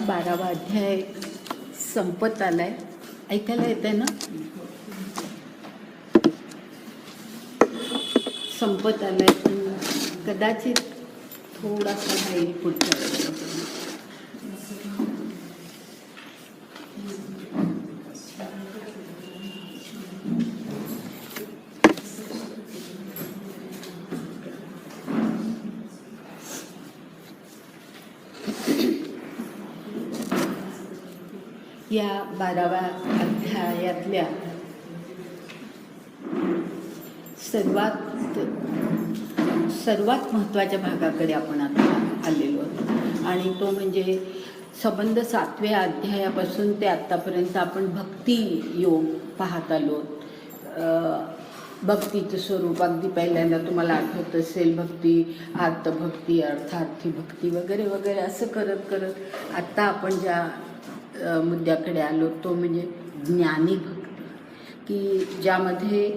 12वा अध्याय संपत आलाय. ऐकायला येतंय ना? संपत आलाय, पण कदाचित थोडासा राहील पुढच्या वेळेला. या 12व्या अध्यायातल्या सर्वात महत्त्वाच्या भागाकडे आपण आता आलेलो आहोत, आणि तो म्हणजे संबंध 7व्या अध्यायापासून ते आत्तापर्यंत आपण भक्ती योग पाहत आलो. भक्तीचं स्वरूप अगदी पहिल्यांदा तुम्हाला आठवत असेल, भक्ती, आर्तभक्ती, अर्थार्थी भक्ती वगैरे वगैरे, असं करत करत आत्ता आपण ज्या मुद्द्याकडे आलो तो म्हणजे ज्ञानी भक्ती, की ज्यामध्ये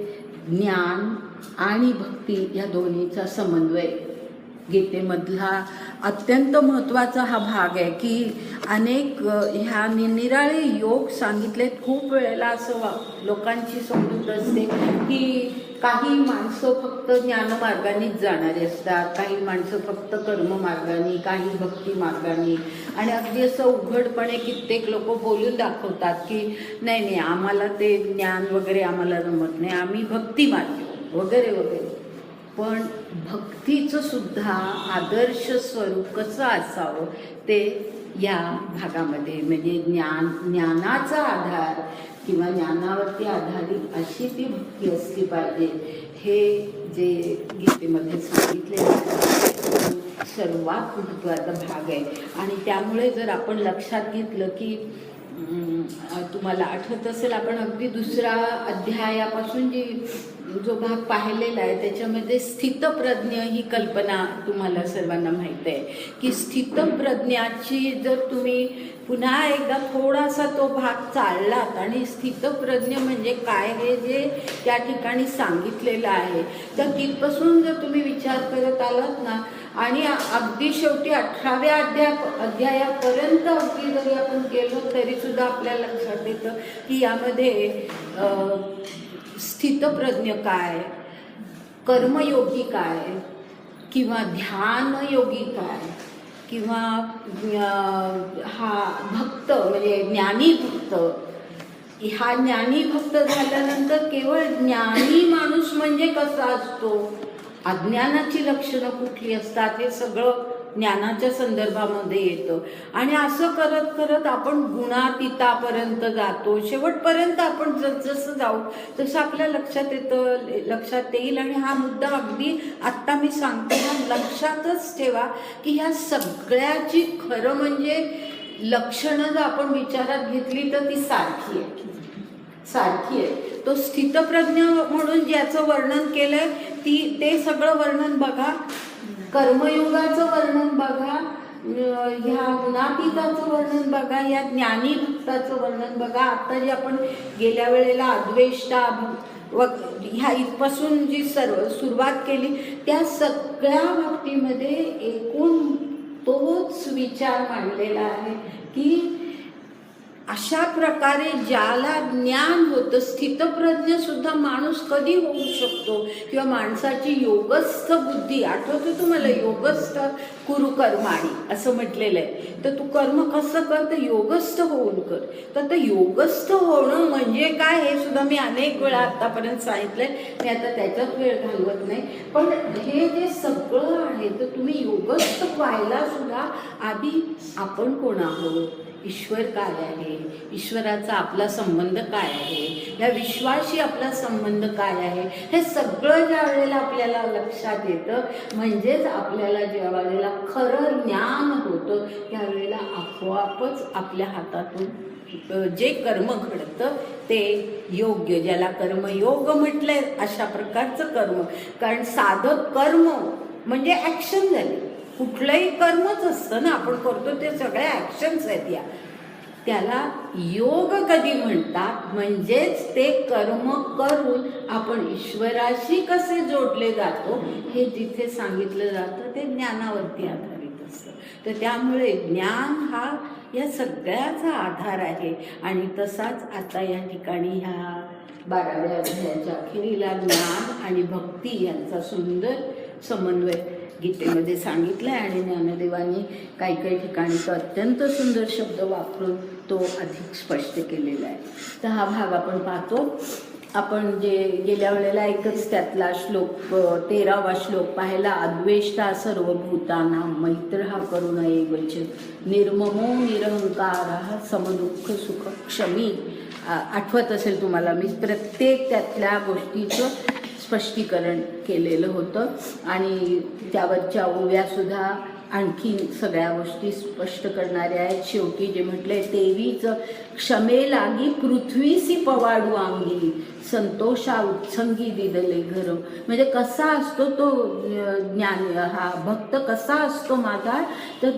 ज्ञान आणि भक्ती या दोन्हीचा समन्वय. गीतेमधला अत्यंत महत्त्वाचा हा भाग आहे की अनेक ह्या निराळे योग सांगितलेत. खूप वेळेला असं लोकांची समजूत असते की काही माणसं फक्त ज्ञानमार्गानेच जाणारे असतात, काही माणसं फक्त कर्ममार्गाने, काही भक्ती मार्गाने, आणि अगदी असं उघडपणे कित्येक लोक बोलून दाखवतात की नाही नाही, आम्हाला ते ज्ञान वगैरे आम्हाला जमत नाही, आम्ही भक्ती मार्ग वगैरे वगैरे. पण भक्तीचं सुद्धा आदर्श स्वरूप कसं असावं ते या भागामध्ये, म्हणजे ज्ञानाचा आधार किंवा ज्ञानावरती आधारित अशी ती भक्ती असली पाहिजे, हे जे गीतेमध्ये सांगितले सर्वात महत्त्वाचा भाग आहे. आणि त्यामुळे जर आपण लक्षात घेतलं की तुम्हाला आठवत असेल, आपण अगदी 2ऱ्या अध्यायापासून जो भाग पाहिलेला आहे त्याच्यामध्ये स्थितप्रज्ञ ही कल्पना तुम्हाला सर्वांना माहीत आहे की स्थितप्रज्ञाची जर तुम्ही पुन्हा एकदा थोडासा तो भाग चाललात आणि स्थितप्रज्ञ म्हणजे काय हे जे त्या ठिकाणी सांगितलेलं आहे, तर तिथपासून जर तुम्ही विचार करत आलात ना, आणि अगदी शेवटी 18व्या अध्यायापर्यंत अगदी जरी आपण गेलो तरीसुद्धा आपल्याला लक्षात येतं की यामध्ये स्थितप्रज्ञ काय, कर्मयोगी काय, किंवा ध्यानयोगी काय, किंवा हा भक्त म्हणजे ज्ञानी भक्त. हा ज्ञानी भक्त झाल्यानंतर केवळ ज्ञानी माणूस म्हणजे कसा असतो, अज्ञानाची लक्षणं कुठली असतात, हे सगळं ज्ञानाच्या संदर्भामध्ये येतं. आणि असं करत करत आपण गुणातीतापर्यंत जातो. शेवटपर्यंत आपण जसं जाऊ तसं आपल्या लक्षात येईल. आणि हा मुद्दा अगदी आत्ता मी सांगते ना, लक्षातच ठेवा की ह्या सगळ्याची खरं म्हणजे लक्षणं जर आपण विचारात घेतली तर ती सारखी आहे. तो स्थितप्रज्ञ म्हणून ज्याचं वर्णन केलंय ते सगळं वर्णन बघा, कर्मयोगाचं वर्णन बघा, ह्या गुणातीताचं वर्णन बघा, या ज्ञानी भक्ताचं वर्णन बघा. आता जे आपण गेल्या वेळेला अद्वेष्टा ह्या इथपासून जी सुरुवात केली त्या सगळ्या भक्तीमध्ये एकूण तोच विचार मांडलेला आहे की अशा प्रकारे ज्याला ज्ञान होतं, स्थितप्रज्ञ सुद्धा माणूस कधी होऊ शकतो, किंवा माणसाची योगस्थ बुद्धी, आठवतं तुम्हाला, योगस्थ कुरु कर्माणी असं म्हटलेलं आहे. तर तू कर्म कसं कर, तर योगस्थ होऊन कर. तर योगस्थ होणं म्हणजे काय हे सुद्धा मी अनेक वेळा आतापर्यंत सांगितलंय, मी आता त्याच्यात वेळ घालवत नाही. पण हे जे सगळं आहे तर तुम्ही योगस्थ व्हायला सुद्धा आधी आपण कोण आहोत, ईश्वर काय आहे, ईश्वराचा आपला संबंध काय आहे, या विश्वाशी आपला संबंध काय आहे, हे सगळं ज्या वेळेला आपल्याला लक्षात येतं, म्हणजेच आपल्याला ज्या वेळेला खरं ज्ञान होतं त्यावेळेला आपोआपच आपल्या हातातून जे कर्म घडतं ते योग्य, ज्याला कर्मयोग म्हटलंय अशा प्रकारचं कर्म. कारण साधक कर्म म्हणजे ॲक्शन झाली, कुठलंही कर्मच असतं ना, आपण करतो ते सगळ्या ॲक्शन्स आहेत. त्याला योग कधी म्हणतात, म्हणजेच ते कर्म करून आपण ईश्वराशी कसे जोडले जातो हे जिथे सांगितलं जातं ते ज्ञानावरती आधारित असतं. तर त्यामुळे ज्ञान हा या सगळ्याचा आधार आहे. आणि तसाच आता या ठिकाणी ह्या 12व्या अध्यायाच्या अखेरीला ज्ञान आणि भक्ती यांचा सुंदर समन्वय गीतेमध्ये सांगितला आहे. आणि ज्ञानदेवांनी काही काही ठिकाणी तो अत्यंत सुंदर शब्द वापरून तो अधिक स्पष्ट केलेला आहे. तर हा भाग आपण पाहतो. आपण जे गेल्या वेळेला एकच त्यातला श्लोक 13वा श्लोक पाहिला. अद्वेष्टा सर्वभूतानां मैत्रः करुण एवच निर्ममो निरहंकारः समदुःख सुख क्षमी. आठवत असेल तुम्हाला, मी प्रत्येक त्यातल्या गोष्टीचं स्पष्टीकरण केलेलं होतं आणि त्यावरच्या ओव्यासुद्धा आणखी सगळ्या गोष्टी स्पष्ट करणाऱ्या आहेत. शेवटी जे म्हटलंय, तेवीच क्षमे लागी पृथ्वीसी पवाडू अंगी संतोषा उत्संगी दिदले घर. म्हणजे कसा असतो तो ज्ञान, हा भक्त कसा असतो माझा, तर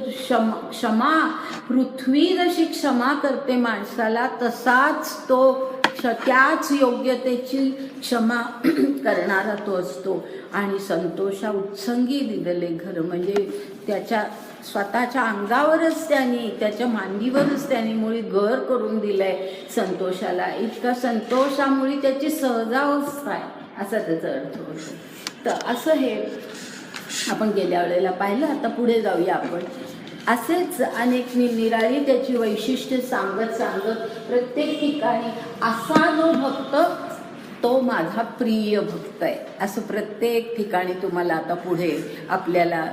क्षमा, पृथ्वी जशी क्षमा करते माणसाला तसाच तो त्याच योग्यतेची क्षमा करणारा तो असतो. आणि संतोषा उत्संगी दिदले घर, म्हणजे त्याच्या स्वतःच्या अंगावरच त्यांनी, त्याच्या मांडीवरच त्यांनी मुळी घर करून दिलंय संतोषाला. इतका संतोषामुळे त्याची सहजावस्था आहे असा त्याचा अर्थ होतो. तर असं हे आपण गेल्या वेळेला पाहिलं. आता पुढे जाऊया आपण. असेच अनेक निराळी त्याची वैशिष्ट्य सांगत सांगत प्रत्येक ठिकाणी असा जो भक्त तो माझा प्रिय भक्त आहे असं प्रत्येक ठिकाणी तुम्हाला आता पुढे आपल्याला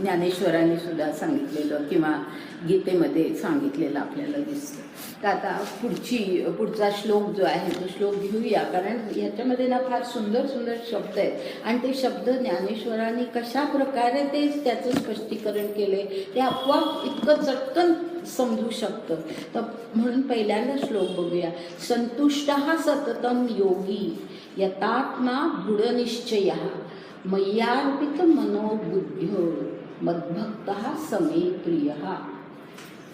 ज्ञानेश्वरांनी सुद्धा सांगितलेलं किंवा गीतेमध्ये सांगितलेलं आपल्याला दिसतं. तर आता पुढचा श्लोक जो आहे तो श्लोक घेऊया, कारण ह्याच्यामध्ये ना फार सुंदर सुंदर शब्द आहेत आणि ते शब्द ज्ञानेश्वरांनी कशा प्रकारे ते त्याचं स्पष्टीकरण केले ते आपोआप इतकं चटकन समजू शकतं. तर म्हणून पहिल्यांदा श्लोक बघूया. संतुष्टः सततं योगी यतात्मा दृढनिश्चयः मय्यार्पित मनोबुद्ध्यो मद्भक्तः समे प्रियः.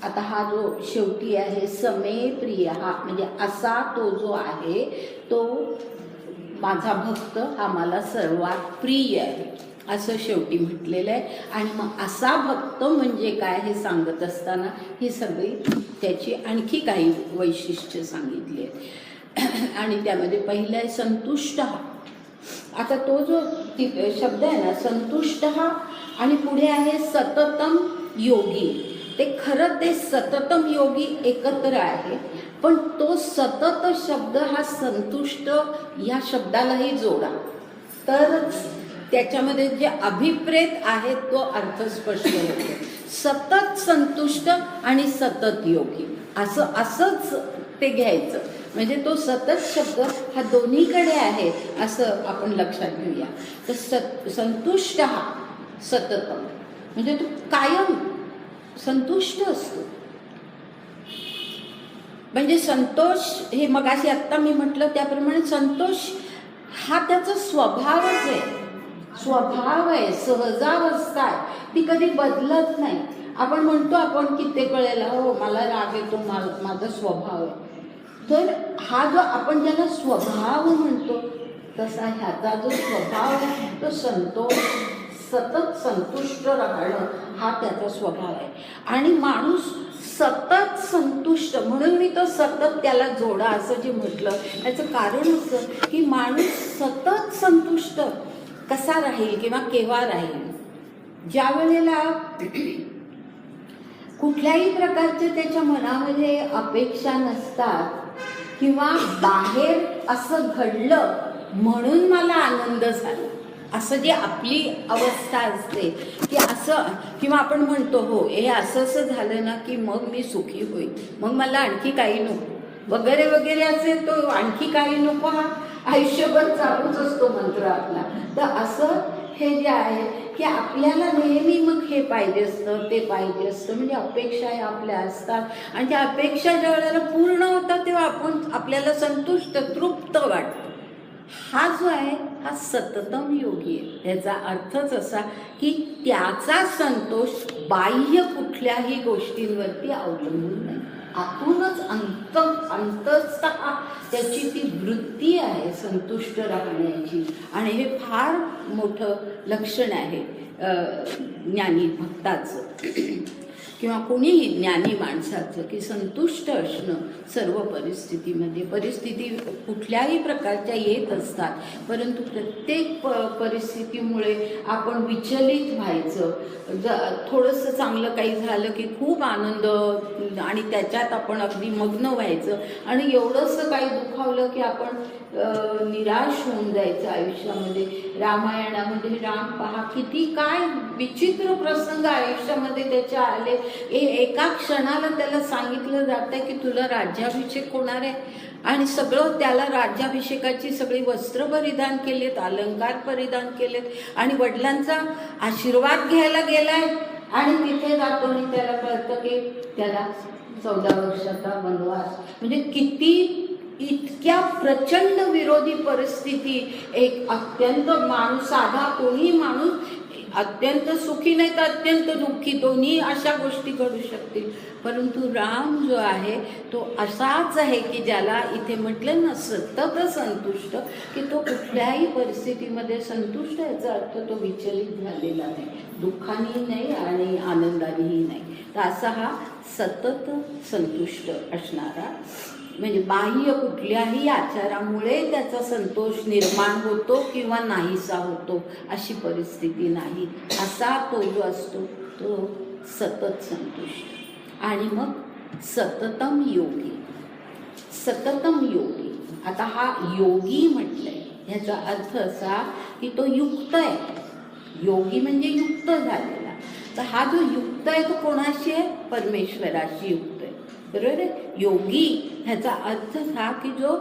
आता हा जो शेवटी आहे समे प्रियः, म्हणजे असा तो जो आहे तो माझा भक्त हा मला सर्वात प्रिय आहे असं शेवटी म्हटलेलं आहे. आणि मग असा भक्त म्हणजे काय हे सांगत असताना ही सगळी त्याची आणखी काही वैशिष्ट्य सांगितली आहेत. आणि त्यामध्ये पहिलं आहे संतुष्ट. आता तो जो शब्द आहे ना संतुष्ट, आणि पुढे आहे सततम योगी. ते खरं ते सततम योगी एकत्र आहे, पण तो सतत शब्द हा संतुष्ट या शब्दालाही जोडा तरच त्याच्यामध्ये जे अभिप्रेत आहे तो अर्थ स्पष्ट होतो. सतत संतुष्ट आणि सतत योगी असंच ते घ्यायचं. म्हणजे तो सतत शब्द हा दोन्हीकडे आहे असं आपण लक्षात घेऊया. तर संतुष्ट हा सततम म्हणजे तो कायम संतुष्ट असतो. म्हणजे संतोष हे मगाशी आत्ता मी म्हटलं त्याप्रमाणे संतोष हा त्याचा स्वभावच आहे, स्वभाव आहे, सहजावस्था आहे, ती कधी बदलत नाही. आपण म्हणतो आपण कित्येक वेळेला हो मला राग येतो, माझा स्वभाव आहे. तर हा जो आपण ज्याला स्वभाव म्हणतो तसा ह्याचा जो स्वभाव आहे तो संतोष, सतत संतुष्ट राहणं हा त्याचा स्वभाव आहे. आणि माणूस सतत संतुष्ट, म्हणून मी तो सतत त्याला जोडा असं जे म्हटलं याचं कारण असं की माणूस सतत संतुष्ट कसा राहील किंवा केव्हा राहील, ज्या वेळेला कुठल्याही प्रकारचे त्याच्या मनामध्ये अपेक्षा नसतात किंवा बाहेर असं घडलं म्हणून मला आनंद झाला असं जी आपली अवस्था असते की असं, किंवा आपण म्हणतो हो हे असं असं झालं ना की मग मी सुखी होईल, मग मला आणखी काही नको वगैरे वगैरे असेल, तो आणखी काही नको हा आयुष्यभर चालूच असतो मंत्र आपला. तर असं हे जे आहे की आपल्याला नेहमी मग हे पाहिजे असतं ते पाहिजे असतं, म्हणजे अपेक्षा ह्या आपल्या असतात आणि त्या अपेक्षा ज्या वेळेला पूर्ण होतात तेव्हा आपल्याला संतुष्ट तृप्त वाटतं. हा जो आहे हा सततम योगी आहे. याचा अर्थच असा की त्याचा संतोष बाह्य कुठल्याही गोष्टींवरती अवलंबून नाही, आतूनच अंततः त्याची ती वृत्ती आहे संतुष्ट राहण्याची. आणि हे फार मोठं लक्षण आहे ज्ञानी भक्ताचं. किंवा कोणीही ज्ञानी माणसाचं की संतुष्ट असणं सर्व परिस्थितीमध्ये. परिस्थिती कुठल्याही प्रकारच्या येत असतात, परंतु प्रत्येक परिस्थितीमुळे आपण विचलित व्हायचं. थोडंसं चांगलं काही झालं की खूप आनंद आणि त्याच्यात आपण अगदी मग्न व्हायचं, आणि एवढंसं काही दुखावलं की आपण निराश होऊन जायचं आयुष्यामध्ये. रामायणामध्ये राम पहा किती काय विचित्र प्रसंग आयुष्यामध्ये त्याच्या आले. एका क्षणाला त्याला सांगितलं जातं की तुला राज्याभिषेक होणार आहे, आणि सगळं त्याला राज्याभिषेकाची सगळी वस्त्र परिधान केलेत, अलंकार परिधान केलेत, आणि वडिलांचा आशीर्वाद घ्यायला गेलाय, आणि तिथे जातो आणि त्याला कळतं की त्याला 14 वर्षाचा वनवास. म्हणजे किती इतक्या प्रचंड विरोधी परिस्थिती. एक अत्यंत माणूस, साधा कोणी माणूस अत्यंत सुखी नाही तर अत्यंत दुःखी, दोन्ही अशा गोष्टी घडू शकतील. परंतु राम जो आहे तो असाच आहे की ज्याला इथे म्हटलं ना सतत संतुष्ट, की तो कुठल्याही परिस्थितीमध्ये संतुष्ट. याचा अर्थ तो विचलित झालेला नाही, दुःखानेही नाही आणि आनंदानेही नाही. तर असा हा सतत संतुष्ट असणारा, म्हणजे बाह्य कुठल्याही आचारामुळे त्याचा संतोष निर्माण होतो किंवा नाहीसा होतो अशी परिस्थिती नाही, असा तो जो असतो तो सतत संतुष्ट. आणि मग सततम योगी. सततम योगी, आता हा योगी म्हटलंय, ह्याचा अर्थ असा की तो युक्त आहे. योगी म्हणजे युक्त झालेला. तर हा जो युक्त आहे तो कोणाशी आहे? परमेश्वराशी युक्त आहे. बरोबर आहे. योगी ह्याचा अर्थ हा की जो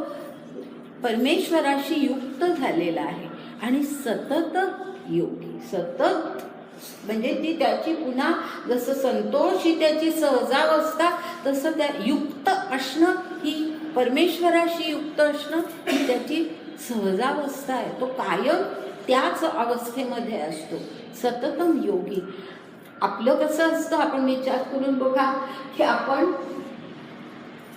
परमेश्वराशी युक्त झालेला आहे. आणि सतत योगी, सतत म्हणजे ती त्याची पुन्हा जसं संतोष ही त्याची सहजावस्था, तसं त्या युक्त असणं ही परमेश्वराशी युक्त असणं ही त्याची सहजावस्था आहे. तो कायम त्याच अवस्थेमध्ये असतो. सततम योगी. आपलं कसं असतं, आपण विचार करून बघा की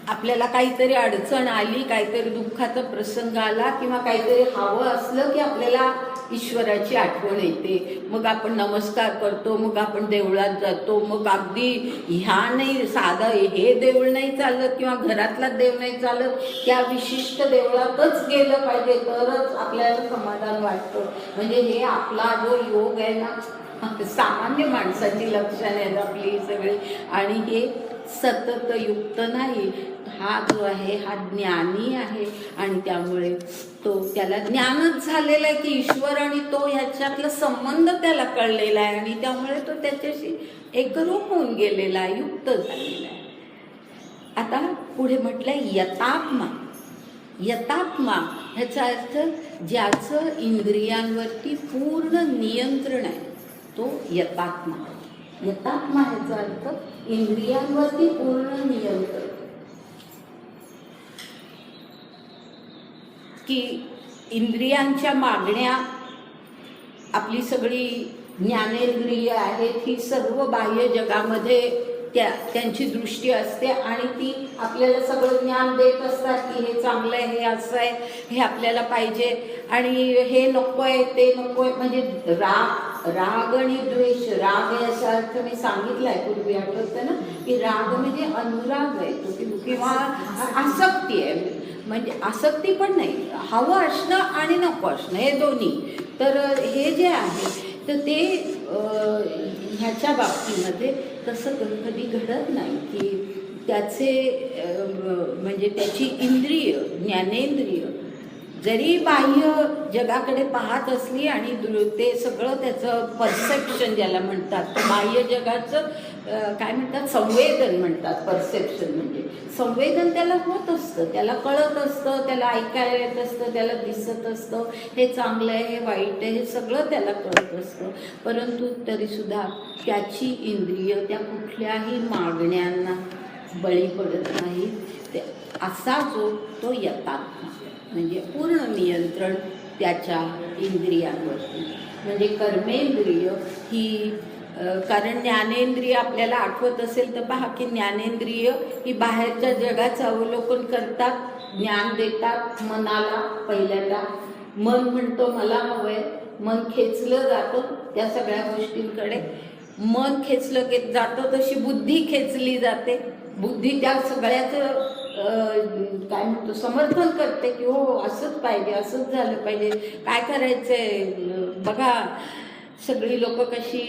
आपल्याला काहीतरी अडचण आली, काहीतरी दुःखाचा प्रसंग आला किंवा काहीतरी हवं असलं की आपल्याला ईश्वराची आठवण येते. मग आपण नमस्कार करतो, मग आपण देवळात जातो. मग अगदी ह्या नाही, साधं हे देऊळ नाही चालत किंवा घरातला देव नाही चालत, त्या विशिष्ट देवळातच गेलं पाहिजे तरच आपल्याला समाधान वाटतं. म्हणजे हे आपला जो योग आहे ना, सामान्य माणसाची लक्षणं आहेत आपली सगळी. आणि हे सतत युक्त नाही. हा जो आहे हा ज्ञानी आहे, आणि त्यामुळे तो त्याला ज्ञानच झालेलं आहे की ईश्वर आणि तो ह्याच्यातला संबंध त्याला कळलेला आहे, आणि त्यामुळे तो त्याच्याशी एकरूप होऊन गेलेला आहे, युक्त झालेला आहे. आता पुढे म्हटलंय यतात्मा. यतात्मा ह्याचा अर्थ ज्याचं इंद्रियांवरती पूर्ण नियंत्रण आहे तो यतात्मा. यतात्मा ह्याचा अर्थ इंद्रियांवरती पूर्ण नियंत्रण, की इंद्रियांच्या मागण्या, आपली सगळी ज्ञानेंद्रिय आहेत ही सर्व बाह्य जगामध्ये त्यांची दृष्टी असते, आणि ती आपल्याला सगळं ज्ञान देत असतात की हे चांगलं आहे, हे असं आहे, हे आपल्याला पाहिजे, आणि हे नको आहे, ते नको आहे. म्हणजे राग आणि द्वेष. राग याचा अर्थ मी सांगितलाय पूर्वी, आठवतं ना, की राग म्हणजे अनुराग आहे तो, किंवा आसक्ती आहे. म्हणजे आसक्ती पण नाही, हवं असणं आणि नको असणं हे दोन्ही. तर हे जे आहे तर ते ह्याच्या बाबतीमध्ये तसं कधी घडत नाही की त्याचे म्हणजे त्याची इंद्रिय, ज्ञानेंद्रिय जरी बाह्य जगाकडे पाहत असली आणि ते सगळं त्याचं परसेप्शन ज्याला म्हणतात, बाह्य जगाचं काय म्हणतात, संवेदन म्हणतात. परसेप्शन म्हणजे संवेदन त्याला होत असतं, त्याला कळत असतं, त्याला ऐकायला येत असतं, त्याला दिसत असतं, हे चांगलं आहे, हे वाईट आहे, हे सगळं त्याला कळत असतं. परंतु तरीसुद्धा त्याची इंद्रिय त्या कुठल्याही मागण्यांना बळी पडत नाही. ते असा जो तो यतात्मा, म्हणजे पूर्ण नियंत्रण त्याच्या इंद्रियांवरती. म्हणजे कर्मेंद्रिय ही, कारण ज्ञानेंद्रिय आपल्याला आठवत असेल तर पहा की ज्ञानेंद्रिय ही बाहेरच्या जगाचं अवलोकन करतात, ज्ञान देतात मनाला. पहिल्यांदा मन म्हणतो मला हवंय, मन खेचलं जातं त्या सगळ्या गोष्टींकडे. मन खेचलं जातं तशी बुद्धी खेचली जाते. बुद्धी त्या सगळ्याचं काय म्हणतो समर्थन करते की हो असंच पाहिजे, असंच झालं पाहिजे, काय करायचंय बघा, सगळी लोक कशी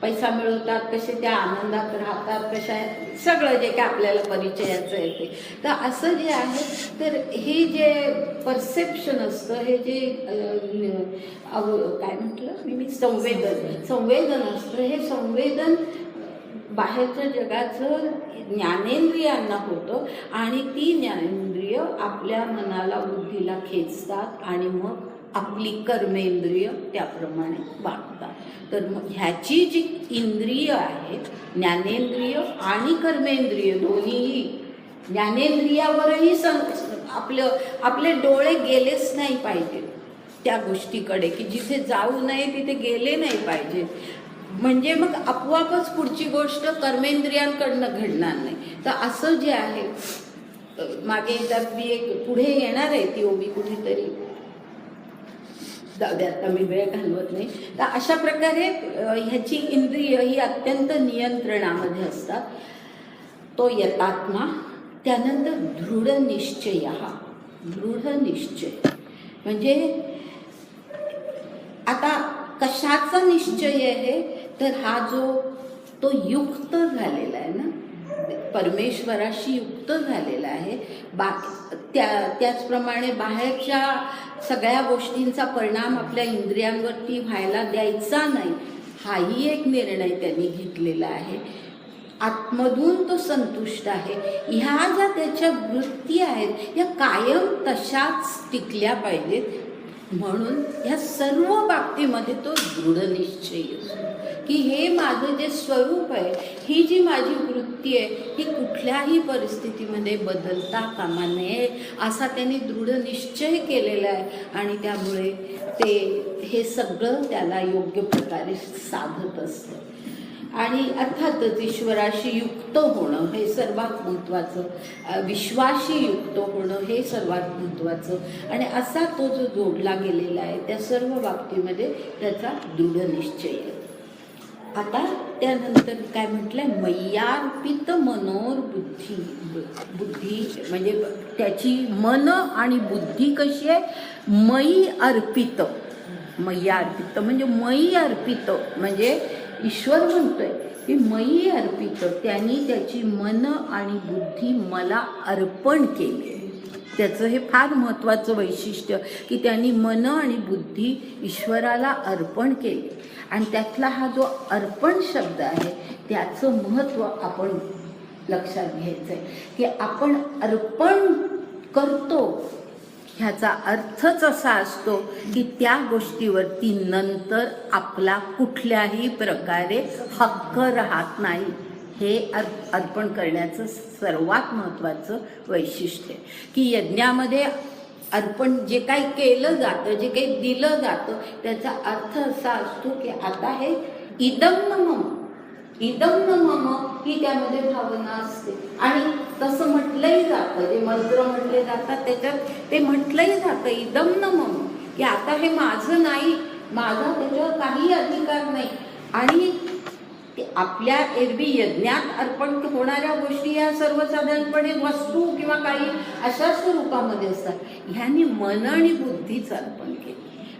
पैसा मिळवतात, कसे त्या आनंदात राहतात, कशा सगळं जे काय आपल्याला परिचयाचं आहे ते. तर असं जे आहे तर हे जे परसेप्शन असतं, हे जे काय म्हटलं मी संवेदन असतं, हे संवेदन बाहेरच्या जगाचं ज्ञानेंद्रियांना होतं आणि ती ज्ञानेंद्रिय आपल्या मनाला बुद्धीला खेचतात आणि मग आपली कर्मेंद्रिय त्याप्रमाणे वागतात. तर ह्याची जी इंद्रिय आहेत, ज्ञानेंद्रिय आणि कर्मेंद्रिय दोन्हीही, ज्ञानेंद्रियावरही आपले डोळे गेलेच नाही पाहिजे त्या गोष्टीकडे की जिथे जाऊ नये तिथे गेले नाही पाहिजे. म्हणजे मग आपोआपच पुढची गोष्ट कर्मेंद्रियांकडनं घडणार नाही. तर असं जे आहे मागे मी एक पुढे येणार आहे ती ओबी कुठेतरी, जाऊ दे आता मी वेळ घालवत नाही. तर अशा प्रकारे ह्याची इंद्रिय ही अत्यंत नियंत्रणामध्ये असतात. तो यतात्मा, त्यानंतर दृढ निश्चय. दृढ निश्चय म्हणजे आता कशाचा निश्चय आहे तर हा जो तो युक्त झालेला आहे ना, परमेश्वराशी युक्त झालेला आहे. त्याचप्रमाणे बाहेरच्या सगळ्या गोष्टींचा परिणाम आपल्या इंद्रियांवरती व्हायला द्यायचा नाही, हाही एक निर्णय त्यांनी घेतलेला आहे. आतमधून तो संतुष्ट आहे. ह्या ज्या त्याच्या वृत्ती आहेत या कायम तशाच टिकल्या पाहिजेत. म्हणून ह्या सर्व बाबतीमध्ये तो दृढ निश्चय असतो की हे माझं जे स्वरूप आहे, ही जी माझी वृत्ती आहे, ही कुठल्याही परिस्थितीमध्ये बदलता कामा नये असा त्यांनी दृढ निश्चय केलेला आहे. आणि त्यामुळे हे सगळं त्याला योग्य प्रकारे साधत असतं. आणि अर्थातच ईश्वराशी युक्त होणं हे सर्वात महत्त्वाचं, विश्वाशी युक्त होणं हे सर्वात महत्त्वाचं. आणि असा तो जो जोडला गेलेला आहे त्या सर्व बाबतीमध्ये त्याचा दृढ निश्चय आहे. आता त्यानंतर काय म्हटलंय, मय्यार्पित मनोर बुद्धी म्हणजे त्याची मन आणि बुद्धी कशी आहे, मयी अर्पित. मय्यार्पित म्हणजे मयी अर्पित म्हणजे ईश्वर म्हणतोय की मयी अर्पित, त्यांनी त्याची मन आणि बुद्धी मला अर्पण केली. त्याचं हे फार महत्त्वाचं वैशिष्ट्य की त्यांनी मन आणि बुद्धी ईश्वराला अर्पण केली. आणि त्यातला हा जो अर्पण शब्द आहे त्याचं महत्त्व आपण लक्षात घ्यायचं आहे की आपण अर्पण करतो ह्याचा अर्थच असा असतो की त्या गोष्टीवरती नंतर आपला कुठल्याही प्रकारे हक्क राहत नाही. हे अर्पण करण्याचं सर्वात महत्त्वाचं वैशिष्ट्य आहे की यज्ञामध्ये अर्पण जे काही केलं जातं, जे काही दिलं जातं त्याचा अर्थ असा असतो की आता हे इदम न मम, इदम न मम ही त्यामध्ये भावना असते. आणि तसं म्हटलंही जातं, जे मंत्र म्हटले जातात त्याच्यात ते म्हटलंही जातं इदम न मम, की आता हे माझं नाही, माझा त्याच्यावर काही अधिकार नाही. आणि आपल्या एरवी यज्ञात अर्पण होणाऱ्या गोष्टी या सर्वसाधारणपणे वस्तू किंवा काही अशा स्वरूपामध्ये असतात. ह्यांनी मन आणि बुद्धीच अर्पण केली.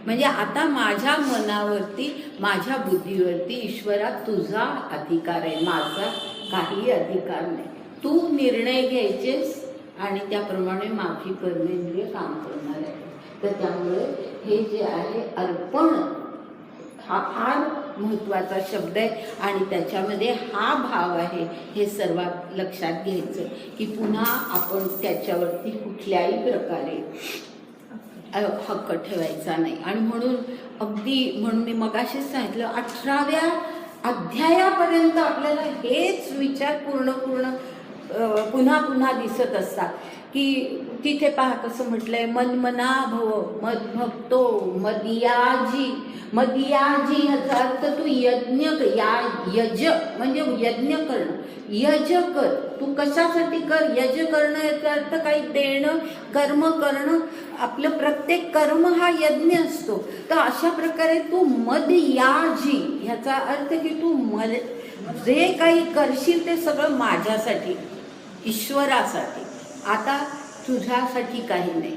म्हणजे आता माझ्या मनावरती, माझ्या बुद्धीवरती ईश्वरा तुझा अधिकार आहे, माझा काही अधिकार नाही. तू निर्णय घ्यायचेस आणि त्याप्रमाणे माझी कर्मेंद्रिय काम करणार आहे. तर त्यामुळे हे जे आहे अर्पण हा फार महत्त्वाचा शब्द आहे. आणि त्याच्यामध्ये हा भाव आहे हे सर्वात लक्षात घ्यायचं की पुन्हा आपण त्याच्यावरती कुठल्याही प्रकारे हक्क ठेवायचा नाही. आणि म्हणून म्हणून मी मगाशीच सांगितलं 18व्या अध्यायापर्यंत आपल्याला हेच विचार पुन्हा पुन्हा दिसत असतात की तिथे पहा कसं म्हटलंय, मन्मना भव मद्भक्तो मदियाजी. मदियाजी ह्याचा अर्थ तू यज्ञ यज म्हणजे यज्ञ करणं, यज कर. तू कशासाठी कर, यज करणं याचा अर्थ काही देणं, कर्म करणं आपलं प्रत्येक कर्म हा यज्ञ असतो. तर अशा प्रकारे तू मदयाजी, ह्याचा अर्थ की तू जे काही करशील ते सगळं माझ्यासाठी, ईश्वरासाठी. आता तुझ्यासाठी काही नाही.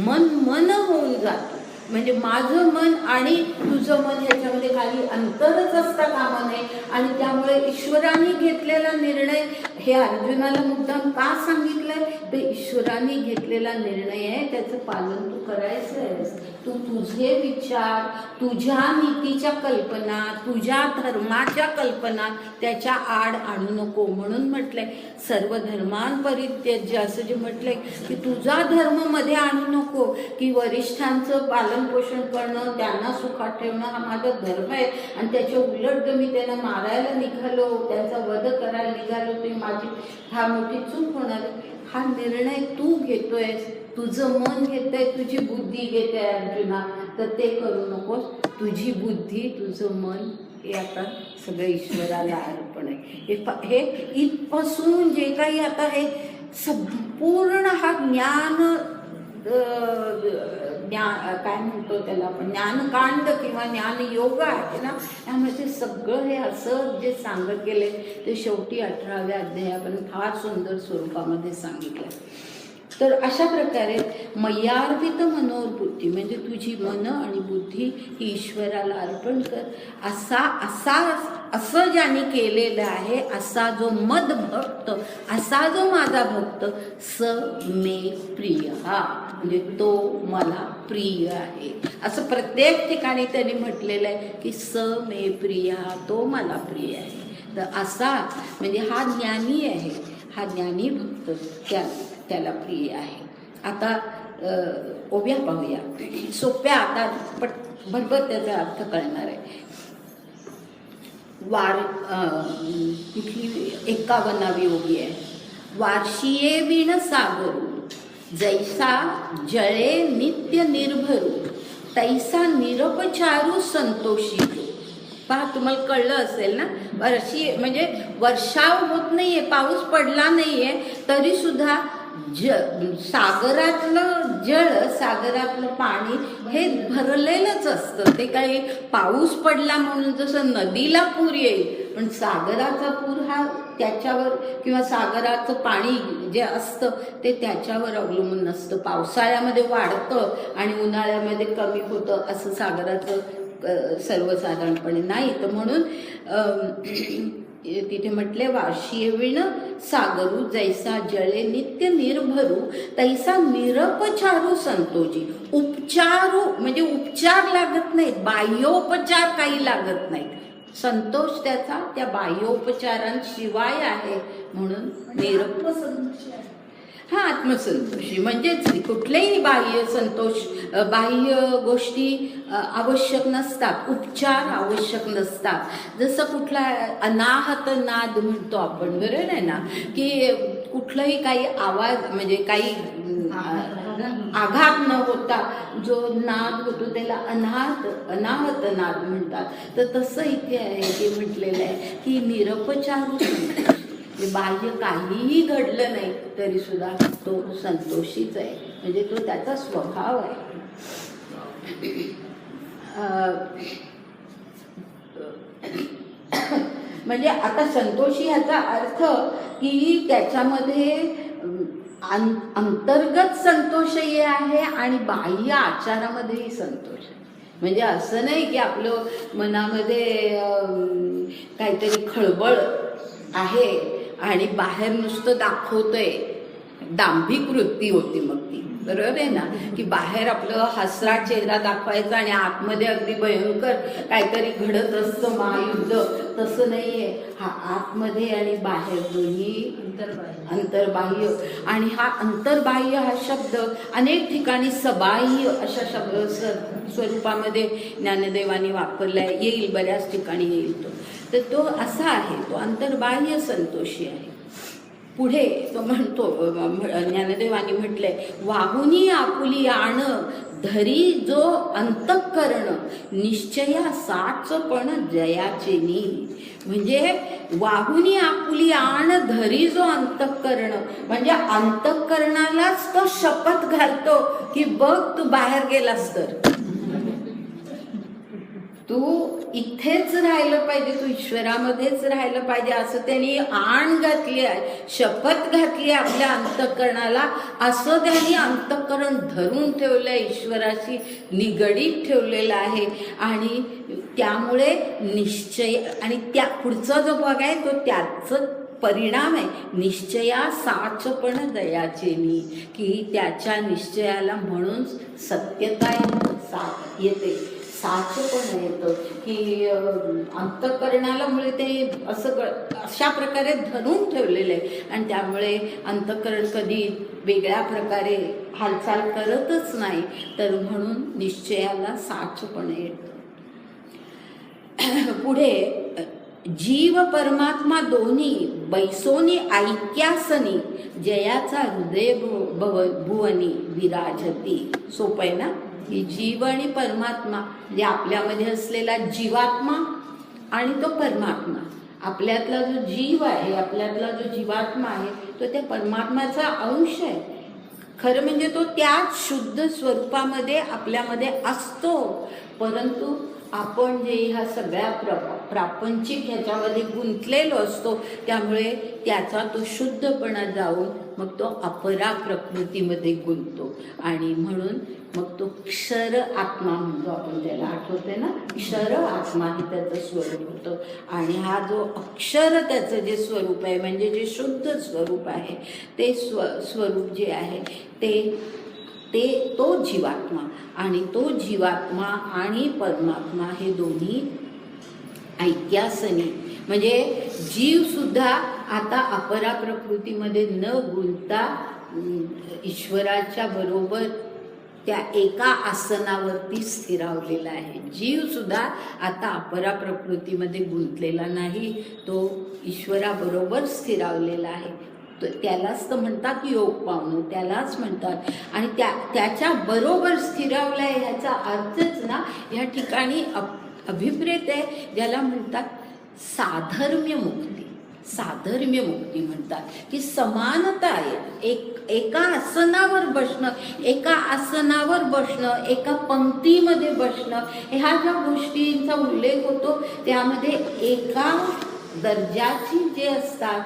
मन होऊन जातो. म्हणजे माझं मन आणि तुझं मन ह्याच्यामध्ये काही अंतरच असता कामा नये. आणि त्यामुळे ईश्वराने घेतलेला निर्णय, हे अर्जुनाला मुद्दाम का सांगितलंय, ते ईश्वराने घेतलेला निर्णय आहे, त्याचं पालन तू करायचं आहेस. तू तुझे विचार, तुझ्या नीतीच्या कल्पना, तुझ्या धर्माच्या कल्पना त्याच्या आड आणू नको. म्हणून म्हटलंय सर्व धर्मांपरित्यज्य, असं जे म्हटलंय की तुझा धर्म मध्ये आणू नको. की वरिष्ठांचं पालन पोषण करणं, त्यांना सुखात ठेवणं हा माझा धर्म आहे, आणि त्याच्या उलट मी त्यांना मारायला निघालो, त्यांचा वध करायला निघालो, ते माझी हा मोठी चूक होणार. हा निर्णय तू घेतोयस, तुझं मन घेतंय, तुझी बुद्धी घेते अर्जुना, तर ते करू नकोस. तुझी बुद्धी, तुझं मन हे आता सगळं ईश्वराला अर्पण आहे. हे इथपासून जे काही आता हे संपूर्ण हा काय म्हणतो त्याला आपण, ज्ञानकांड किंवा ज्ञानयोग आहे ना, त्यामुळे ते सगळं हे असं जे सांगत गेले ते शेवटी 18व्या अध्यायापर्यंत फार सुंदर स्वरूपामध्ये सांगितलं. तर अशा प्रकारे मय्यार्पित मनोबुद्धी, म्हणजे तुझी मन आणि बुद्धी ही ईश्वराला अर्पण कर. असं ज्याने केलेलं आहे, असा जो मदभक्त, असा जो माझा भक्त, स मे प्रिय, म्हणजे तो मला प्रिय आहे. असं प्रत्येक ठिकाणी त्यांनी म्हटलेलं आहे की स मे प्रिय, तो मला प्रिय आहे. तर असा म्हणजे हा ज्ञानी आहे, हा ज्ञानी भक्त त्याला प्रिय आहे. आता ओव्या पाहूया, सोप्या, आता भरभर त्याचा अर्थ कळणार आहे. कुठली 51वी ओवी आहे. वार्षिये विण सागरू, जैसा जळे नित्य निर्भरू, तैसा निरपचारू संतोषी. पहा, तुम्हाला कळलं असेल ना, म्हणजे वर्षाव होत नाहीये, पाऊस पडला नाहीये, तरी सुद्धा सागरातलं जळ, सागरातलं पाणी हे भरलेलंच असतं. ते काही पाऊस पडला म्हणून जसं नदीला पूर येईल, पण सागराचा पूर हा त्याच्यावर, किंवा सागराचं पाणी जे असतं ते त्याच्यावर अवलंबून नसतं. पावसाळ्यामध्ये वाढतं आणि उन्हाळ्यामध्ये कमी होतं, असं सागराचं सर्वसाधारणपणे नाही. तर म्हणून तिथे म्हटले, वार्षिये विण सागरू, जैसा जळे नित्य निर्भरू, तैसा निरपचारू संतोषी. उपचारू म्हणजे उपचार लागत नाहीत, बाह्योपचार काही लागत नाहीत. संतोष त्याचा त्या बाह्योपचारांशिवाय आहे. म्हणून निरपसंतोषी, हा आत्मसंतोषी. म्हणजेच कुठलेही बाह्य संतोष, बाह्य गोष्टी आवश्यक नसतात, उपचार आवश्यक नसतात. जसं कुठला अनाहत नाद म्हणतो आपण, बरोबर आहे ना, की कुठलाही काही आवाज, म्हणजे काही आघात न होता जो नाद होतो त्याला अनाहत नाद म्हणतात. तर तसं इथे आहे, ते म्हटलेलं आहे की निरपचारू संतोष, बाह्य काहीही घडलं नाही तरी सुद्धा तो संतोषीच आहे, म्हणजे तो त्याचा स्वभाव आहे. म्हणजे आता संतोषी ह्याचा अर्थ की त्याच्यामध्ये अंतर्गत संतोषही आहे आणि बाह्य आचारामध्येही संतोष आहे. म्हणजे असं नाही की आपलं मनामध्ये काहीतरी खळबळ आहे आणि बाहेर नुसतं दाखवतंय, दांभिक वृत्ती होती मग ती, बरोबर आहे ना, की बाहेर आपलं हसरा चेहरा दाखवायचा आणि आतमध्ये अगदी भयंकर काहीतरी घडत असतं महायुद्ध. तसं नाहीये. हा आतमध्ये आणि बाहेर दोन्ही अंतर्बाह्य. आणि हा अंतर्बाह्य हा शब्द अनेक ठिकाणी सबाह्य अशा शब्द स्वरूपामध्ये ज्ञानदेवानी वापरला येईल, बऱ्याच ठिकाणी येईल तो. तर तो असा आहे, तो अंतर्बाह्य संतोषी आहे. पुढे तो म्हणतो, ज्ञानदेवानी म्हटलंय, वाहुनी आपुली आण धरी जो अंतःकरण निश्चया साच पण जयाचे नी. म्हणजे वाहुनी आपुली आण धरी जो अंतःकरण, म्हणजे अंतःकरणालाच तो शपथ घालतो की बघ तू बाहेर गेलास तर तू इथेच राहिलं पाहिजे, तू ईश्वरामध्येच राहिलं पाहिजे, असं त्यांनी आण घातली आहे, शपथ घातली आपल्या अंतःकरणाला. असं त्यांनी अंतःकरण धरून ठेवलंय, ईश्वराशी निगडीत ठेवलेलं आहे. आणि त्यामुळे निश्चय, आणि त्या पुढचा जो भाग आहे तो त्याचं परिणाम आहे, निश्चया साचपण दयाचे मी, की त्याच्या निश्चयाला म्हणून सत्यता येते, साचपण येतं, की अंतःकरणाला मुळे ते असं अशा प्रकारे धरून ठेवलेलं आहे. आणि त्यामुळे अंतःकरण कधी वेगळ्या प्रकारे हालचाल करतच नाही, तर म्हणून निश्चयाला साचपण येतं. पुढे जीव परमात्मा दोन्ही बैसोनी ऐक्यासनी, जयाचा हृदय भुवनी विराजती. सोपं आहे ना, की जीव आणि परमात्मा, म्हणजे आपल्यामध्ये असलेला जीवात्मा आणि तो परमात्मा, आपल्यातला जो जीव आहे, आपल्यातला जो जीवात्मा आहे तो त्या परमात्म्याचा अंश आहे. खरं म्हणजे तो त्याच शुद्ध स्वरूपामध्ये आपल्यामध्ये असतो, परंतु आपण जे ह्या सगळ्या प्रापंचिक ह्याच्यामध्ये गुंतलेलो असतो, त्यामुळे त्याचा तो शुद्धपणा जाऊन मग तो अपरा प्रकृतीमध्ये गुंततो. आणि म्हणून मग तो क्षर आत्मा म्हणतो आपण त्याला, आठवते ना, क्षर आत्मा हे त्याचं स्वरूप होतं. आणि हा जो अक्षर त्याचं जे स्वरूप आहे, म्हणजे जे शुद्ध स्वरूप आहे, ते स्वरूप जे आहे तो जीवात्मा. आणि तो जीवात्मा आणि परमात्मा हे दोन्ही ऐक्यासनी, म्हणजे जीव सुद्धा आता अपरा प्रकृतीमध्ये न गुंतता ईश्वराच्या बरोबर त्या एका आसनावरती स्थिरावलेला आहे. जीव सुद्धा आता अपरा प्रकृतीमध्ये गुंतलेला नाही, तो ईश्वराबरोबर स्थिरावलेला आहे. त्यालाच तर म्हणतात योग पावणं, त्यालाच म्हणतात. आणि त्याच्या बरोबर स्थिरावलाय ह्याचा अर्थच ना या ठिकाणी अभिप्रेत आहे, ज्याला म्हणतात साधर्म्य मुक्ती. साधर्म्य मुक्ती म्हणतात, की समानता आहे. एका आसनावर बसणं, एका आसनावर बसणं, एका पंक्तीमध्ये बसणं, ह्या ज्या गोष्टींचा उल्लेख होतो त्यामध्ये एका दर्जाची जे असतात,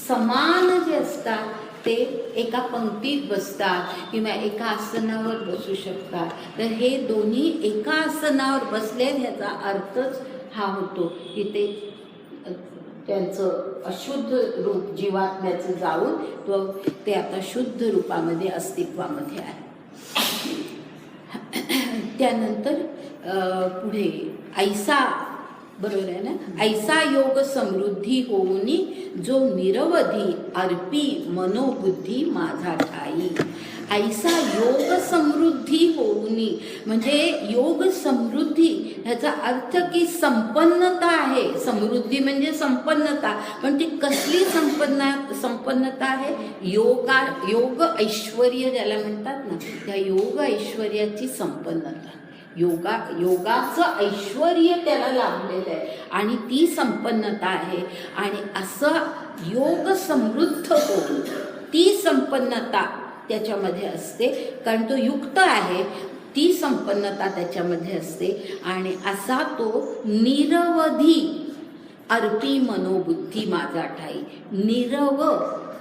समान जे असतात, ते एका पंक्तीत बसतात किंवा एका आसनावर बसू शकतात. तर हे दोन्ही एका आसनावर बसले, ह्याचा अर्थच हा होतो की ते त्यांचं अशुद्ध रूप जीवात्म्याचं जाऊन ते आता शुद्ध रूपामध्ये अस्तित्वामध्ये आहे. त्यानंतर पुढे ऐसा, बरोबर आहे ना, ऐसा योग समृद्धी होऊनी जो निरवधी अर्पी मनोबुद्धी माझा ठाई. ऐसा योग समृद्धी होऊनी, म्हणजे योग समृद्धी ह्याचा अर्थ की संपन्नता आहे. समृद्धी म्हणजे संपन्नता, पण ती कसली संपन्नता आहे? योग ऐश्वर्य ज्याला म्हणतात ना, त्या योग ऐश्वर्याची संपन्नता. योगाचं ऐश्वर्य त्याला लाभलेलं आहे आणि ती संपन्नता आहे. आणि असं योग समृद्ध होऊन ती संपन्नता त्याच्यामध्ये असते, कारण तो युक्त आहे, ती संपन्नता त्याच्यामध्ये असते. आणि असा तो निरवधी अर्पी मनोबुद्धी माझा ठाई. निरव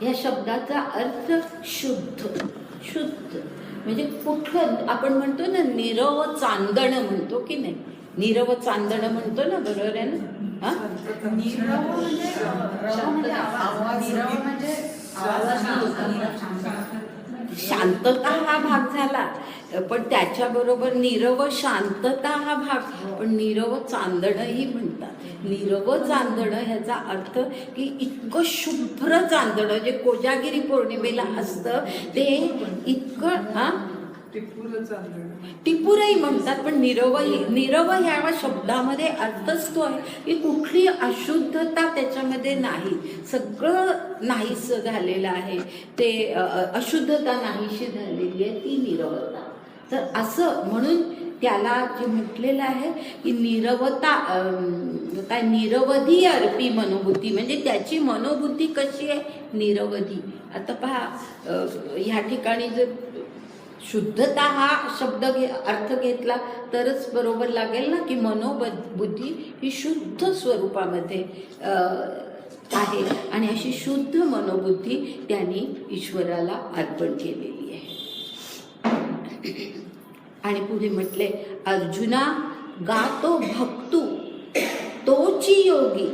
या शब्दाचा अर्थ शुद्ध. शुद्ध म्हणजे कुठलं, आपण म्हणतो ना निरव चांदण म्हणतो की नाही, निरव चांदण म्हणतो ना, बरोबर आहे ना? हा, शांतता हा भाग झाला, पण त्याच्याबरोबर निरव शांतता हा भाग, पण निरव चांदणही म्हणतात. निरव चांदणं ह्याचा अर्थ की इतकं शुभ्र चांदणं जे कोजागिरी पौर्णिमेला असतं ते इतकं, टिपूरही म्हणतात, पण निरव ह्या शब्दामध्ये अर्थच तो आहे की कुठली अशुद्धता त्याच्यामध्ये नाही, सगळं नाहीसं झालेलं आहे, ते अशुद्धता नाहीशी झालेली आहे, ती निरवता. तर असं म्हणून त्याला जे म्हटलेलं आहे की निरवता काय निरवधी अर्पी मनोबुद्धी, म्हणजे त्याची मनोबुद्धी कशी आहे, निरवधी. आता पहा ह्या ठिकाणी जर शुद्धता हा शब्द अर्थ घेतला तरच बरोबर लागेल ना, की मनोबुद्धी ही शुद्ध स्वरूपामध्ये आहे आणि अशी शुद्ध मनोबुद्धी त्यांनी ईश्वराला अर्पण केलेली आहे. आणि पुढे म्हटले, अर्जुना गातो भक्तू तोची योगी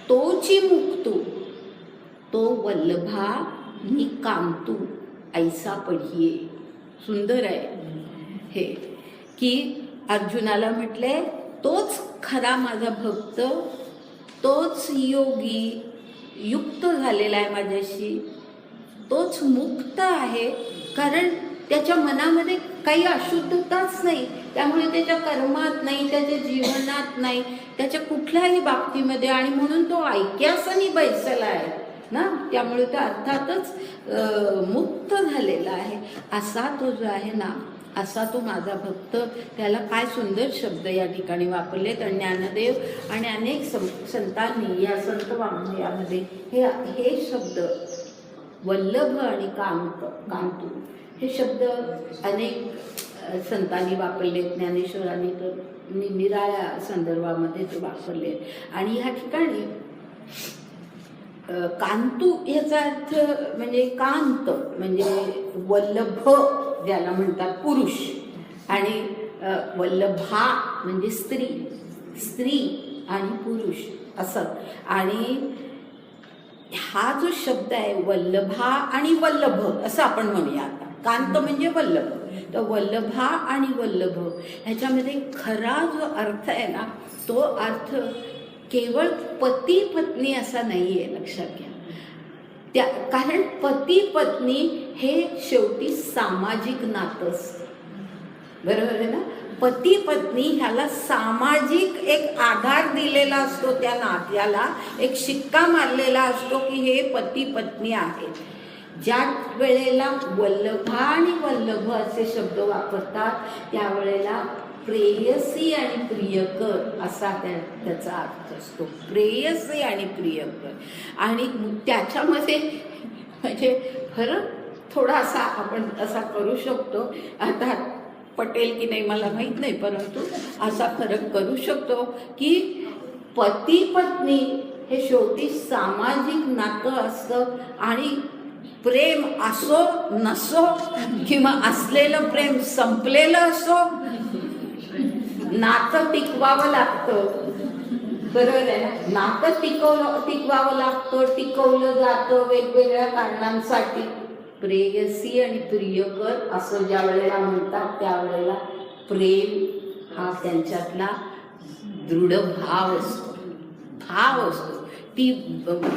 तोची मुक्तू तो वल्लभा नि कांतू ऐसा पढिये. सुंदर आहे हे, की अर्जुनाला म्हटले तोच खरा माझा भक्त, तोच योगी युक्त झालेला आहे माझ्याशी, तोच मुक्त आहे. कारण त्याच्या मनामध्ये काही अशुद्धताच नाही, त्यामुळे त्याच्या कर्मात नाही, त्याच्या जीवनात नाही, त्याच्या कुठल्याही बाबतीमध्ये, आणि म्हणून तो ऐक्यासनी बैसला आहे ना, त्यामुळे तो अर्थातच मुक्त झालेला आहे. असा तो जो आहे ना, असा तो माझा भक्त. त्याला काय सुंदर शब्द या ठिकाणी वापरलेत. आणि ज्ञानदेव आणि अनेक संतांनी या संत वाङ्मयामध्ये हे शब्द वल्लभ आणि कांतू हे शब्द अनेक संतांनी वापरले. ज्ञानेश्वरांनी तर निराळ्या संदर्भामध्ये ते वापरले. आणि ह्या ठिकाणी कांतू याचा अर्थ म्हणजे कांत म्हणजे वल्लभ ज्याला म्हणतात पुरुष, आणि वल्लभा म्हणजे स्त्री आणि पुरुष असं. आणि हा जो शब्द आहे वल्लभा आणि वल्लभ असं आपण म्हणूया. आता कांत म्हणजे वल्लभ, तर वल्लभा आणि वल्लभ ह्याच्यामध्ये खरा जो अर्थ आहे ना, तो अर्थ केवळ पती पत्नी असा नाही आहे, लक्षात घ्या. कारण पती पत्नी हे शेवटी सामाजिक नातं असतं, बरोबर आहे ना. पती पत्नी ह्याला सामाजिक एक आधार दिलेला असतो, त्या नात्याला एक शिक्का मारलेला असतो की हे पती पत्नी आहेत. ज्या वेळेला वल्लभा आणि वल्लभ असे शब्द वापरतात त्यावेळेला प्रेयसी आणि प्रियकर असा त्याचा अर्थ असतो. प्रेयसी आणि प्रियकर. आणि त्याच्यामध्ये म्हणजे फरक थोडासा आपण असा करू शकतो. आता पटेल की नाही मला माहीत नाही, परंतु असा फरक करू शकतो की पती पत्नी हे शेवटी सामाजिक नातं असतं. आणि प्रेम असो नसो किंवा असलेलं प्रेम संपलेलं असो, नातं टिकवावं लागतं, बरोबर आहे ना. नातं टिकवावं लागतं, टिकवलं जातं वेगवेगळ्या कारणांसाठी. प्रेयसी आणि प्रियकर असं ज्या वेळेला म्हणतात त्यावेळेला प्रेम हा त्यांच्यातला दृढ भाव असतो.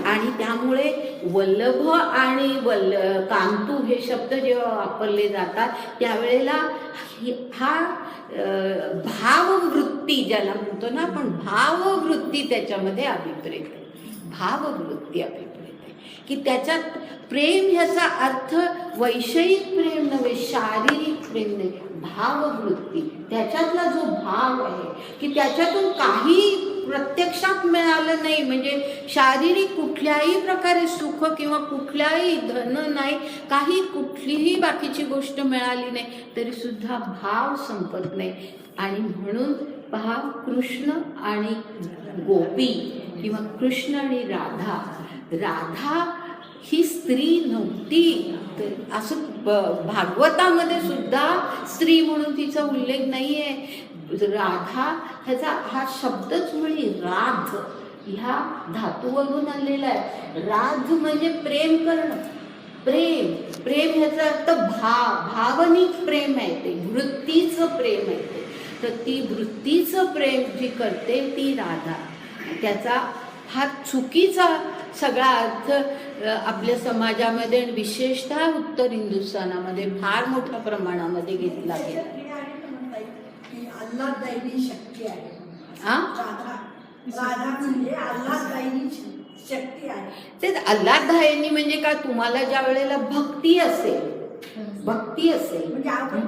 आणि त्यामुळे वल्लभ आणि कांतू हे शब्द जेव्हा वापरले जातात त्यावेळेला हा भाववृत्ती ज्याला म्हणतो ना आपण, भाववृत्ती त्याच्यामध्ये अभिप्रेत आहे. भाववृत्ती अभिप्रेत आहे की त्याच्यात प्रेम ह्याचा अर्थ वैषयिक प्रेम नव्हे, शारीरिक प्रेम नाही, भाववृत्ती. त्याच्यातला जो भाव आहे की त्याच्यातून काही प्रत्यक्षात मिळालं नाही, म्हणजे शारीरिक कुठल्याही प्रकारे सुख किंवा कुठल्याही धन नाही, काही कुठलीही बाकीची गोष्ट मिळाली नाही तरी सुद्धा भाव संपत नाही. आणि म्हणून पहा, कृष्ण आणि गोपी किंवा कृष्ण आणि राधा ही स्त्री नव्हती. तर असं भागवतामध्ये सुद्धा स्त्री म्हणून तिचा उल्लेख नाही आहे. राधा ह्याचा हा शब्दच म्हणजे राध ह्या धातूवरून आलेला आहे. राध म्हणजे प्रेम करणं, प्रेम ह्याचा अर्थ भावनिक प्रेम आहे, ते वृत्तीचं प्रेम आहे ते. तर ती वृत्तीचं प्रेम जी करते ती राधा. त्याचा हा चुकीचा सगळा अर्थ आपल्या समाजामध्ये आणि विशेषतः उत्तर हिंदुस्थानामध्ये फार मोठ्या प्रमाणामध्ये घेतला गेला. आल्हाददायिनी शक्ती आहे. राधा म्हणजे आल्हाददायिनी शक्ती आहे. ते आल्हाददायिनी म्हणजे काय, तुम्हाला ज्या वेळेला भक्ती असेल म्हणजे आपण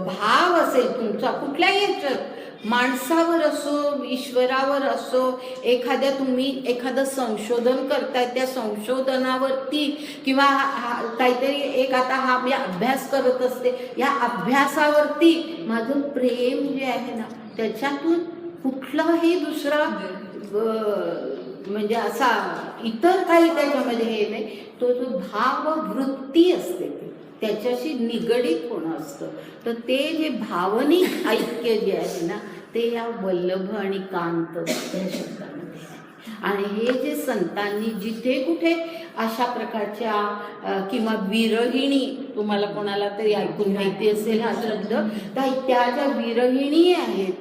भाव असेल तुमचा कुठल्याही ह्याच्यात, माणसावर असो, ईश्वरावर असो, तुम्ही एखादं संशोधन करताय, त्या संशोधनावरती किंवा काहीतरी आता हा मी अभ्यास करत असते, या अभ्यासावरती माझं प्रेम जे आहे ना, त्याच्यातून कुठलाही दुसरा म्हणजे असा इतर काही त्याच्यामध्ये हे नाही, तो जो भाववृत्ती असते त्याच्याशी निगडीत होणं असतं. तर ते जे भावनिक ऐक्य जे आहे ना, ते या वल्लभ आणि कांत या शब्दामध्ये आहे. आणि हे जे संतांनी जिथे कुठे अशा प्रकारच्या किंवा विरहिणी, तुम्हाला कोणाला तरी ऐकून माहिती असेल हा शब्द, तर त्या ज्या विरहिणी आहेत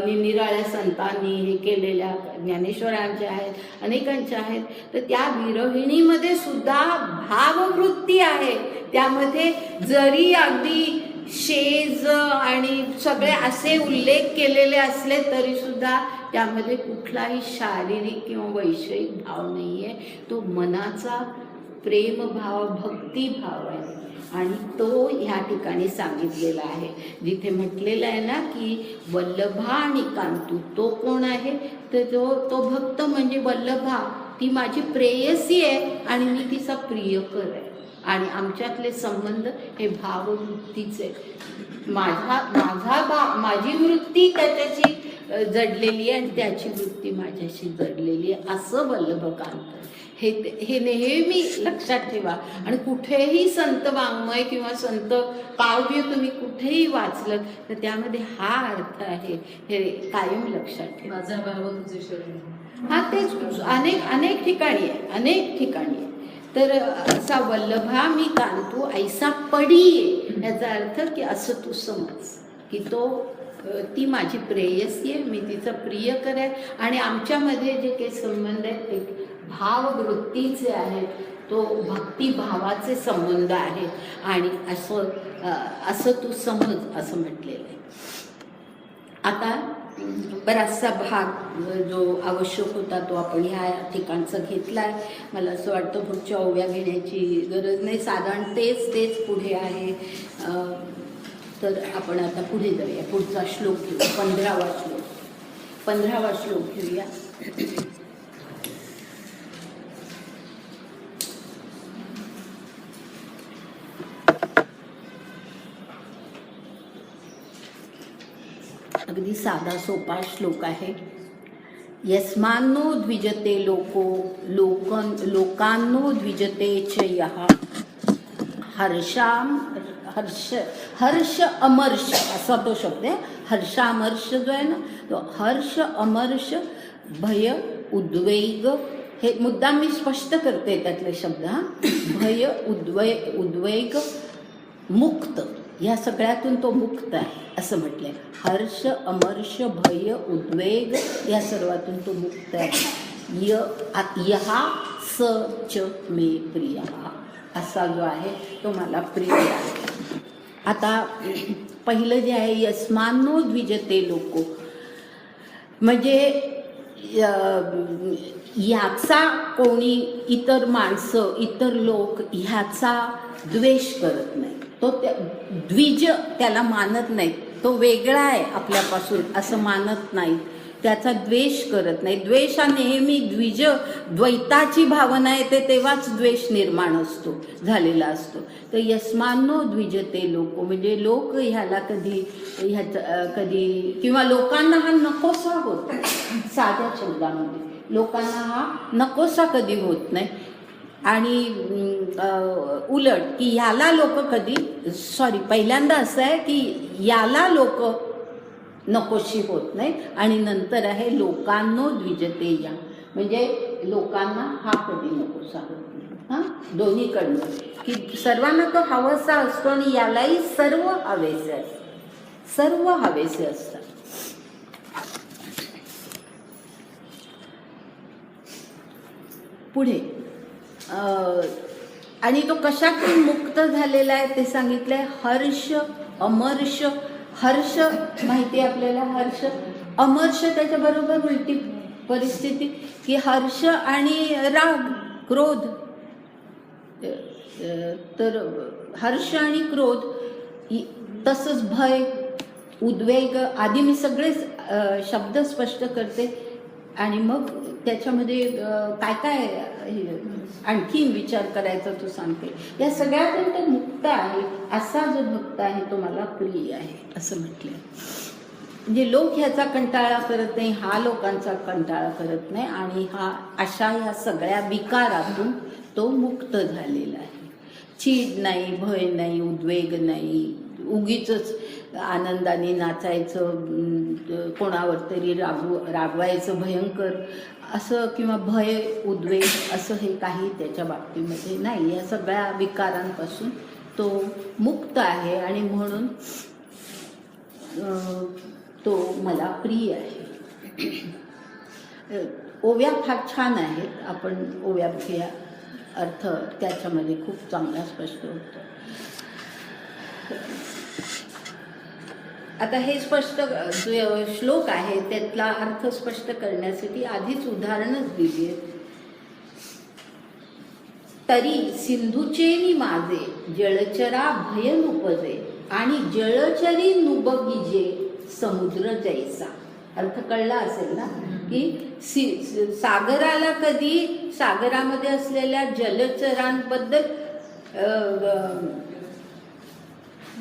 निराळ्या संतांनी हे केलेल्या, ज्ञानेश्वरांच्या आहेत, अनेकांच्या आहेत, तर त्या विरहिणीमध्ये सुद्धा भाववृत्ती आहे. त्यामध्ये जरी अगदी शेज आणि सगळे असे उल्लेख केलेले असले तरी सुद्धा त्यामध्ये कुठलाही शारीरिक किंवा वैषयिक भाव नाही आहे. तो मनाचा प्रेमभाव, भक्तिभाव आहे. आणि तो ह्या ठिकाणी सांगितलेला आहे, जिथे म्हटलेलं आहे ना की वल्लभा आणि कांतू, तो कोण आहे, तर तो भक्त म्हणजे वल्लभा, ती माझी प्रेयसी आहे आणि मी तिचा प्रियकर आहे. आणि आमच्यातले संबंध हे भाववृत्तीचे, माझी वृत्ती त्याच्याशी जडलेली आहे आणि त्याची वृत्ती माझ्याशी जडलेली आहे, असं वल्लभकांत. हे नेहमी लक्षात ठेवा. आणि कुठेही संत वाङ्मय किंवा संत काव्य तुम्ही कुठेही वाचलं तर त्यामध्ये हा अर्थ आहे, हे कायम लक्षात ठेवा. माझा भाव तुझे शरण. हा तेच अनेक ठिकाणी आहे. तर असा वल्लभा मी कांतू ऐसा पडी, याचा अर्थ की असं तू समज की ती माझी प्रेयसी आहे, मी तिचा प्रियकर आहे. आणि आमच्यामध्ये जे काही संबंध आहेत ते भाववृत्तीचे आहेत, तो भक्तिभावाचे संबंध आहेत. आणि असं तू समज असं म्हटलेलं आहे. आता बराचसा भाग जो आवश्यक होता तो आपण ह्या ठिकाणचा घेतला आहे. मला असं वाटतं पुढच्या ओव्या घेण्याची गरज नाही, साधारण तेच पुढे आहे. तर आपण आता पुढे जाऊया, पुढचा श्लोक घेऊ, 15वा श्लोक घेऊया. अगदी साधा सोपा श्लोक आहे. यस्मान्नो द्विजते लोको लोकांनो द्विजते च यः हर्ष अमर्ष असा तो शब्द आहे. हर्षामर्ष जो आहे ना, तो हर्ष अमर्ष भय उद्वेग, हे मुद्दाम मी स्पष्ट करते त्यातले शब्द. भय उद्वेग मुक्त, या सगळ्यातून तो मुक्त आहे असं म्हटलंय. हर्ष अमर्ष भय उद्वेग या सर्वातून तो मुक्त आहे. यहा स च मे प्रिय, असा जो आहे तो मला प्रिय आहे. आता पहिलं जे आहे यस्मान्नो द्विजते लोको, म्हणजे याचा कोणी इतर माणसं इतर लोक ह्याचा द्वेष करत नाही. तो द्विज त्याला मानत नाही, तो वेगळा आहे आपल्यापासून असं मानत नाही, त्याचा द्वेष करत नाही. द्वेष हा नेहमी द्वैताची भावना येते तेव्हाच द्वेष निर्माण झालेला असतो. तर यस्मान्नो द्विजते लोक, म्हणजे लोक ह्याला कधी किंवा लोकांना हा नकोसा होत नाही. साध्या शब्दामध्ये लोकांना हा नकोसा कधी होत नाही. आणि उलट की याला लोक पहिल्यांदा असं आहे की याला लोक नकोशी होत नाही. आणि नंतर आहे लोकांनो द्विजते या, म्हणजे लोकांना हा कधी नकोसा होत नाही. हां, दोन्हीकडनं की सर्वांना तो हवासा असतो आणि यालाही सर्व हवेसे असतात. पुढे आणि तो कशातून मुक्त झालेला आहे ते सांगितलंय. हर्ष अमर्ष, हर्ष माहिती आहे आपल्याला, हर्ष अमर्ष त्याच्याबरोबर उलटी परिस्थिती की हर्ष आणि राग क्रोध. तर हर्ष आणि क्रोध तसंच भय, उद्वेग आदी मी सगळे शब्द स्पष्ट करते आणि मग त्याच्यामध्ये काय काय आणखीन विचार करायचा तो सांगते. या सगळ्यातून तो मुक्त आहे, असा जो भक्त आहे तो मला प्रिय आहे असं म्हटलंय. म्हणजे लोक ह्याचा कंटाळा करत नाही, हा लोकांचा कंटाळा करत नाही आणि हा अशा ह्या सगळ्या विकारातून तो मुक्त झालेला आहे. चीड नाही, भय नाही, उद्वेग नाही, उगीच आनंदाने नाचायचं, कोणावर तरी रागवायचं भयंकर असं किंवा भय उद्वेग असं हे काही त्याच्या बाबतीमध्ये नाही. या सगळ्या विकारांपासून तो मुक्त आहे आणि म्हणून तो मला प्रिय आहे. ओव्या फार छान आहेत, आपण ओव्या बघूया. अर्थ त्याच्यामध्ये खूप चांगला स्पष्ट होतो. आता हे स्पष्ट जो श्लोक आहे त्यातला अर्थ स्पष्ट करण्यासाठी आधीच उदाहरणच दिली आहेत. तरी सिंधुचेनी माझे जळचरा भय नुपजे आणि जळचरी नुबगिजे समुद्र जैसा. अर्थ कळला असेल ना की सागराला कधी सागरामध्ये असलेल्या जलचरांबद्दल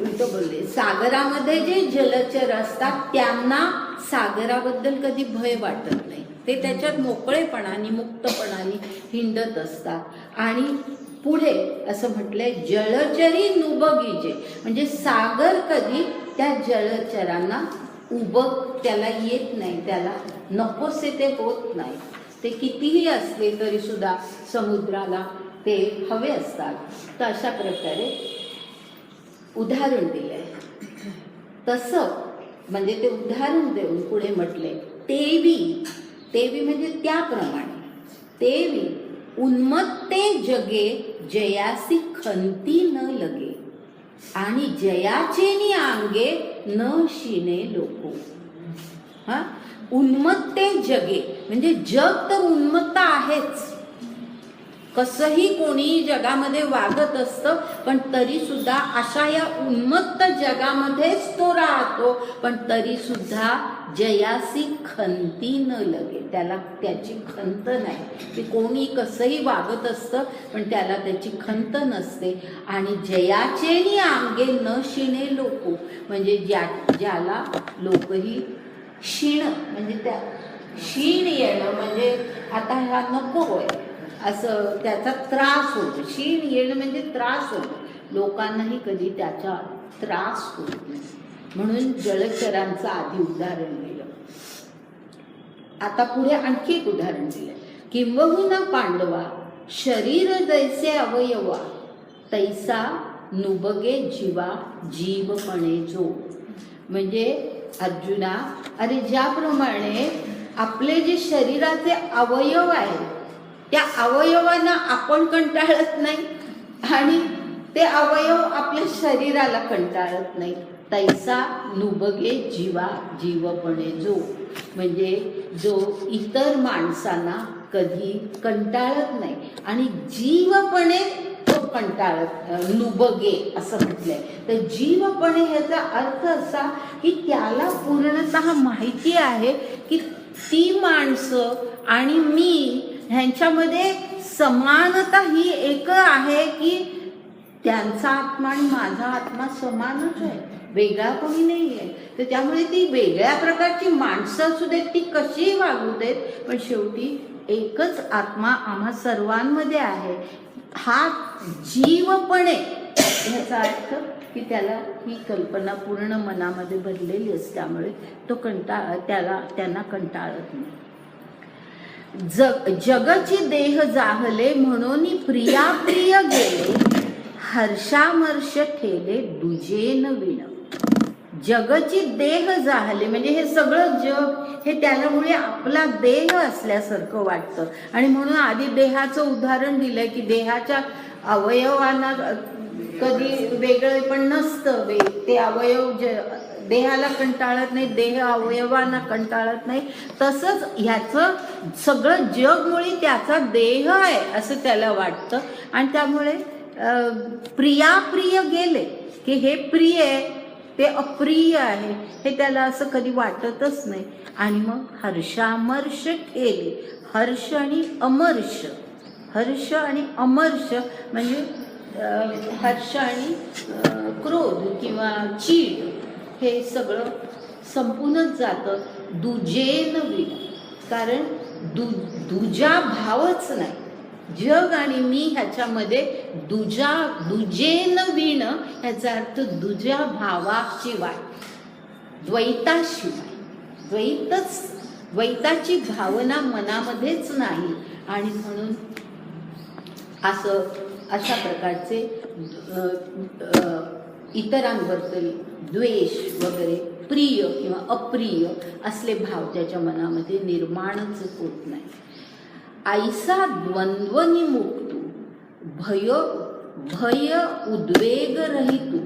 उलट बोलले, सागरामध्ये जे जलचर असतात त्यांना सागराबद्दल कधी भय वाटत नाही. ते त्याच्यात मोकळेपणाने मुक्तपणाने हिंडत असतात. आणि पुढे असं म्हटलंय जलचरी नुबगिजे, म्हणजे सागर कधी त्या जलचरांना त्याला येत नाही, त्याला नकोसे ते होत नाही. ते कितीही असले तरी सुद्धा समुद्राला ते हवे असतात. तर अशा प्रकारे उदाहरण दिलंय. तसं म्हणजे ते उदाहरण देऊन पुढे म्हटले तेवी म्हणजे त्याप्रमाणे तेवी उन्मत्ते जगे जयासी खंती न लगे आणि जयाचेनी अंगे न शिने लोको. हा, उन्मत्ते जगे म्हणजे जग तर उन्मत्त आहेच. कसंही कोणीही जगामध्ये वागत असतं, पण तरी सुद्धा अशा या उन्मत्त जगामध्येच तो राहतो. पण तरी सुद्धा जयासी खंती न लगे, त्याला त्याची खंत नाही. की कोणी कसंही वागत असतं पण त्याला त्याची खंत नसते. आणि जयाचेनी अंगे न शिणे लोको, म्हणजे ज्याला लोकही क्षीण म्हणजे त्या क्षीण येणं म्हणजे आता ह्या नको होय असं त्याचा त्रास होतो. क्षीण येणं म्हणजे त्रास होतो. लोकांनाही कधी त्याचा त्रास होत नाही. म्हणून जलचरांचं आधी उदाहरण दिलं. आता पुढे आणखी एक उदाहरण दिलं. किंबहुना पांडवा शरीर जैसे अवयवा तैसा नुबगे जीवा जीवपणे जो. म्हणजे अर्जुना, अरे ज्याप्रमाणे आपले जे शरीराचे अवयव आहेत त्या अवयवांना आपण कंटाळत नाही आणि ते अवयव आपल्या शरीराला कंटाळत नाही. तैसा नुबगे जीवा जीवपणे जो, म्हणजे जो इतर माणसांना कधी कंटाळत नाही आणि जीवपणे तो कंटाळत नुबगे असं म्हटलंय. तर जीवपणे ह्याचा अर्थ असा की त्याला पूर्णतः माहिती आहे की ती माणसं आणि मी ह्यांच्यामध्ये समानता ही एक आहे की त्यांचा आत्मा आणि माझा आत्मा समानच आहे, वेगळा कोणी नाही आहे. तर त्यामुळे ती वेगळ्या प्रकारची माणसं असू देत, ती कशीही वागू देत, पण शेवटी एकच आत्मा आम्हा सर्वांमध्ये आहे. हा जीवपणे ह्याचा अर्थ की त्याला ही कल्पना पूर्ण मनामध्ये भरलेली असते, त्यामुळे तो त्यांना कंटाळत नाही. जगची देह जाहले म्हणून प्रिया प्रिय गेले हर्षामर्ष ठेले दुजेन विण. जगची देह जाहले म्हणजे हे सगळं जग हे त्यामुळे आपला देह असल्यासारखं वाटतं. आणि म्हणून आधी देहाचं उदाहरण दिलंय की देहाच्या अवयवांना कधी वेगळे पण नसतं. ते अवयव देहाला कंटाळत नाही, देह अवयवांना कंटाळत नाही. तसंच ह्याचं सगळं जग मुळे त्याचा देह आहे असं त्याला वाटतं. आणि त्यामुळे प्रिया प्रिय गेले की हे प्रिय आहे ते अप्रिय आहे हे त्याला असं कधी वाटतच नाही. आणि मग हर्षामर्ष केले. हर्ष आणि अमर्ष, हर्ष आणि अमर्ष म्हणजे हर्ष आणि क्रोध किंवा चीड हे सगळं संपूनच जातं दुजेन विण. कारण दुजा भावच नाही. जग आणि मी ह्याच्यामध्ये दुजेन विण ह्याचा अर्थ दुजा भावाशिवाय, द्वैताशिवाय, द्वैताची भावना मनामध्येच नाही. आणि म्हणून अशा प्रकारचे इतरांबद्दल द्वेष वगैरे, प्रिय किंवा अप्रिय असले भाव त्याच्या मनामध्ये निर्माणच होत नाही. ऐसा द्वंद्वनिमुक्तू भय उद्वेग रहितू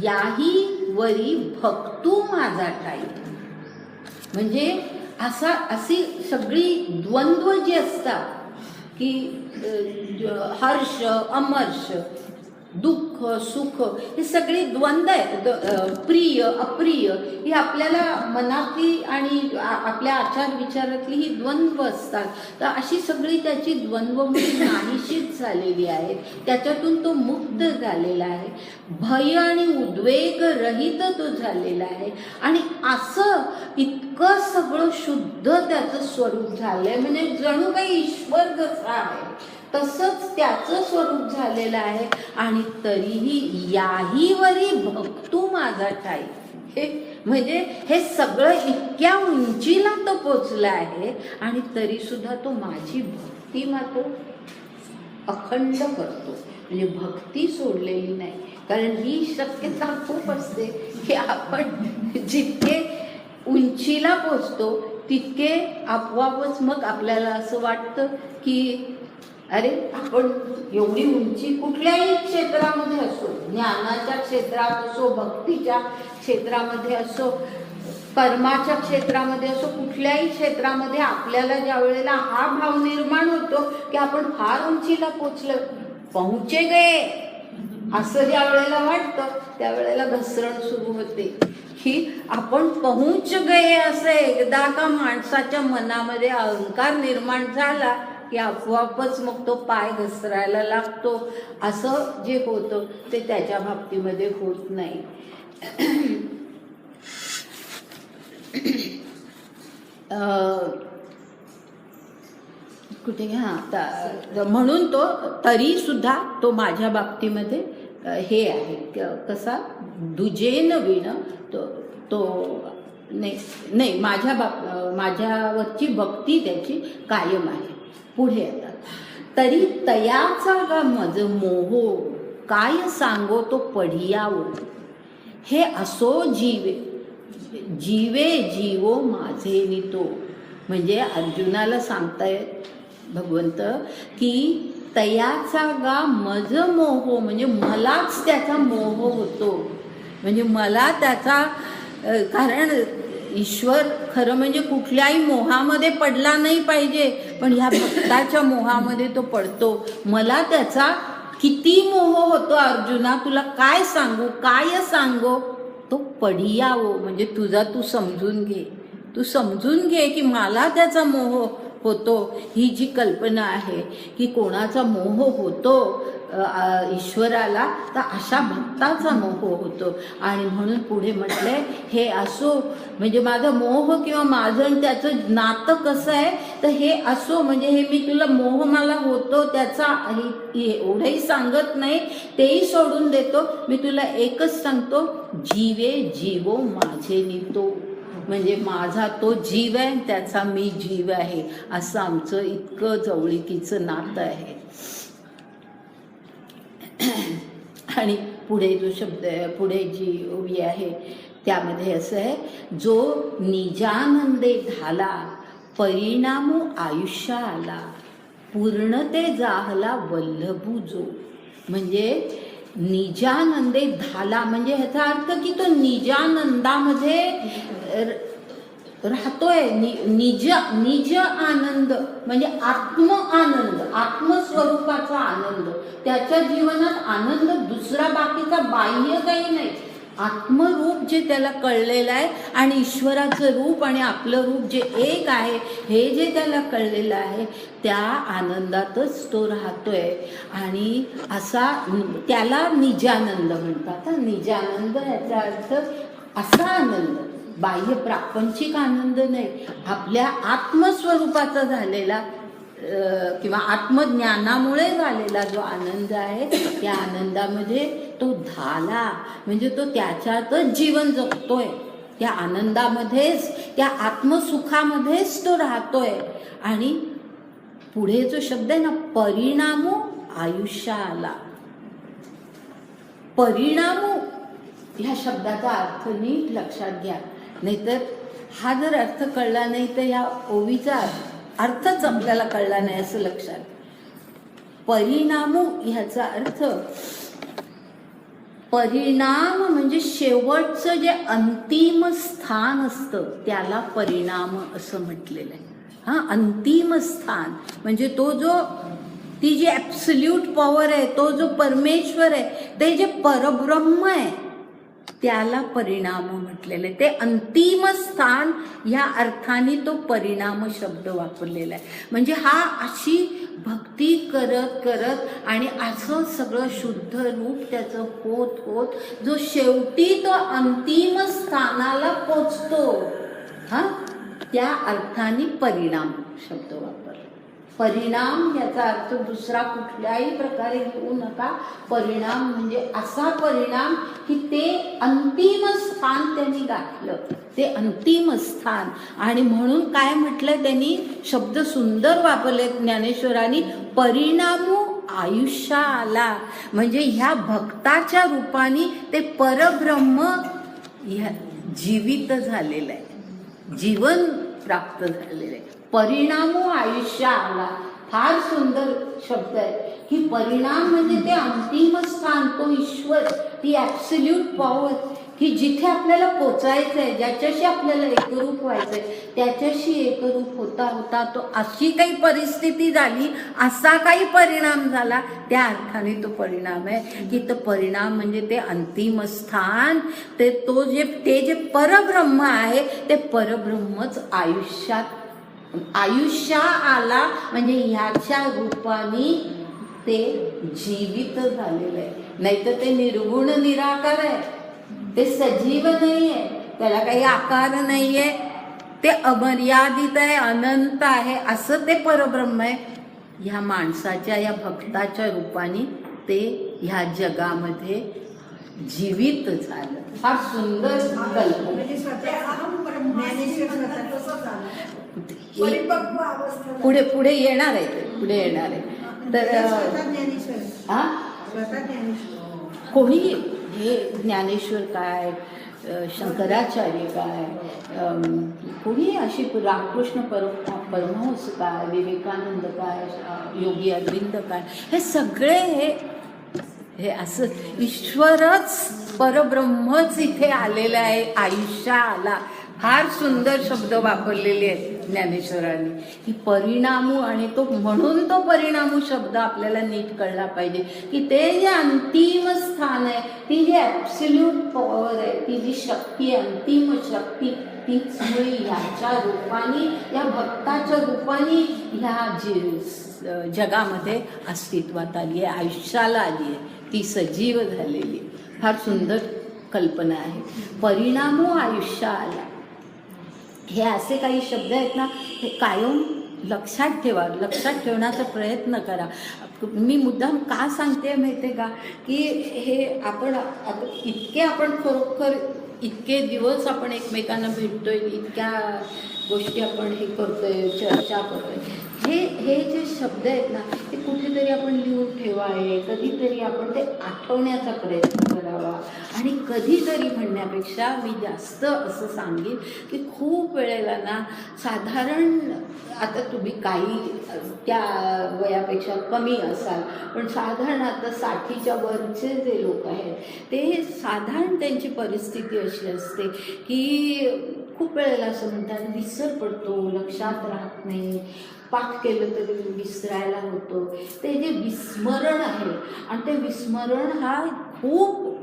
याही वरी भक्तू माझा ठाई. म्हणजे अशी सगळी द्वंद्व जी असतात की हर्ष अमर्ष, दुःख सुख, हे सगळे द्वंद्व आहेत. प्रिय अप्रिय ही आपल्याला मनातली आणि आपल्या आचार विचारातली ही द्वंद्व असतात. तर अशी सगळी त्याची द्वंद्वमुळे नाहीशीच झालेली आहेत. त्याच्यातून तो मुक्त झालेला आहे. भय आणि उद्वेग रहित तो झालेला आहे. आणि असं इतकं सगळं शुद्ध त्याचं स्वरूप झालंय, म्हणजे जणू काही ईश्वर जसा आहे तसंच त्याचं स्वरूप झालेलं आहे. आणि तरीही याहीवरी भक्तू माझा ठाई. हे म्हणजे हे सगळं इतक्या उंचीला तो पोचला आहे आणि तरी सुद्धा तो माझी भक्ती मात्र अखंड करतो. म्हणजे भक्ती सोडलेली नाही. कारण ही शक्यता खूप असते की आपण जितके उंचीला पोचतो तितके आपोआपच मग आपल्याला असं वाटतं की अरे आपण एवढी उंची कुठल्याही क्षेत्रामध्ये असो, ज्ञानाच्या क्षेत्रात असो, भक्तीच्या क्षेत्रामध्ये असो, कर्माच्या क्षेत्रामध्ये असो, कुठल्याही क्षेत्रामध्ये आपल्याला ज्या वेळेला हा भाव निर्माण होतो की आपण फार उंचीला पोहोचे गए असं ज्या वेळेला वाटतं त्यावेळेला घसरण सुरू होते की आपण पहुंच गए. असं एकदा का माणसाच्या मनामध्ये अहंकार निर्माण झाला की आपोआपच मग तो पाय घसरायला लागतो. असं जे होतं ते त्याच्या बाबतीमध्ये होत नाही. कुठे म्हणून तो तरी सुद्धा तो माझ्या बाबतीमध्ये हे आहे कसा दुजेन विण तो नाही माझ्यावरची भक्ती त्याची कायम आहे. पुढे आता तरी तयाचा गा मज मोहो काय सांगो तो पढियावो हे असो जीवे जीवो माझे नितो. म्हणजे अर्जुनाला सांगतायत भगवंत की तयाचा गा मज मोह, म्हणजे मलाच त्याचा मोह होतो. म्हणजे मला त्याचा कारण ईश्वर खरं म्हणजे कुठल्याही मोहामध्ये पडला नाही पाहिजे, पण ह्या भक्ताच्या मोहामध्ये तो पडतो. मला त्याचा किती मोह होतो अर्जुना, तुला काय सांगू तो पढियावो. म्हणजे तू समजून घे, तू समजून घे की मला त्याचा मोह होतो. ही जी कल्पना आहे की कोणाचा मोह होतो ईश्वराला, तर अशा भक्ताचा मोह होतो. आणि म्हणून पुढे म्हटलंय हे असो, म्हणजे माझा मोह किंवा माझं त्याचं नातं कसं आहे तर हे असो. म्हणजे हे मी तुला मोह मला होतो त्याचा एवढंही सांगत नाही, तेही सोडून देतो. मी तुला एकच सांगतो, जीवे जीवो माझे नितो. म्हणजे माझा तो जीव आहे, त्याचा मी जीव आहे, असं आमचं इतकं जवळीकीचं नातं आहे. आणि पुढे जो शब्द आहे, पुढे जी ओवी आहे त्यामध्ये असं आहे, जो निजानंदे झाला परिणामो आयुष्य आला पूर्णते जाहला वल्लभू जो. म्हणजे निजानंदे झाला म्हणजे ह्याचा अर्थ की तो निजानंदामध्ये राहतोय. निज आनंद म्हणजे आत्म आनंद, आत्मस्वरूपाचा आनंद. त्याच्या जीवनात आनंद दुसरा बाकीचा बाह्य काही नाही, आत्मरूप जे त्याला कळलेलं आहे आणि ईश्वराचं रूप आणि आपलं रूप जे एक आहे हे जे त्याला कळलेलं आहे, त्या आनंदातच तो राहतोय. आणि असा त्याला निजानंद म्हणतात. निजानंद याचा अर्थ असा आनंद, बाह्य प्रापंचिक आनंद नाही, आपल्या आत्मस्वरूपाचा झालेला किंवा आत्मज्ञानामुळे झालेला जो आनंद आहे, त्या आनंदामध्ये तो झाला म्हणजे तो त्याच्यातच जीवन जगतोय. त्या आनंदामध्येच, त्या आत्मसुखामध्येच तो राहतोय. आणि पुढे जो शब्द आहे ना, परिणामो आयुष्याला, परिणामो ह्या शब्दाचा अर्थ नीट लक्षात घ्या, नाहीतर हा जर अर्थ कळला नाही तर या ओवीचा अर्थच आपल्याला कळला नाही असं लक्षात. परिणामो ह्याचा अर्थ, परिणाम म्हणजे शेवटचं जे अंतिम स्थान असतं त्याला परिणाम असं म्हटलेलं आहे. अंतिम स्थान म्हणजे तो जो, ती जी ॲब्सोल्यूट पॉवर आहे, तो जो परमेश्वर आहे, ते जे परब्रह्म आहे त्याला परिणाम म्हटलेले. ते अंतिम स्थान ह्या अर्थाने तो परिणाम शब्द वापरलेला आहे. म्हणजे हा अशी भक्ती करत करत आणि असं सगळं शुद्ध रूप त्याचं होत होत जो शेवटी तो अंतिम स्थानाला पोचतो, त्या अर्थाने परिणाम शब्द वापरला. परिणाम याचा अर्थ दुसरा कुठल्याही प्रकारे घेऊ नका. परिणाम म्हणजे असा परिणाम की ते अंतिम स्थान त्यांनी गाठलं, ते अंतिम स्थान. आणि म्हणून काय म्हटलं त्यांनी, शब्द सुंदर वापरले ज्ञानेश्वरांनी, परिणामो आयुष्या आला. म्हणजे ह्या भक्ताच्या रूपाने ते परब्रह्म जीवित झालेलं आहे, जीवन प्राप्त झालेलं आहे. परिणामो आयुष्या आला, फार सुंदर शब्द आहे की परिणाम म्हणजे ते अंतिम स्थान, तो ईश्वर, ती ॲब्सोल्यूट पॉवर की जिथे आपल्याला पोचायचं आहे, ज्याच्याशी आपल्याला एकरूप व्हायचंय, त्याच्याशी एकरूप होता होता तो अशी काही परिस्थिती झाली, असा काही परिणाम झाला, त्या अर्थाने तो परिणाम आहे की तो परिणाम म्हणजे ते अंतिम स्थान, ते ते जे परब्रह्म आहे ते परब्रह्मच आयुष्या आला. म्हणजे ह्याच्या रूपाने ते जीवित झालेलं आहे. नाहीतर ते निर्गुण निराकार आहे, ते सजीव नाही आहे, त्याला काही आकार नाही आहे, ते अमर्यादित आहे, अनंत आहे, असं ते परब्रह्म आहे. ह्या माणसाच्या, या भक्ताच्या रूपाने ते ह्या जगामध्ये जीवित झालं. फार सुंदर कल्पना. म्हणजे स्वतः अहम ब्रह्मास्मी म्हणतात तसं झालं. परिपक्व अवस्था पुढे पुढे येणार आहे, ते पुढे येणार आहे. तर स्वतः ज्ञानेश्वर, स्वतः ज्ञानेश्वर कोणी हे ज्ञानेश्वर काय, शंकराचार्य काय, कोणी अशी रामकृष्ण परमहंस काय, विवेकानंद काय, योगी अरविंद काय, हे सगळे हे असं ईश्वरच परब्रह्मच इथे आलेलं आहे, आयुष्या आला. फार सुंदर शब्द वापरलेले आहेत ज्ञानेश्वरांनी की परिणामू. आणि तो म्हणून तो परिणामू शब्द आपल्याला नीट कळला पाहिजे की ते जे अंतिम स्थान आहे, ती जी ॲब्सोल्यूट पॉवर आहे, ती जी शक्ती आहे, अंतिम शक्ती, तीच मुळे ह्याच्या रूपाने, या भक्ताच्या रूपाने ह्या जगामध्ये अस्तित्वात आली आहे, आयुष्याला आली आहे, ती सजीव झालेली. फार सुंदर कल्पना आहे. परिणामो आयुष्या आला, हे असे काही शब्द आहेत ना, हे कायम लक्षात ठेवा, लक्षात ठेवण्याचा प्रयत्न करा. मी मुद्दाम का सांगते माहिती आहे का, की हे आपण आता इतके, आपण खरोखर इतके दिवस आपण एकमेकांना भेटतोय, इतक्या गोष्टी आपण हे करतोय, चर्चा करतोय, हे जे शब्द आहेत ना, ते कुठेतरी आपण लिहून ठेवावे, कधीतरी आपण ते आठवण्याचा प्रयत्न करावा. आणि कधीतरी म्हणण्यापेक्षा मी जास्त असं सांगेन की खूप वेळेला ना, साधारण आता तुम्ही काही त्या वयापेक्षा कमी असाल, पण साधारण आता 60च्या वरचे जे लोक आहेत, ते साधारण त्यांची परिस्थिती अशी असते की खूप वेळेला असं म्हणतात, विसर पडतो, लक्षात राहत नाही, पाठ केलं तरी विसरायला होतो. ते जे विस्मरण आहे, आणि ते विस्मरण हा खूप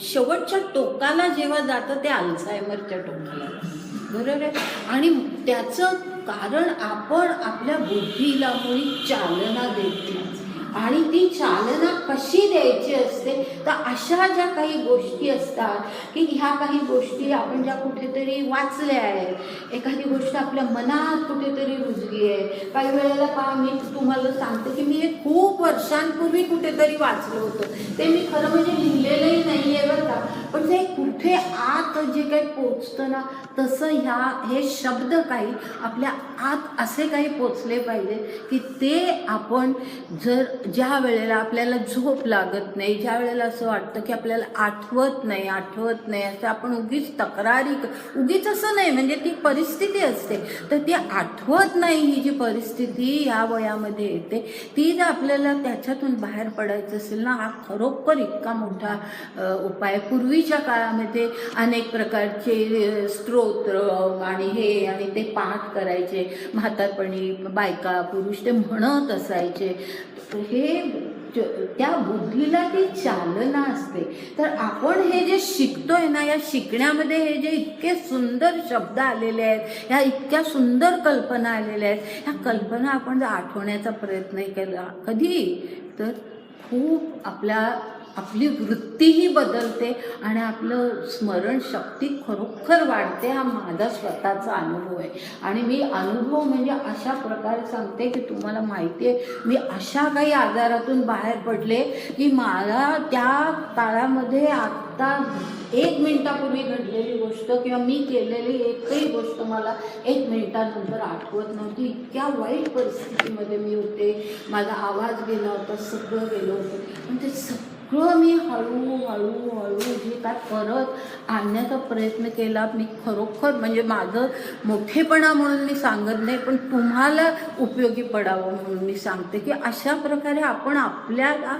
शेवटच्या टोकाला जेव्हा जातं ते अल्झायमरच्या टोकाला जातं. बरोबर आहे. आणि त्याचं कारण आपण आपल्या बुद्धीला मुळी चालना देत नाही. आणि ती चालना कशी द्यायची असते, तर अशा ज्या काही गोष्टी असतात की ह्या काही गोष्टी आपण ज्या कुठेतरी वाचल्या आहेत, एखादी गोष्ट आपल्या मनात कुठेतरी रुजली आहे. काही वेळेला मी तुम्हाला सांगते की मी हे खूप वर्षांपूर्वी कुठेतरी वाचलं होतं. ते मी खरं म्हणजे लिहिलेलंही नाही आहे बरं का, पण ते कुठे आत जे काही पोचतं ना, तसं हे शब्द काही आपल्या आत असे काही पोचले पाहिजे की ते आपण ज्या वेळेला आपल्याला झोप लागत नाही, ज्या वेळेला असं वाटतं की आपल्याला आठवत नाही असं आपण उगीच असं नाही, म्हणजे ती परिस्थिती असते, तर ती आठवत नाही ही जी परिस्थिती ह्या वयामध्ये येते, ती जर आपल्याला त्याच्यातून बाहेर पडायचं असेल ना, हा खरोखर इतका मोठा उपाय. पूर्वीच्या काळामध्ये अनेक प्रकारचे स्तोत्र आणि ते पाठ करायचे, म्हातारपणी बायका पुरुष ते म्हणत असायचे. हे त्या बुद्धीला ती चालना असते. तर आपण हे जे शिकतोय ना, या शिकण्यामध्ये हे जे इतके सुंदर शब्द आलेले आहेत, ह्या इतक्या सुंदर कल्पना आलेल्या आहेत, ह्या कल्पना आपण जर आठवण्याचा प्रयत्न केला कधी, तर खूप आपली वृत्तीही बदलते आणि आपलं स्मरणशक्ती खरोखर वाढते. हा माझा स्वतःचा अनुभव आहे. आणि मी अनुभव म्हणजे अशा प्रकारे सांगते की तुम्हाला माहिती आहे, मी अशा काही आजारातून बाहेर पडले की मला त्या काळामध्ये आत्ता 1 मिनिटापूर्वी घडलेली गोष्ट किंवा मी केलेली एकही गोष्ट मला 1 मिनिटानंतर आठवत नव्हती. इतक्या वाईट परिस्थितीमध्ये मी होते, माझा आवाज गेला होता, सगळं गेलं होतं. पण ते सगळं मी हळूहळू जे काय परत आणण्याचा प्रयत्न केला. मी खरोखर म्हणजे माझं मोठेपणा म्हणून मी सांगत नाही, पण तुम्हाला उपयोगी पडावं म्हणून मी सांगते की अशा प्रकारे आपण आपल्याला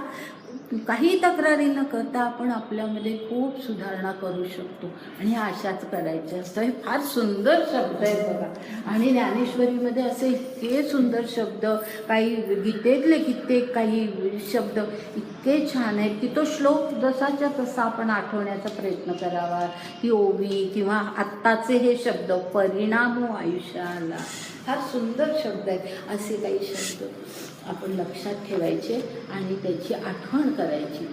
काही तक्रारी न करता आपण आपल्यामध्ये खूप सुधारणा करू शकतो. आणि ह्या अशाच करायच्या असतं. हे फार सुंदर शब्द आहेत बघा. आणि ज्ञानेश्वरीमध्ये असे इतके सुंदर शब्द, काही गीतेतले कित्येक काही शब्द इतके छान आहेत की तो श्लोक जसाच्या तसा आपण आठवण्याचा प्रयत्न करावा. की ओवी किंवा आत्ताचे हे शब्द परिणामो आयुष्याला, फार सुंदर शब्द आहेत. असे काही शब्द आपण लक्षात ठेवायचे आणि त्याची आठवण करायची.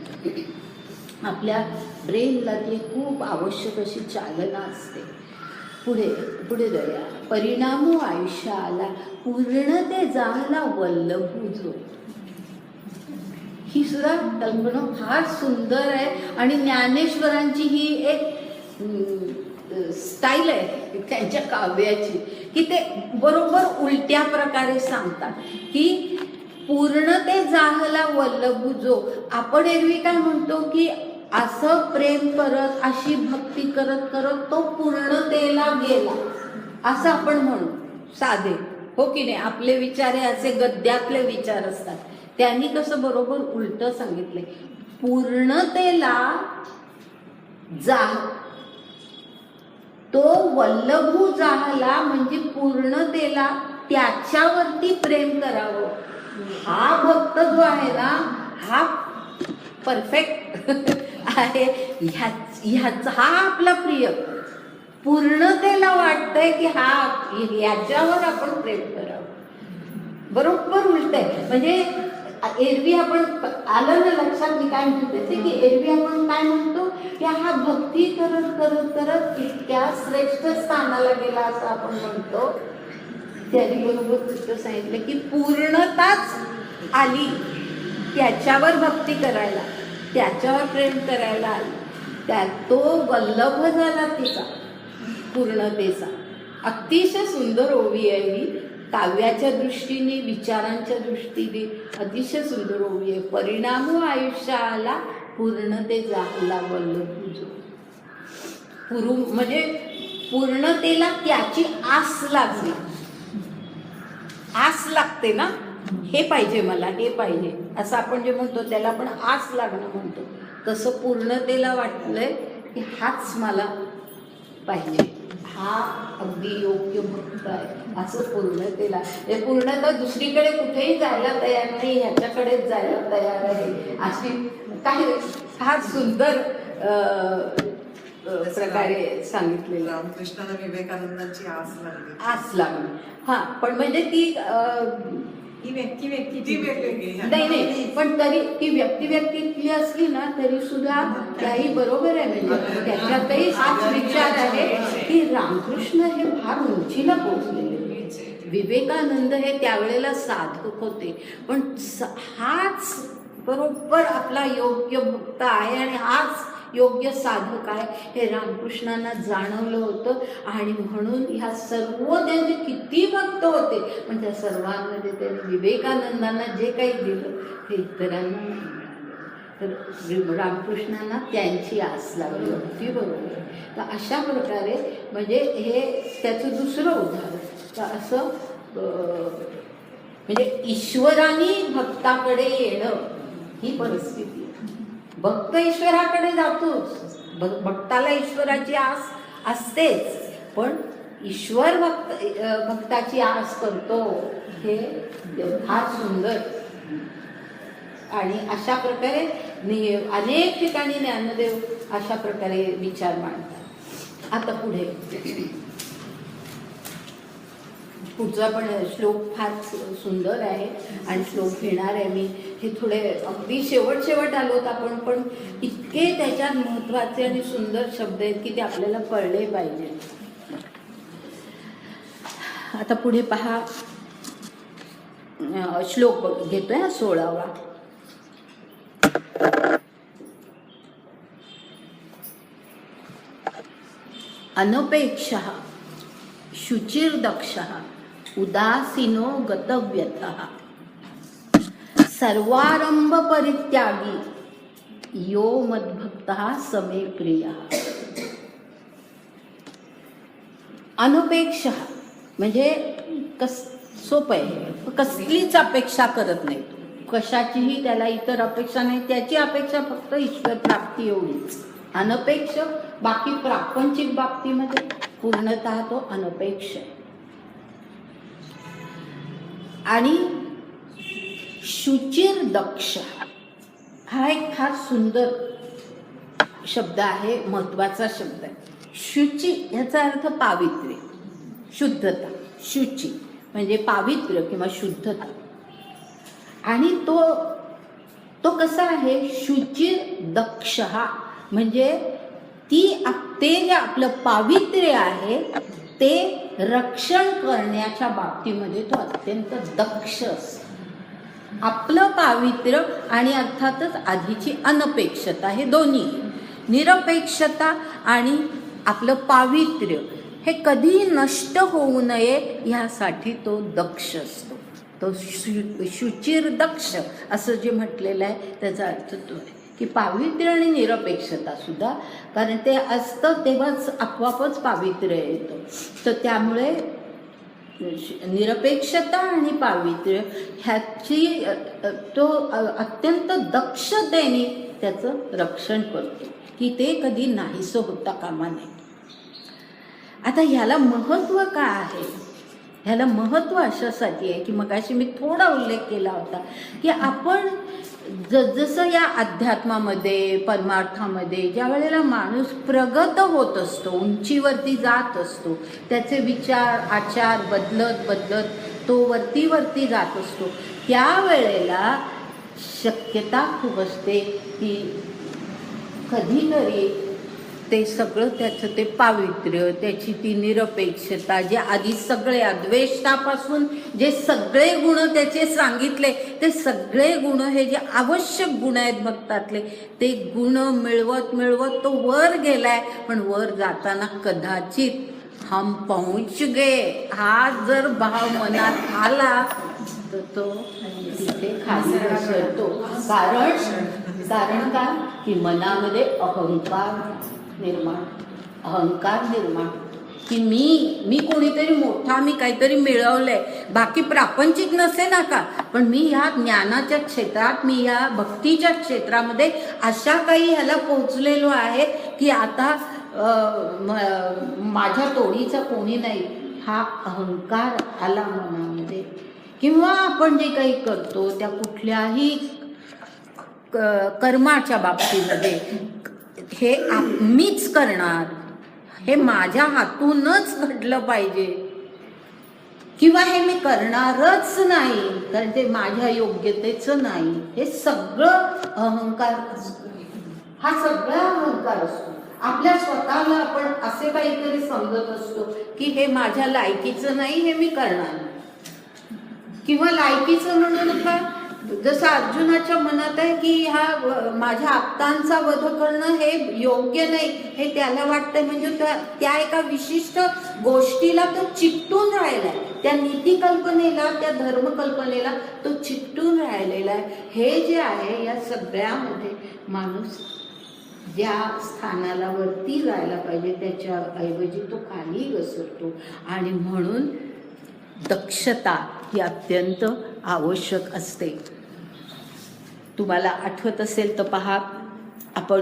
आपल्या ब्रेनला ती खूप आवश्यक अशी चालना असते. पुढे जाऊया. परिणामो आयुष्याला पूर्णते जाला वल्लभू जो. ही सुद्धा कल्पना फार सुंदर आहे. आणि ज्ञानेश्वरांची ही एक स्टाईल आहे त्यांच्या काव्याची की ते बरोबर उलट्या प्रकारे सांगतात की पूर्णते जाहला वल्लभू जो. आपण एरवी काय म्हणतो की असं प्रेम करत, अशी भक्ती करत करत तो पूर्णतेला गेला, असं आपण म्हणू साधे, हो की नाही. आपले विचार हे असे गद्यातले विचार असतात. त्यांनी कसं बरोबर उलट सांगितलंय. पूर्णतेला जा, तो वल्लभू जाहला म्हणजे पूर्णतेला त्याच्यावरती प्रेम करावं. हा भक्त जो आहे ना, हा परफेक्ट आहे. हा आपला प्रिय. पूर्णतेला वाटतंय की याच्यावर आपण प्रेम करावं. बरोबर उलट आहे. म्हणजे एरवी आपण आलं ना लक्षात, मी काय म्हणते की एरवी आपण काय म्हणतो की हा भक्ती करत करत करत इतक्या श्रेष्ठ स्थानाला गेला असं आपण म्हणतो. त्यांनी बरोबर पुस्तक सांगितलं की पूर्णताच आली त्याच्यावर भक्ती करायला, त्याच्यावर प्रेम करायला आली. तो वल्लभ झाला तिचा पूर्णतेचा. अतिशय सुंदर ओवी आहे ही. काव्याच्या दृष्टीने, विचारांच्या दृष्टीने अतिशय सुंदर ओवी आहे. परिणामो आयुष्याला पूर्णते जाहला वल्लभू जो. म्हणजे पूर्णतेला त्याची आस लागली. आस लागते ना, हे पाहिजे मला, हे पाहिजे असं आपण जे म्हणतो त्याला आपण आस लागणं म्हणतो. तसं पूर्णतेला वाटलंय की हाच मला पाहिजे, हा अगदी योग्य भक्त आहे असं पूर्णतेला. हे पूर्णता दुसरीकडे कुठेही जायला तयार नाही, ह्याच्याकडेच जायला तयार आहे. अशी काय फार सुंदर प्रकारे सांगितलेलं. रामकृष्णाला विवेकानंदांची आस लागली. आस लागली. हा, पण म्हणजे ती ही व्यक्ती ती वेगवेगळी. नाही, पण तरी ती व्यक्तितली असली ना तरी सुद्धा त्याही बरोबर आहे. म्हणजे त्याच्यातही हाच विचार आहे की रामकृष्ण हे फार उंचीला पोहोचलेले. विवेकानंद हे त्यावेळेला साधक होते, पण हाच बरोबर आपला योग्य भक्त आहे आणि हाच योग्य साधक आहे हे रामकृष्णांना जाणवलं होतं. आणि म्हणून ह्या सर्व त्यांचे किती भक्त होते, पण त्या सर्वांमध्ये त्यांनी विवेकानंदांना जे काही दिलं ते इतरांना नाही मिळालं. तर रामकृष्णांना त्यांची आस लागली होती. बरोबर. तर अशा प्रकारे म्हणजे हे त्याचं दुसरं उदाहरण. तर असं म्हणजे ईश्वराने भक्ताकडे येणं ही परिस्थिती. भक्त ईश्वराकडे जातोच, भक्ताला ईश्वराची आस असतेच, पण ईश्वर भक्ताची आस करतो हे फार सुंदर. आणि अशा प्रकारे अनेक ठिकाणी ज्ञानदेव अशा प्रकारे विचार मांडतात. आता पुढचा पण श्लोक फार सुंदर आहे आणि श्लोक घेणार आहे मी. हे थोडे अगदी शेवट आलोत आपण, पण इतके त्याच्यात महत्त्वाचे आणि सुंदर शब्द आहेत की ते आपल्याला कळले पाहिजे. आता पुढे पहा, श्लोक घेतोय 16वा. अनपेक्षः शुचिर्दक्षः उदासीनो गतव्यथः सर्वारंभ परित्यागी यो मद्भक्तः समे प्रियः. अनपेक्षः म्हणजे सोपं आहे, कसलीच अपेक्षा करत नाही. कशाचीही त्याला इतर अपेक्षा नाही. त्याची अपेक्षा फक्त ईश्वर प्राप्ती एवढीच. अनपेक्ष. बाकी प्रापंचिक बाबतीमध्ये पूर्णतः तो अनपेक्ष आहे. आणि शुचिर दक्ष हा एक फार सुंदर शब्द आहे, महत्वाचा शब्द आहे. शुची ह्याचा अर्थ पावित्र्य, शुद्धता. शुची म्हणजे पावित्र्य किंवा शुद्धता. आणि तो कसा आहे, शुचिर दक्ष म्हणजे ते जे आपलं पावित्र्य आहे ते रक्षण करण्याच्या बाबतीमध्ये तो अत्यंत दक्ष असतो. आपलं पावित्र्य आणि अर्थातच आधीची अनपेक्षता, हे दोन्ही, निरपेक्षता आणि आपलं पावित्र्य हे कधी नष्ट होऊ नये ह्यासाठी तो दक्ष असतो. तो शुचिर दक्ष असं जे म्हटलेलं आहे त्याचा अर्थ तो आहे की पावित्र्य आणि निरपेक्षता सुद्धा, कारण ते असतं तेव्हाच आपोआपच पावित्र्य येतं. तर त्यामुळे निरपेक्षता आणि पावित्र्य ह्याची तो अत्यंत दक्षतेने त्याचं रक्षण करतो की ते कधी नाहीसं होता कामा नये. आता ह्याला महत्त्व काय आहे? ह्याला महत्त्व अशासाठी आहे की मगाशी मी थोडा उल्लेख केला होता की आपण जसं या अध्यात्मामध्ये, परमार्थामध्ये ज्या वेळेला माणूस प्रगत होत असतो, उंचीवरती जात असतो, त्याचे विचार आचार बदलत तो वरती जात असतो, त्यावेळेला शक्यता खूप असते की कधीतरी ते सगळं त्याचं ते पावित्र्य, त्याची ती निरपेक्षता, जे आधी सगळे अद्वेष्टापासून जे सगळे गुण त्याचे सांगितले ते सगळे गुण, हे जे आवश्यक गुण आहेत भक्तातले, ते गुण मिळवत तो वर गेलाय. पण वर जाताना कदाचित हम पहुंच गए हा जर भाव मनात आला तर तो तिथे खाली घसरतो. कारण का की मनामध्ये अहंकार निर्माण की मी कोणीतरी मोठा, मी काहीतरी मिळवलंय, बाकी प्रापंचिक नसे ना का, पण मी ह्या ज्ञानाच्या क्षेत्रात, मी ह्या भक्तीच्या क्षेत्रामध्ये अशा काही ह्याला पोहोचलेलो आहे की आता माझ्या तोडीचा कोणी नाही, हा अहंकार आला मनामध्ये. किंवा आपण जे काही करतो त्या कुठल्याही कर्माच्या बाबतीमध्ये मीच करणार, हे माझ्या हातूनच घडलं पाहिजे, किंवा हे मी करणारच नाही कारण ते माझ्या योग्यतेचं नाही, हे सगळं अहंकार असतो. हा सगळा अहंकार असतो. आपल्या स्वतःला आपण असे काहीतरी समजत असतो की हे माझ्या लायकीचं नाही, हे मी करणार, किंवा लायकीचं म्हणू नका, जसं अर्जुनाच्या मनात आहे की ह्या माझ्या आप्तांचा वध करणं हे योग्य नाही, हे त्याला वाटतंय. म्हणजे त्या एका विशिष्ट गोष्टीला तो चिकटून राहिलाय, त्या नीती कल्पनेला, त्या धर्म कल्पनेला तो चिकटून राहिलेला आहे. हे जे आहे या सगळ्यामध्ये माणूस ज्या स्थानाला वरती जायला पाहिजे त्याच्या ऐवजी तो खाली घसरतो. आणि म्हणून दक्षता ही अत्यंत आवश्यक असते. तुम्हाला आठवत असेल तर पहा, आपण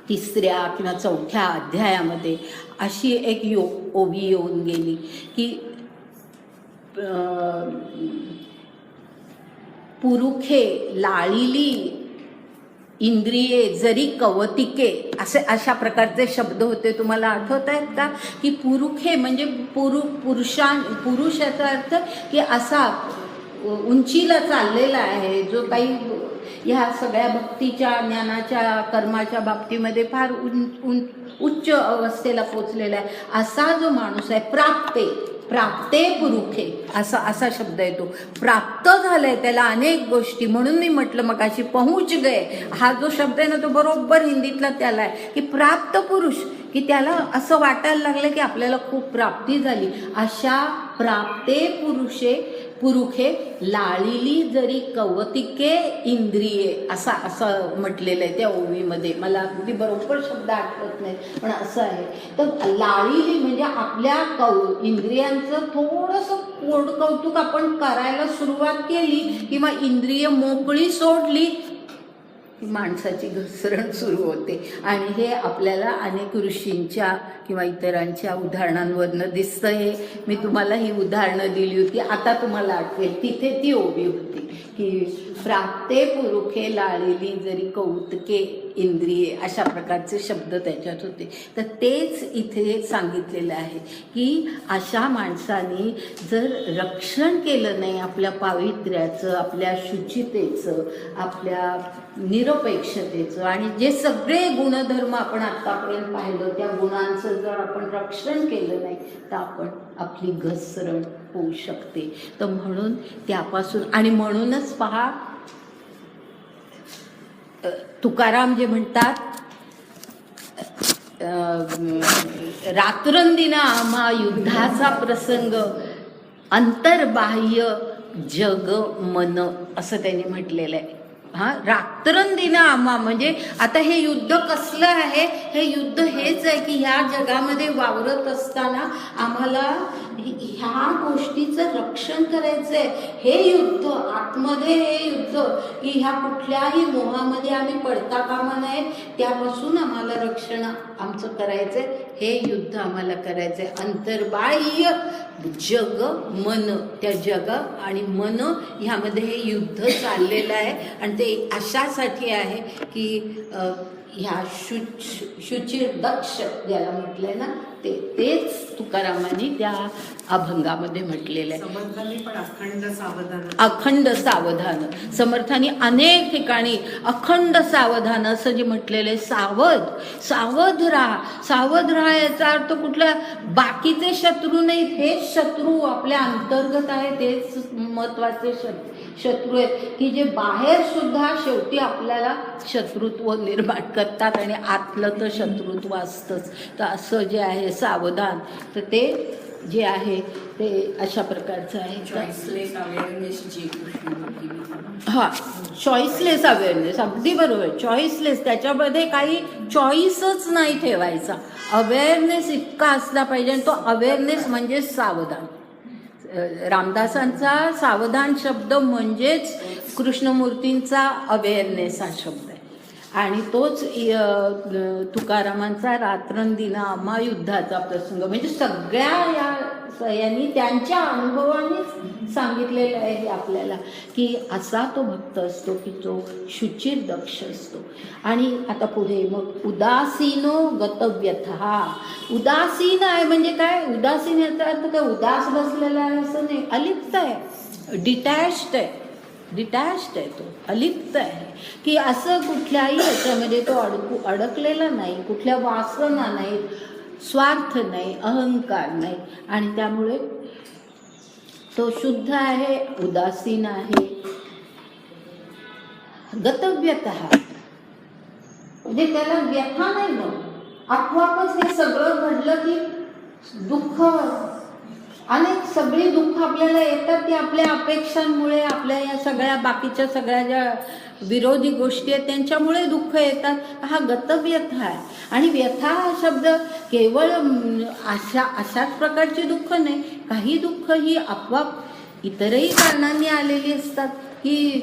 3ऱ्या किंवा 4थ्या अध्यायामध्ये अशी एक ओवी येऊन गेली की पुरुखे लाळिली इंद्रिये जरी कवतिके, अशा प्रकारचे शब्द होते. तुम्हाला आठवत आहेत का? की पुरुखे म्हणजे पुरुष याचा अर्थ की असा उंचीला चाललेला आहे, जो काही ह्या सगळ्या भक्तीच्या, ज्ञानाच्या, कर्माच्या बाबतीमध्ये फार उच्च अवस्थेला पोचलेला आहे, असा जो माणूस आहे. प्राप्ते पुरुखे असा शब्द येतो. प्राप्त झालंय त्याला अनेक गोष्टी. म्हणून मी म्हटलं मगाशी पहुंच गए, हा जो शब्द आहे ना तो बरोबर हिंदीतला त्याला आहे की प्राप्त पुरुष, की त्याला असं वाटायला लागलं की आपल्याला खूप प्राप्ती झाली. अशा प्राप्ते पुरुखे लाळिली जरी कवतिके इंद्रिये, असं म्हटलेलं आहे त्या ओवीमध्ये. मला अगदी बरोबर शब्द आठवत नाही पण असं आहे. तर लाळिली म्हणजे आपल्या इंद्रियांचं थोडंसं पोटकौतुक आपण करायला सुरुवात केली किंवा इंद्रिय मोकळी सोडली, माणसाची घसरण सुरू होते. आणि हे आपल्याला अनेक ऋषींच्या किंवा इतरांच्या उदाहरणांवरनं दिसतंय. मी तुम्हाला ही उदाहरणं दिली होती, आता तुम्हाला आठवेल तिथे ती ओवी होती की प्राप्ते पुरुखे लाळिली जरी कौतुके इंद्रिये, अशा प्रकारचे शब्द त्याच्यात होते. तर तेच इथे सांगितलेलं आहे की अशा माणसाने जर रक्षण केलं नाही आपल्या पावित्र्याचं, आपल्या शुचितेचं, आपल्या निरपेक्षतेचं, आणि जे सगळे गुणधर्म आपण आत्तापर्यंत पाहिलं त्या गुणांचं जर आपण रक्षण केलं नाही तर आपली घसरण होऊ शकते. तर म्हणून त्यापासून, आणि म्हणूनच पहा तुकाराम जे म्हणतात, रात्रंदिना आम्हा युद्धाचा प्रसंग, अंतर्बाह्य जग मन, असं त्यांनी म्हटलेलं आहे. रात्रंदिना आम्हा म्हणजे आता हे युद्ध कसलं आहे? हे युद्ध हेच आहे की ह्या जगामध्ये वावरत असताना आम्हाला ह्या गोष्टीचं रक्षण करायचं आहे. हे युद्ध आतमध्ये, हे युद्ध की ह्या कुठल्याही मोहामध्ये आम्ही पडता कामा नये, त्यापासून आम्हाला रक्षण आमचं करायचंय. हे युद्ध आम्हाला करायचंय. अंतर्बाह्य जग मन, त्या जग आणि मन ह्यामध्ये हे युद्ध चाललेलं आहे. आणि ते अशासाठी आहे की ह्या शुचिर दक्ष ज्याला म्हटलंय ना, तेच तुकारामांनी त्या अभंगामध्ये म्हटलेलं आहे. समर्थांनी पण अखंड सावधान, समर्थांनी अनेक ठिकाणी अखंड सावधान असं जे म्हटलेलं आहे. सावध राहा याचा अर्थ कुठला बाकीचे शत्रू नाहीत, हेच शत्रू आपल्या अंतर्गत आहेत, तेच महत्वाचे शत्रू आहेत की जे बाहेर सुद्धा शेवटी आपल्याला शत्रुत्व निर्माण करतात आणि आतलं तर शत्रुत्व असतंच. तर असं जे आहे सावधान, तर ते जे आहे ते अशा प्रकारचं आहे. चॉईसलेस अवेअरनेस जी चॉईसलेस अवेअरनेस, अगदी बरोबर. चॉईसलेस, त्याच्यामध्ये काही चॉईसच नाही ठेवायचा. अवेअरनेस इतका असला पाहिजे, आणि तो अवेअरनेस म्हणजे सावधान. रामदासांचा सावधान शब्द म्हणजेच कृष्णमूर्तींचा अवेअरनेस हा शब्द आहे. आणि तोच तुकारामांचा रात्रंदिना आम्हा युद्धाचा प्रसंग, म्हणजे सगळ्या या असं यांनी त्यांच्या अनुभवानेच सांगितलेलं आहे आपल्याला की असा तो भक्त असतो की तो शुचिर दक्ष असतो. आणि आता पुढे मग उदासीनो गतव्यथा. उदासीन आहे म्हणजे काय? उदासीन याचा अर्थ काय उदास बसलेला आहे असं नाही, अलिप्त आहे, डिटॅच्ड आहे. डिटॅच्ड आहे तो, अलिप्त आहे की असं कुठल्याही याच्यामध्ये तो अडकलेला नाही, कुठल्या वासना नाहीत, स्वार्थ नाही, अहंकार नाही, आणि त्यामुळे तो शुद्ध आहे, उदासीन आहे. गतव्यतः म्हणजे त्याला व्यथा नाही मग, आपोआपच हे सगळं घडलं की दुःख, अनेक सगळी दुःख आपल्याला येतात ती आपल्या अपेक्षांमुळे, आपल्या या सगळ्या बाकीच्या सगळ्या ज्या विरोधी गोष्टी आहेत त्यांच्यामुळे दुःख येतात. हा गतव्यथा आहे. आणि व्यथा हा शब्द केवळ अशाच प्रकारची दुःख नाही, काही दुःख ही आपोआप इतरही कारणांनी आलेली असतात की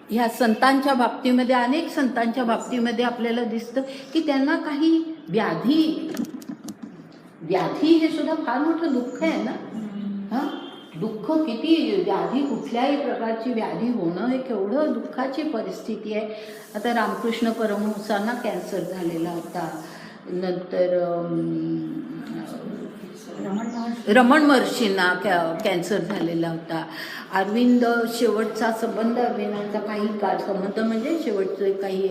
ह्या संतांच्या बाबतीमध्ये, अनेक संतांच्या बाबतीमध्ये आपल्याला दिसतं की त्यांना काही व्याधी हे सुद्धा फार मोठं दुःख आहे ना. हां, दुःख किती, व्याधी, कुठल्याही प्रकारची व्याधी होणं हे केवढं दुःखाची परिस्थिती आहे. आता रामकृष्ण परमहंसांना कॅन्सर झालेला होता, नंतर रमण महर्षींना कॅन्सर झालेला होता. अरविंद शेवटचा संबंध, अरविंदांचा काही काळ संबंध म्हणजे शेवटचे काही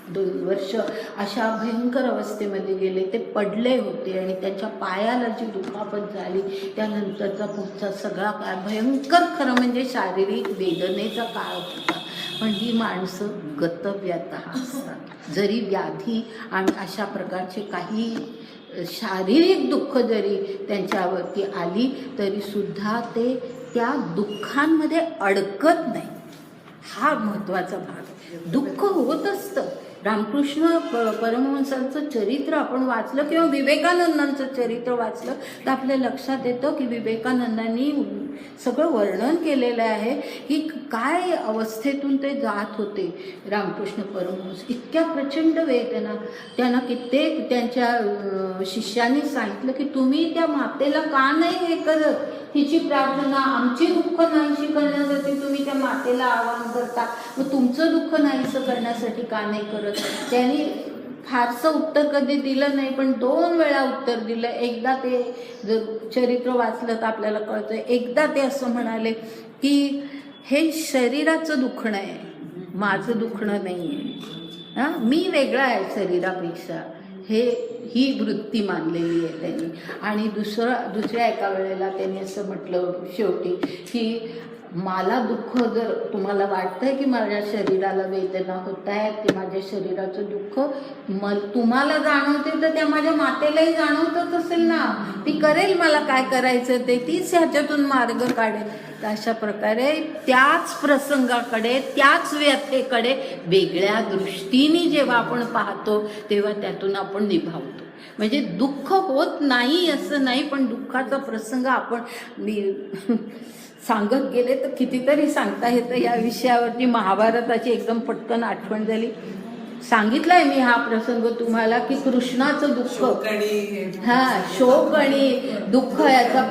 2 वर्ष अशा भयंकर अवस्थेमध्ये गेले. ते पडले होते आणि त्यांच्या पायाला जी दुखापत झाली त्यानंतरचा पुढचा सगळा काळ भयंकर, खरं म्हणजे शारीरिक वेदनेचा काळ होता. पण ही माणसं गतव्यतः असतात. जरी व्याधी आणि अशा प्रकारचे काही शारीरिक दुःख जरी त्यांच्यावरती आली तरी सुद्धा ते त्या दुःखांमध्ये अडकत नाही. हा महत्त्वाचा भाग. दुःख होत असतं. रामकृष्ण परमहंसांचं चरित्र आपण वाचलं किंवा विवेकानंदांचं चरित्र वाचलं तर आपल्या लक्षात येतं की विवेकानंदांनी सगळं वर्णन केलेलं आहे की काय अवस्थेतून ते जात होते. रामकृष्ण परमहंस इतक्या प्रचंड वेदना, त्यांना कित्येक त्यांच्या शिष्यांनी सांगितलं की तुम्ही त्या मातेला का नाही हे करत, तिची प्रार्थना, आमची दुःख नाहीशी करण्यासाठी तुम्ही त्या मातेला आवाहन करता, मग तुमचं दुःख नाहीसं करण्यासाठी का नाही करत. त्यांनी फारसं उत्तर कधी दिलं नाही, पण 2 वेळा उत्तर दिलं. एकदा ते जर चरित्र वाचलं तर आपल्याला कळतं, एकदा ते असं म्हणाले की हे शरीराचं दुखणं आहे, माझं दुखणं नाही आहे. हां, मी वेगळा आहे शरीरापेक्षा, ही वृत्ती मानलेली आहे त्यांनी. आणि दुसऱ्या एका वेळेला त्यांनी असं म्हटलं शेवटी की मला दुःख, जर तुम्हाला वाटतंय की माझ्या शरीराला वेदना होत आहेत, की माझ्या शरीराचं दुःख तुम्हाला जाणवते तर त्या माझ्या मातेलाही जाणवतच असेल ना, ती करेल मला काय करायचं ते, तीच ह्याच्यातून मार्ग काढेल. तर अशा प्रकारे त्याच प्रसंगाकडे, त्याच व्यथेकडे वेगळ्या दृष्टीने जेव्हा आपण पाहतो तेव्हा त्यातून आपण निभावतो. म्हणजे दुःख होत नाही असं नाही, पण दुःखाचा प्रसंग आपण सांगत गेले तर कितीतरी सांगता येतं. या विषयावरती महाभारताची एकदम पटकन आठवण झाली. सांगितलंय मी हा प्रसंग तुम्हाला की कृष्णाचं दुःख, शोक आणि दुःख याचा,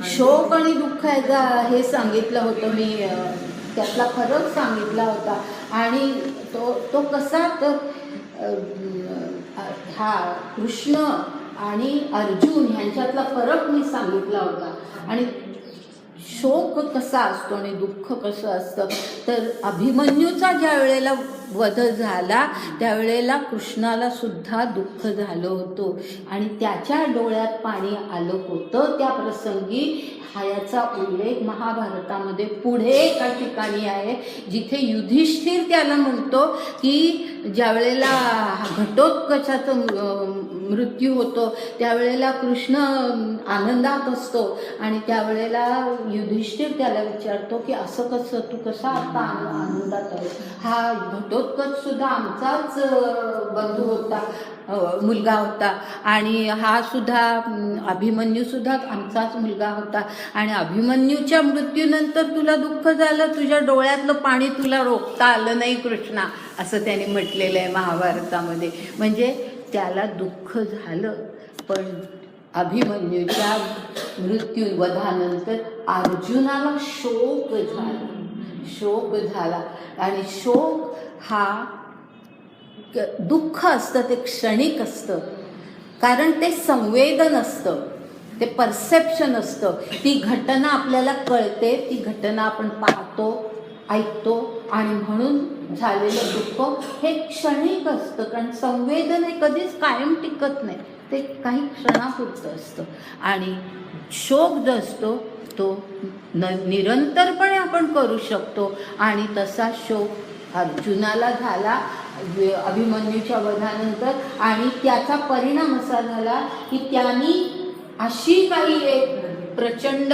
शोक आणि दुःख याचा हे सांगितलं होतं मी, त्यातला फरक सांगितला होता. आणि तो कसा, तर हा कृष्ण आणि अर्जुन ह्यांच्यातला फरक मी सांगितला होता. आणि शोक कसा असतो आणि दुःख कसं असतं, तर अभिमन्यूचा ज्या वेळेला वध झाला त्यावेळेला कृष्णाला सुद्धा दुःख झालं होतं आणि त्याच्या डोळ्यात पाणी आलं होतं. त्या प्रसंगी याचा उल्लेख महाभारतामध्ये पुढे एका ठिकाणी आहे, जिथे युधिष्ठिर त्याला म्हणतो की ज्या वेळेला घटोत्कचाचं मृत्यू होतो त्यावेळेला कृष्ण आनंदात असतो आणि त्यावेळेला युधिष्ठिर त्याला विचारतो की असं कसं, तू कसा आता आनंदात आहे, हा घटोत्कच सुद्धा आमचाच बंधू होता, मुलगा होता, आणि हा सुद्धा अभिमन्यू सुद्धा आमचाच मुलगा होता, आणि अभिमन्यूच्या मृत्यूनंतर तुला दुःख झालं, तुझ्या डोळ्यातलं पाणी तुला रोखता आलं नाही कृष्णा, असं त्याने म्हटलेलं आहे महाभारतामध्ये. म्हणजे त्याला दुःख झालं, पण अभिमन्यूच्या मृत्यूवधानंतर अर्जुनाला शोक झाला. आणि शोक हा दुःख असतं, ते क्षणिक असतं, कारण ते संवेदन असतं, ते परसेप्शन असतं. ती घटना आपल्याला कळते, ती घटना आपण पाहतो, ऐकतो, आणि म्हणून झालेलं दुःख हे क्षणिक असतं. कारण संवेदन हे कधीच कायम टिकत नाही, ते काही क्षणापुरतं असतं. आणि शोक जो असतो तो निरंतरपणे आपण करू शकतो. आणि तसा शोक अर्जुनाला झाला अभिमन्यूच्या वधानंतर. आणि त्याचा परिणाम असा झाला की त्यांनी अशी काही एक प्रचंड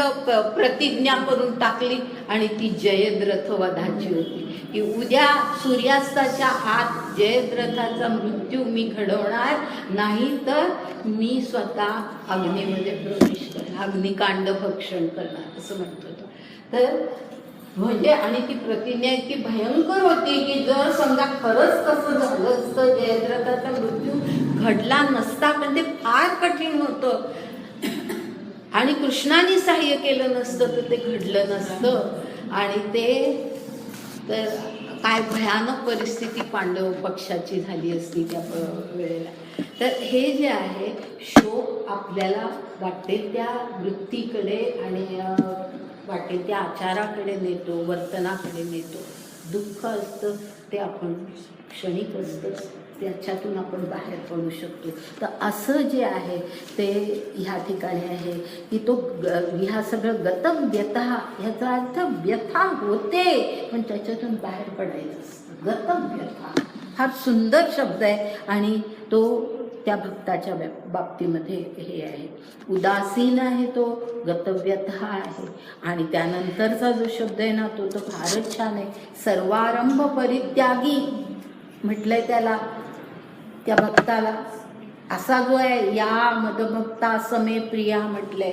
प्रतिज्ञा करून टाकली, आणि ती जयद्रथ वधाची होती की उद्या सूर्यास्ताच्या आत जयद्रथाचा मृत्यू मी घडवणार नाही, तर मी स्वतः अग्नीमध्ये प्रवेश करणार, अग्निकांड भक्षण करणार, असं म्हणत होतो. तर म्हणजे आणि ती प्रतिज्ञा इतकी भयंकर होती की जर समजा खरंच कसं झालं असतं, जयद्रथाचा मृत्यू घडला नसता, पण ते फार कठीण होतं, आणि कृष्णाने सहाय्य केलं नसतं तर ते घडलं नसतं. आणि ते तर काय भयानक परिस्थिती पांडव पक्षाची झाली असती त्या वेळेला. तर हे जे आहे शोक आपल्याला वाटेल त्या वृत्तीकडे आणि वाटेल त्या आचाराकडे नेतो, वर्तनाकडे नेतो. दुःख असतं ते आपण क्षणिक असतं, त्याच्यातून आपण बाहेर पडू शकतो. तर असं जे आहे ते ह्या ठिकाणी आहे की तो ह्या सगळं गतम व्यथा, ह्याचा अर्थ व्यथा होते पण त्याच्यातून बाहेर पडायचं असतं. गतम व्यथा फार सुंदर शब्द आहे, आणि तो त्या भक्ताच्या बाबतीमध्ये हे आहे. उदासीन आहे तो, गतव्यथा आहे. आणि त्यानंतरचा जो शब्द आहे ना तो फारच छान आहे. सर्वारंभ परित्यागी म्हटलंय त्याला, त्या भक्ताला. असा जो आहे या मदभक्ता समे प्रिया म्हटलंय.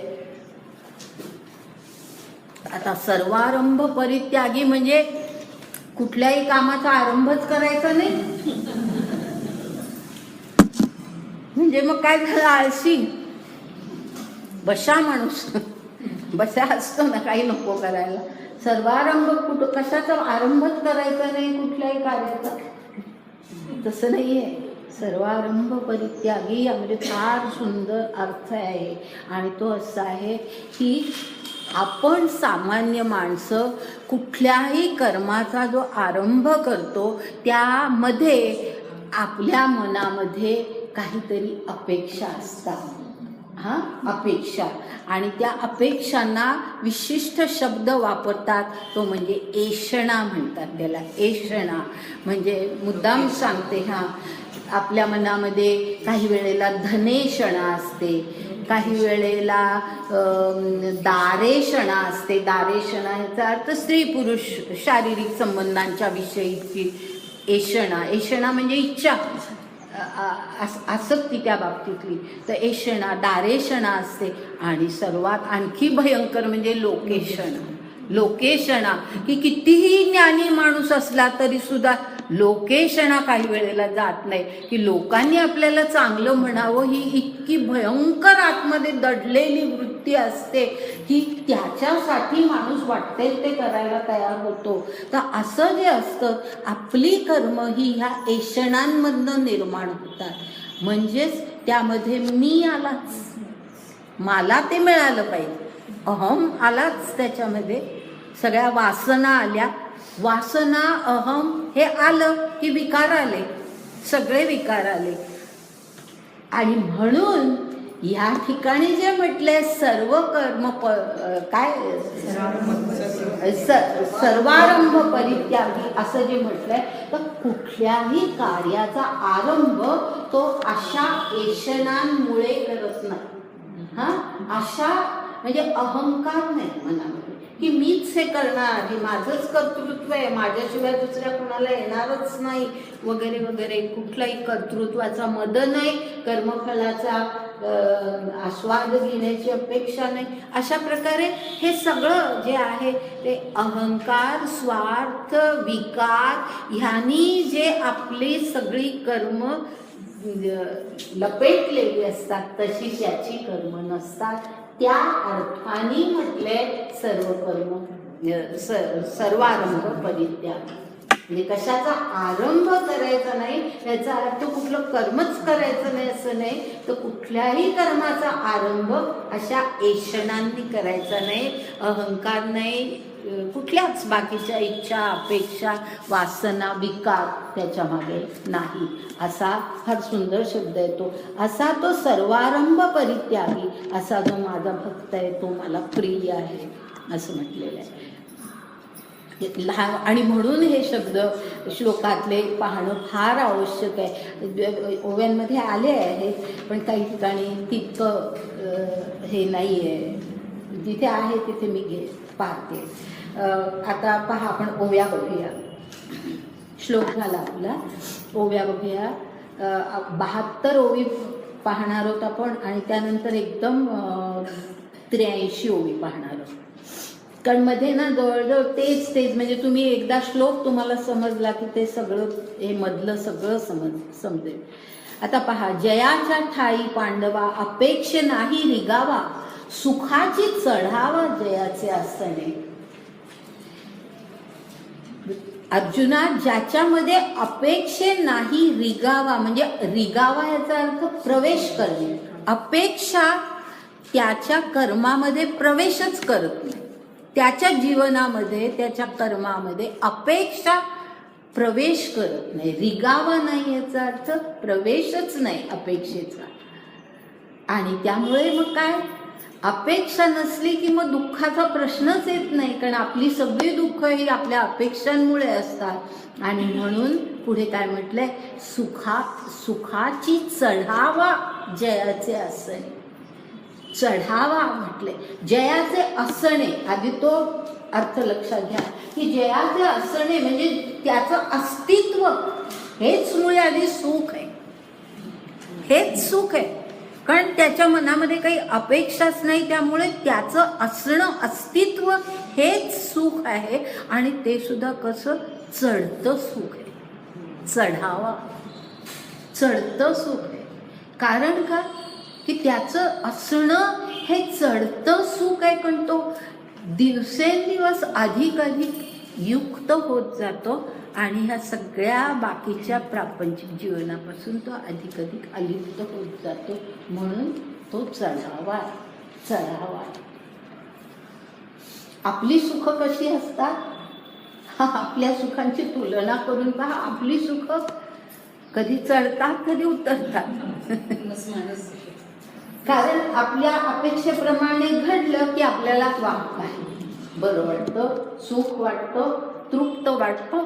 आता सर्वारंभ परित्यागी म्हणजे कुठल्याही कामाचा आरंभच करायचा नाही, म्हणजे मग काय झालं, आळशी बशा माणूस बशा असतो ना, काही नको करायला. सर्वारंभ कशाचा आरंभच करायचा नाही कुठल्याही कार्याचा, तसं नाहीये. सर्वारंभ परित्यागी यामध्ये फार सुंदर अर्थ आहे. आणि तो असा आहे की आपण सामान्य माणसं कुठल्याही कर्माचा जो आरंभ करतो त्यामध्ये आपल्या मनामध्ये काहीतरी अपेक्षा असतात. अपेक्षा, आणि त्या अपेक्षांना विशिष्ट शब्द वापरतात, तो म्हणजे ऐषणा म्हणतात त्याला. ऐषणा म्हणजे मुद्दाम सांगते, आपल्या मनामध्ये काही वेळेला धनेषणा असते, काही वेळेला दारेषणा असते. दारेषणा ह्याचा अर्थ स्त्री पुरुष शारीरिक संबंधांच्या विषयीची ऐषणा. ऐषणा म्हणजे इच्छा, आसक्ती त्या बाबतीतली. तर ऐषणा, दारेषणा असते. आणि सर्वात आणखी भयंकर म्हणजे लोकेषणा. लोकेषणा की कितीही ज्ञानी माणूस असला तरी सुद्धा लोकेषणा काही वेळेला जात नाही, की लोकांनी आपल्याला चांगलं म्हणावं ही इतकी भयंकर आतमध्ये दडलेली वृत्ती असते की त्याच्यासाठी माणूस वाटते ते करायला तयार होतो. तर असं जे असतं, आपली कर्म ही ह्या ऐषणांमधनं निर्माण होतात. म्हणजेच त्यामध्ये मी आलाच, मला ते मिळालं पाहिजे, अहम आलाच त्याच्यामध्ये. सगळ्या वासना आल्या, वासना अहम हे आलं की विकार आले, सगळे विकार आले. आणि म्हणून या ठिकाणी जे म्हटलंय सर्व कर्म काय सर्वारंभ परित्यागी असं जे म्हटलंय, तर कुठल्याही कार्याचा आरंभ तो अशा ऐषणांमुळे करत नाही. अशा म्हणजे अहंकार नाही मनामध्ये की मीच हे करणार, हे माझंच कर्तृत्व आहे, माझ्याशिवाय दुसऱ्या कोणाला येणारच नाही वगैरे वगैरे. कुठलाही कर्तृत्वाचा मद नाही, कर्मफलाचा आस्वाद घेण्याची अपेक्षा नाही. अशा प्रकारे हे सगळं जे आहे ते अहंकार, स्वार्थ, विकार ह्यांनी जे आपली सगळी कर्म लपेटलेली असतात तशी त्याची कर्म नसतात. त्या अर्थाने म्हटले सर्व कर्म सर्वारंभ परित्याग. म्हणजे कशाचा आरंभ करायचा नाही याचा अर्थ कुठलं कर्मच करायचं नाही असं नाही, तर कुठल्याही कर्माचा आरंभ अशा ऐशणांनी करायचा नाही, अहंकार नाही, कुठल्याच बाकीच्या इच्छा अपेक्षा वासना विकार त्याच्या मागे नाही. असा फार सुंदर शब्द येतो. असा तो सर्वारंभ परित्यागी, असा जो माझा भक्त आहे तो मला प्रिय आहे असं म्हटलेलं आहे. आणि म्हणून हे शब्द श्लोकातले पाहणं फार आवश्यक आहे. ओव्यांमध्ये आले आहेत पण काही ठिकाणी तितकं हे नाही आहे. जिथे आहे तिथे मी पाहते. आता पहा आपण ओव्या बघूया. श्लोक झाला आपला, ओव्या बघूया. 72 ओवी पाहणार आहोत आपण आणि त्यानंतर एकदम 83 ओवी पाहणार आहोत. कारण मध्ये ना जवळजवळ तेच म्हणजे तुम्ही एकदा श्लोक तुम्हाला समजला की ते सगळं हे मधलं सगळं समजेल. आता पहा, जयाच्या ठाई पांडवा अपेक्षे नाही रिगावा, सुखाची चढावा जयाचे असणे. अर्जुना, ज्याच्यामध्ये अपेक्षे नाही रिगावा, म्हणजे रिगावा याचा अर्थ प्रवेश करणे. अपेक्षा त्याच्या कर्मामध्ये प्रवेशच करत नाही. त्याच्या जीवनामध्ये त्याच्या कर्मामध्ये अपेक्षा प्रवेश करत नाही. रिगावा नाही याचा अर्थ प्रवेशच नाही अपेक्षेचा. आणि त्यामुळे मग काय, अपेक्षा नसली की मग दुःखाचा प्रश्नच येत नाही, कारण आपली सगळी दुःख ही आपल्या अपेक्षांमुळे असतात. आणि म्हणून पुढे काय म्हटलंय, सुखाची चढावा जयाचे असणे. चढावा म्हटले, जयाचे असणे. आधी तो अर्थ लक्षात घ्या की जयाचे असणे म्हणजे त्याचं अस्तित्व हेच मुळे आधी सुख आहे. हेच सुख आहे, कारण त्याच्या मनामध्ये काही अपेक्षाच नाही. त्यामुळे त्याचं असणं, अस्तित्व हेच सुख आहे. आणि ते सुद्धा कसं चढतं सुख आहे. चढावा, चढतं सुख आहे. कारण का, की त्याचं असणं हे चढतं सुख आहे. पण तो दिवसेंदिवस अधिक युक्त होत जातो आणि ह्या सगळ्या बाकीच्या प्रापंचिक जीवनापासून तो अधिक अलिप्त होत जातो. म्हणून तो चढावा. आपली सुख कशी असतात, आपल्या सुखांची तुलना करून पहा. आपली सुख कधी चढतात कधी उतरतात. कारण आपल्या अपेक्षेप्रमाणे घडलं की आपल्याला बरं वाटतं, सुख वाटतं, तृप्त वाटतं.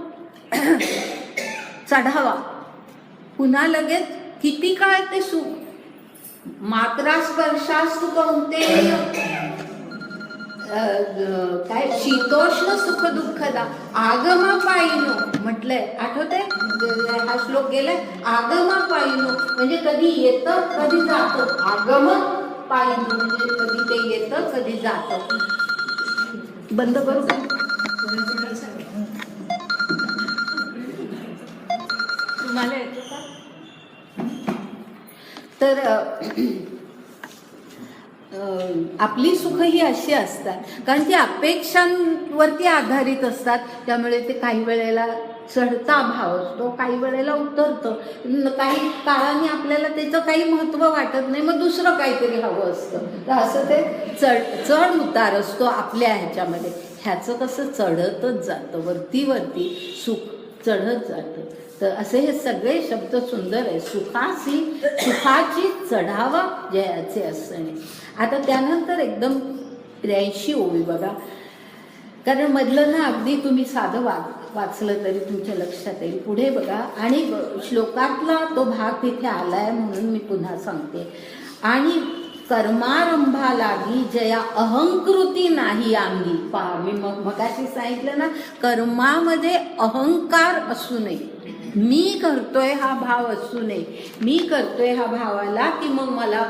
चढावा, पुन्हा लगेच किती काळ ते सुख. मात्रा स्पर्शास्तु कौंतेय काय शीतोष्ण सुख दुःखदा आगमा पायिनो म्हटलंय. आठवतंय हा श्लोक गेलाय. आगमा पायिनो म्हणजे कधी येतं कधी जातं. आगम पायिनो म्हणजे कधी ते येतं कधी जातं. बंद करू का? तुम्हाला येतं का? तर आपली सुख ही अशी असतात कारण ती अपेक्षांवरती आधारित असतात. त्यामुळे ते काही वेळेला चढता भाव असतो, काही वेळेला उतरतं. काही काळाने आपल्याला त्याचं काही महत्त्व वाटत नाही, मग दुसरं काहीतरी हवं असतं. तर असं ते चढ उतार असतो आपल्या ह्याच्यामध्ये. ह्याचं कसं चढतच जातं, वरती सुख चढत जातं. तर असे हे सगळे शब्द सुंदर आहे. सुखाची चढावा जयाचे असणे. आता त्यानंतर एकदम 83 ओवी बघा. कारण मधलं ना अगदी तुम्ही साधं वाचलं तरी तुमच्या लक्षात येईल. पुढे बघा आणि श्लोकातला तो भाग तिथे आलाय म्हणून मी पुन्हा सांगते. आणि कर्मारंभा लागी जया अहंकृती नाही अंगी. पहा, मी मगाशी सांगितलं ना, कर्मामध्ये अहंकार असू नये. मी करतोय हा भाव असू नये. मी करतोय हा भावाला की मग मला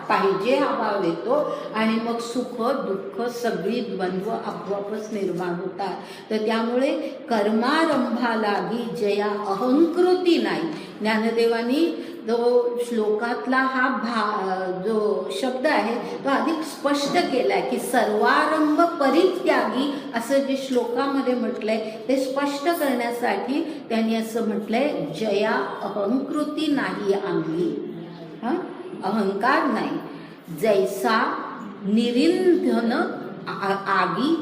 पाहिजे हा भाव येतो आणि मग सुख दुःख सगळी द्वंद्व आपोआपच निर्माण होतात. तर त्यामुळे कर्मारंभा लागी जया अहंकृती नाही. ज्ञानदेवानी जो श्लोकातला जो शब्द आहे तो अधिक स्पष्ट केलाय की सर्वारंभ परित्यागी असं जे श्लोकामध्ये म्हटलंय ते स्पष्ट करण्यासाठी त्यांनी असं म्हटलंय, जया अहंकृती नाही अंगी, अहंकार नाही, जैसा निरिंधन आगी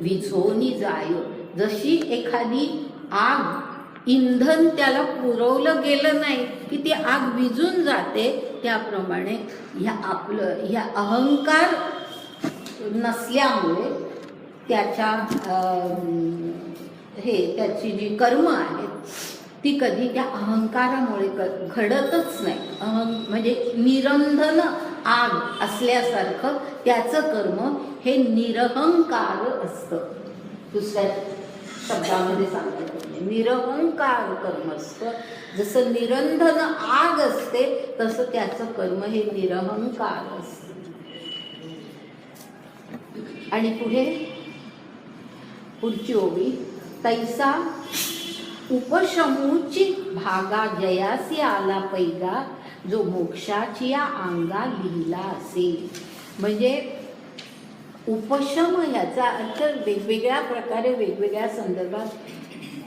विझोनी जाय, जशी एखादी आग इंधन त्याला पुरवलं गेलं नाही की ती आग विझून जाते, त्याप्रमाणे ह्या अहंकार नसल्यामुळे त्याची जी कर्म आहेत ती कधी त्या अहंकारामुळे घडतच नाही. म्हणजे निरंधन आग असल्यासारखं त्याचं कर्म हे निरहंकार असतं. दुसऱ्या शब्दामध्ये सांगायचं निरहंकार कर्म असतं. जसं निरंधन आग असते तसं त्याचं कर्म हे निरहंकार असतं. आणि पुढची ओवी, तैसा उपशमूची भागा जयासी आला पैगा, जो मोक्षाची या अंगा लिहिला असेल. म्हणजे उपशम ह्याचा अर्थ वेगवेगळ्या प्रकारे वेगवेगळ्या संदर्भात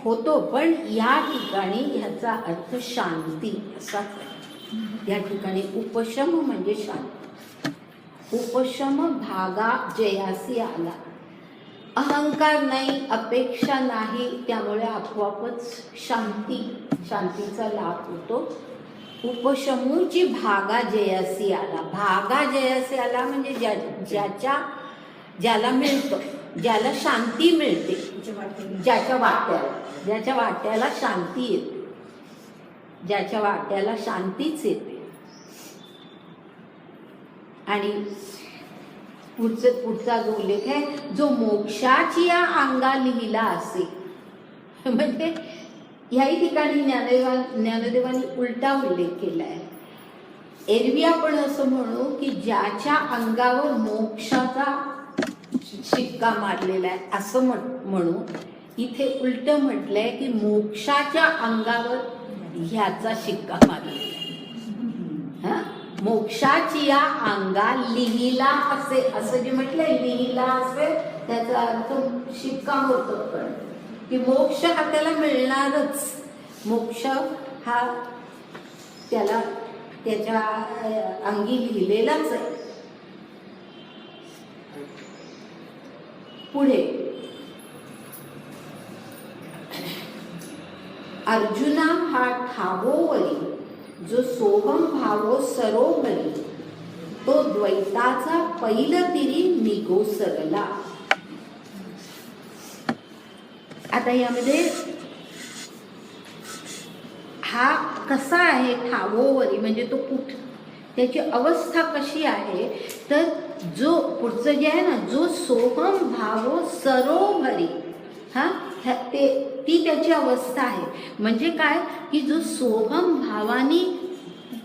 होतो, पण या ठिकाणी ह्याचा अर्थ शांती असाच आहे. या ठिकाणी उपशम म्हणजे शांती. उपशम भागा जयासी आला, अहंकार नाही, अपेक्षा नाही, त्यामुळे आपोआपच शांतीचा लाभ होतो. उपशमूची भागा जयासी आला, भागा जयासी आला म्हणजे ज्याला मिळतं, ज्याला शांती मिळते, ज्याच्या वाट्याला शांती येते, ज्याच्या वाट्याला शांतीच येते. आणि पुढचा जो उल्लेख आहे, जो मोक्षाची या अंगा लिहिला असे. म्हणजे ह्याही ठिकाणी ज्ञानदेवांनी उलटा उल्लेख केला आहे. एरवी आपण असं म्हणू की ज्याच्या अंगावर मोक्षाचा शिक्का मारलेला आहे असं म्हणू. इथे उलट म्हटलंय की मोक्षाच्या अंगावर ह्याचा शिक्का मारलेला आहे. मोक्षाची या अंगा लिहिला असे, असं जे म्हटलंय लिहिला असे, त्याचा अर्थ शिक्कामोर्तब की मोक्ष हा त्याला मिळणारच. मोक्ष हा त्याला त्याच्या अंगी लिहिलेलाच आहे. पुढे अर्जुना हा ठावोवरी जो सोहम भावो सरोवरी, तो द्वैताचा पैल तिरी निगोसरला. आता यामध्ये हा कसा आहे ठावोवरी म्हणजे तो त्याची अवस्था कशी आहे, तर जो पुढचं जे आहे ना, जो सोहम भावो सरोवरी, ती त्याची अवस्था आहे. म्हणजे काय की जो सोहम भावानी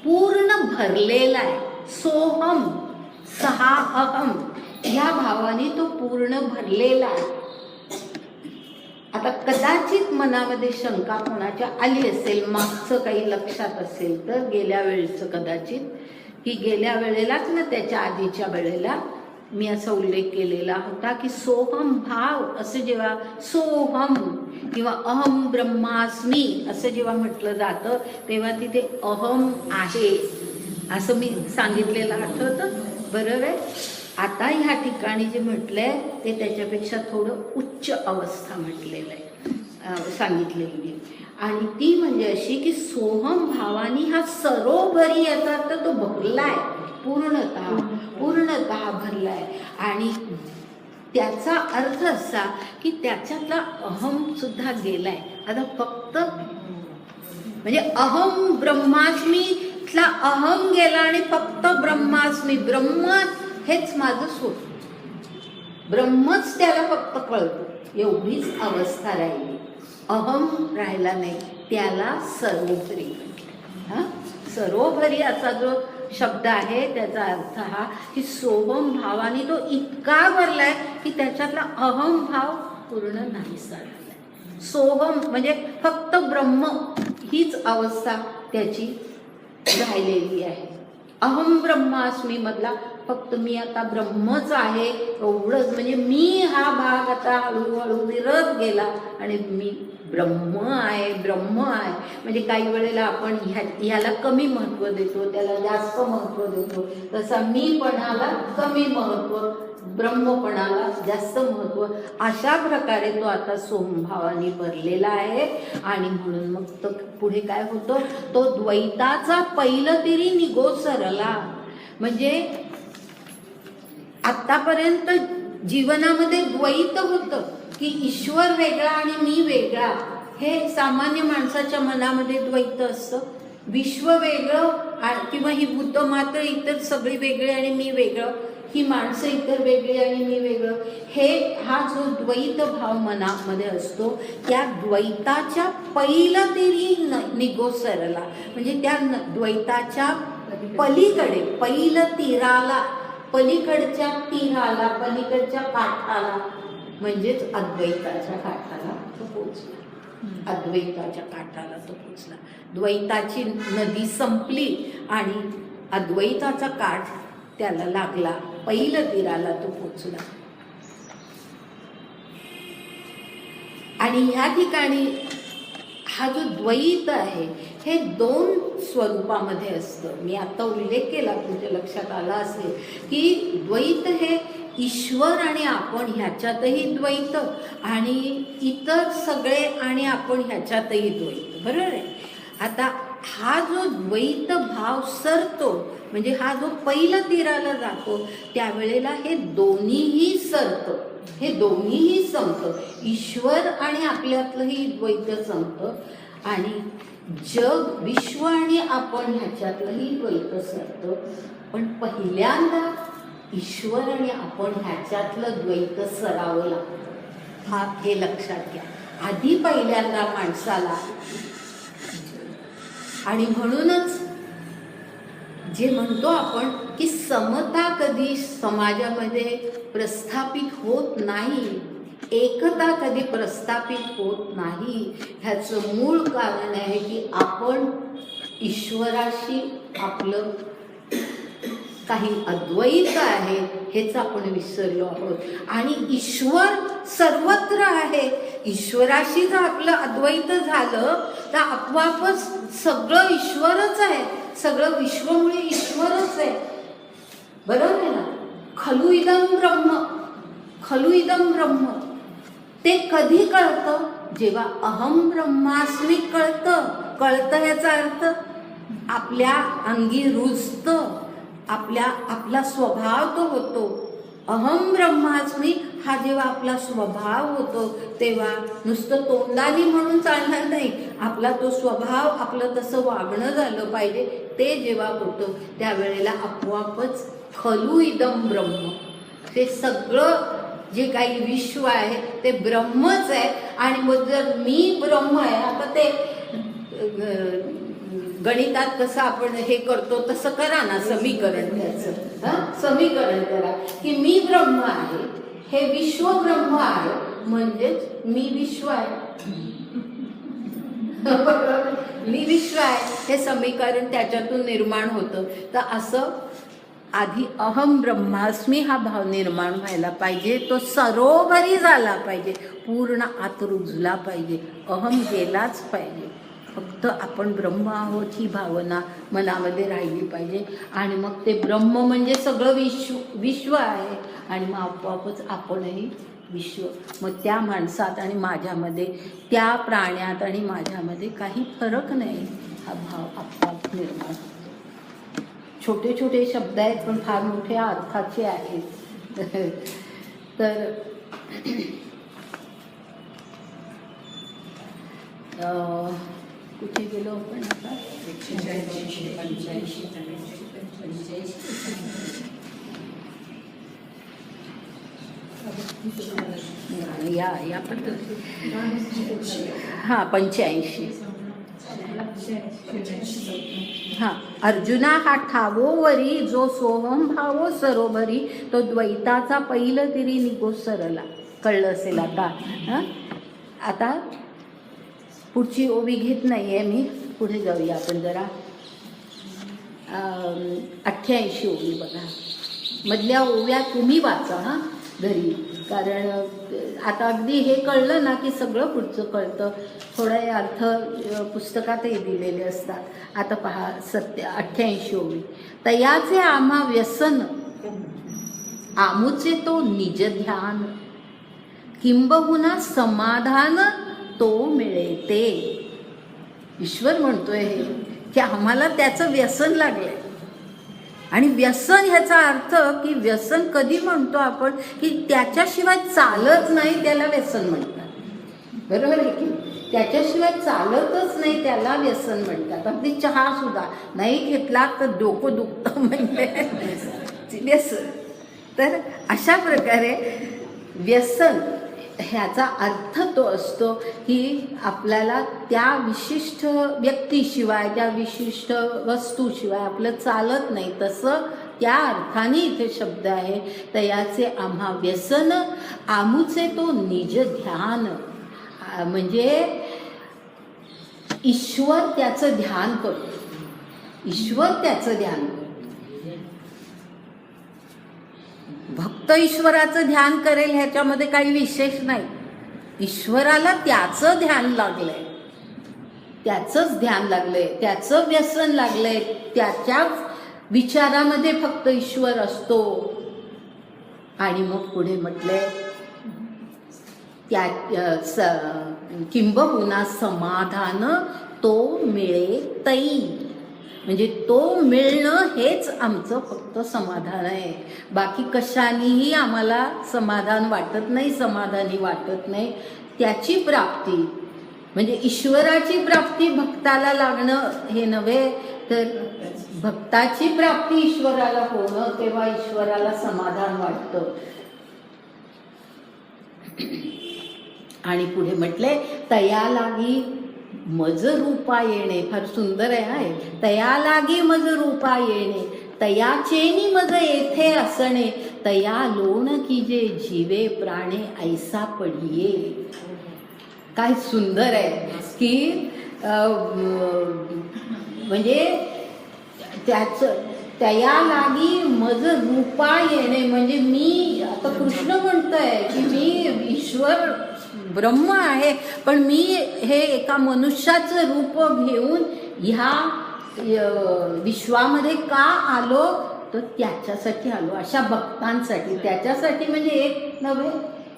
पूर्ण भरलेला आहे. सोहम सहा अहम ह्या भावानी तो पूर्ण भरलेला आहे. आता कदाचित मनामध्ये शंका कोणाच्या आली असेल, मागचं काही लक्षात असेल तर गेल्या वेळेचं कदाचित, की गेल्या वेळेलाच ना त्याच्या आधीच्या वेळेला मी असा उल्लेख केलेला होता की सोहम भाव असं जेव्हा सोहम किंवा अहम ब्रह्मास्मी असं जेव्हा म्हटलं जातं तेव्हा तिथे अहम आहे असं मी सांगितलेलं आठवतं, बरोबर आहे. आता ह्या ठिकाणी जे म्हटलंय ते त्याच्यापेक्षा थोडं उच्च अवस्था म्हटलेलं आहे, सांगितलेली. आणि ती म्हणजे अशी की सोहम भावानी हा सरोवरी याचा अर्थ तो भरलाय, पूर्णतः भरलाय. आणि त्याचा अर्थ असा की त्याच्यातला अहम सुद्धा गेलाय. आता फक्त म्हणजे अहम ब्रह्मास्मीतला अहम गेला आणि फक्त ब्रह्मास्मी, ब्रह्म हेच माझं स्वरूप, ब्रह्मच त्याला फक्त कळतं, एवढीच अवस्था राहिली. अहम राहिला नाही, त्याला सरोवरी म्हटलं. सरोवरी असा जो शब्द आहे त्याचा अर्थ हा की सोहम भावाने तो इतका भरलाय की त्याच्यातला अहम भाव पूर्ण नाहीसा झालाय. सोहम म्हणजे फक्त ब्रह्म हीच अवस्था त्याची राहिलेली आहे. अहम ब्रह्मास्मी मधला फक्त मी आता ब्रह्मच आहे एवढंच, म्हणजे मी हा भाग आता हळूहळू विरत गेला आणि मी ब्रह्म आहे, ब्रह्म आहे. म्हणजे काही वेळेला आपण ह्याला कमी महत्त्व देतो, त्याला जास्त महत्त्व देतो. तसा मीपणाला कमी महत्त्व, ब्रह्मपणाला जास्त महत्त्व, अशा प्रकारे तो आता सोमभावाने भरलेला आहे. आणि म्हणून मग तो पुढे काय होतं, तो द्वैताचा पहिलं तिरी निगोसरला. म्हणजे आतापर्यंत जीवनामध्ये द्वैत होतं की ईश्वर वेगळा आणि मी वेगळा, हे सामान्य माणसाच्या मनामध्ये द्वैत असतं. विश्व वेगळं किंवा ही भूतमात्र इतर सगळी वेगळी आणि मी वेगळं, ही माणसं इतर वेगळी आणि मी वेगळं, हा जो द्वैत भाव मनामध्ये असतो, त्या द्वैताच्या पहिलं तिरी निगोसरला. म्हणजे त्या द्वैताच्या पलीकडे, पहिलं तीराला, पलीकडच्या तीराला, पलीकडच्या काठाला, म्हणजेच अद्वैताच्या काठाला तो पोचला. अद्वैताच्या काठाला तो पोचला. द्वैताची नदी संपली आणि अद्वैताचा काठ त्याला लागला, पहिलं तीराला तो पोचला. आणि ह्या ठिकाणी हा जो द्वैत आहे हे दोन स्वरूपामध्ये असतं. मी आता उल्लेख केला, तुमच्या लक्षात आला असेल की द्वैत हे ईश्वर आणि आपण ह्याच्यातही द्वैत आणि इतर सगळे आणि आपण ह्याच्यातही द्वैत, बरोबर आहे. आता हा जो द्वैत भाव सरतो, म्हणजे हा जो पहिलं तीराला जातो, त्यावेळेला हे दोन्हीही सरतं, हे दोन्हीही संपतं. ईश्वर आणि आपल्यातलंही द्वैत संपतं आणि जग, विश्व आणि आपण ह्याच्यातलंही द्वैत सरतं. पण पहिल्यांदा ईश्वर आणि आपण ह्याच्यातलं द्वैत सरावं लागतं. हे लक्षात घ्या. आधी पहिल्यांदा माणसाला, आणि म्हणूनच जे म्हणतो आपण की समता कधी समाजामध्ये प्रस्थापित होत नाही, एकता कधी प्रस्थापित होत नाही, ह्याचं मूळ कारण आहे की आपण ईश्वराशी आपलं काही अद्वैत आहे हेच आपण विसरलो आहोत. आणि ईश्वर सर्वत्र आहे. ईश्वराशी जर आपलं अद्वैत झालं तर आपोआपच सगळं ईश्वरच आहे, सगळं विश्वमुळे ईश्वरच आहे, बरोबर आहे ना. खलु इदं ब्रह्म, खलु इदं ब्रह्म, ते कधी कळतं, जेव्हा अहम ब्रह्मास्मी कळतं याचा अर्थ आपल्या अंगी रुजतं, आपला स्वभाव तो होतो. अहम ब्रह्मास्मी हा जेव्हा आपला स्वभाव होतो तेव्हा नुसतं तोंडाने म्हणून चालणार नाही, आपला तो स्वभाव, आपलं तसं वागणं झालं पाहिजे. ते जेव्हा होतं त्यावेळेला आपोआपच खलु इदं ब्रह्म, ते सगळं जे काही विश्व आहे ते ब्रह्मच आहे. आणि मग जर मी ब्रह्म आहे, आता ते गणितात कसं आपण हे करतो तसं करा ना, समीकरण त्याचं, समीकरण करा की मी ब्रह्म आहे, हे विश्व ब्रह्म आहे, म्हणजेच मी विश्व आहे. मी विश्व आहे हे समीकरण त्याच्यातून निर्माण होतं. तर असं आधी अहम ब्रह्मास्मी हा भाव निर्माण व्हायला पाहिजे, तो सरोवरी झाला पाहिजे, पूर्ण आत रुजला पाहिजे, अहम गेलाच पाहिजे. फक्त आपण ब्रह्म आहोत ही भावना मनामध्ये राहिली पाहिजे. आणि मग ते ब्रह्म म्हणजे सगळं विश्व आहे आणि मग आपोआपच आपणही विश्व. मग त्या माणसात आणि माझ्यामध्ये, त्या प्राण्यात आणि माझ्यामध्ये काही फरक नाही, हा भाव आपोआप निर्माण होतो. छोटे छोटे शब्द आहेत पण फार मोठ्या अर्थाचे आहेत. तर कुठे गेलो आपण आता? 185, 85, 85. या पद्धती, हां 85. हां, अर्जुना हा ठावोवरी जो सोहम भावो सरोवरी, तो द्वैताचा पहिलं तिरी निगोसरला. कळलं असेल आता. हां, आता पुढची ओवी घेत नाही आहे मी, पुढे जाऊया आपण जरा. 88 ओवी बघा. मधल्या ओव्या तुम्ही वाचा हां घरी, कारण आता अगदी हे कळलं ना की सगळं पुढचं कळतं. थोडे अर्थ पुस्तकातही दिलेले असतात. आता पहा 88 ओवी. तयाचे आम्हा व्यसन आमुचे तो निज ध्यान, किंबहुना समाधान तो मिळते. ईश्वर म्हणतोय हे की आम्हाला त्याचं व्यसन लागलंय. आणि व्यसन ह्याचा अर्थ की व्यसन कधी म्हणतो आपण की त्याच्याशिवाय चालत नाही त्याला व्यसन म्हणतात. बरोबर आहे की त्याच्याशिवाय चालतच नाही त्याला व्यसन म्हणतात. अगदी चहा सुद्धा नाही घेतला तर डोकं दुखतं म्हणजे व्यसन. तर अशा प्रकारे व्यसन ह्याचा अर्थ तो असतो की आपल्याला त्या विशिष्ट व्यक्तीशिवाय त्या विशिष्ट वस्तूशिवाय आपलं चालत नाही, तसं त्या अर्थाने इथे शब्द आहे. तयाचे आम्हा व्यसन आमुचे तो निज ध्यान, म्हणजे ईश्वर त्याचं ध्यान करतो. ईश्वर त्याचं ध्यान करतो. भक्त ईश्वराचं ध्यान करेल ह्याच्यामध्ये काही विशेष नाही. ईश्वराला त्याचं ध्यान लागलंय, त्याचंच ध्यान लागलंय, त्याचं व्यसन लागलंय, त्याच्याच विचारामध्ये फक्त ईश्वर असतो. आणि मग पुढे म्हटलंय त्या किंबहुना समाधान तो मिळे तई, म्हणजे तो मिळणं हेच आमचं फक्त समाधान आहे. बाकी कशानेही आम्हाला समाधान वाटत नाही, समाधानी वाटत नाही. त्याची प्राप्ती म्हणजे ईश्वराची प्राप्ती भक्ताला लागणं हे नव्हे, तर भक्ताची प्राप्ती ईश्वराला होणं, तेव्हा ईश्वराला समाधान वाटतं. आणि पुढे म्हटले तया लागी मज रूपा येणे. फार सुंदर आहे. तया लागी मज रूपा येणे, तयाचेनी मज येथे असणे, तया लोण की जे जीवे प्राणे ऐसा पडिये. काय सुंदर आहे की म्हणजे त्याचं तया लागी मज रूपा येणे, म्हणजे मी आता कृष्ण म्हणतोय की मी ईश्वर ब्रह्म आहे, पण मी हे एका मनुष्याचं रूप घेऊन ह्या विश्वामध्ये का आलो, तर त्याच्यासाठी आलो, अशा भक्तांसाठी. त्याच्यासाठी म्हणजे एक नव्हे,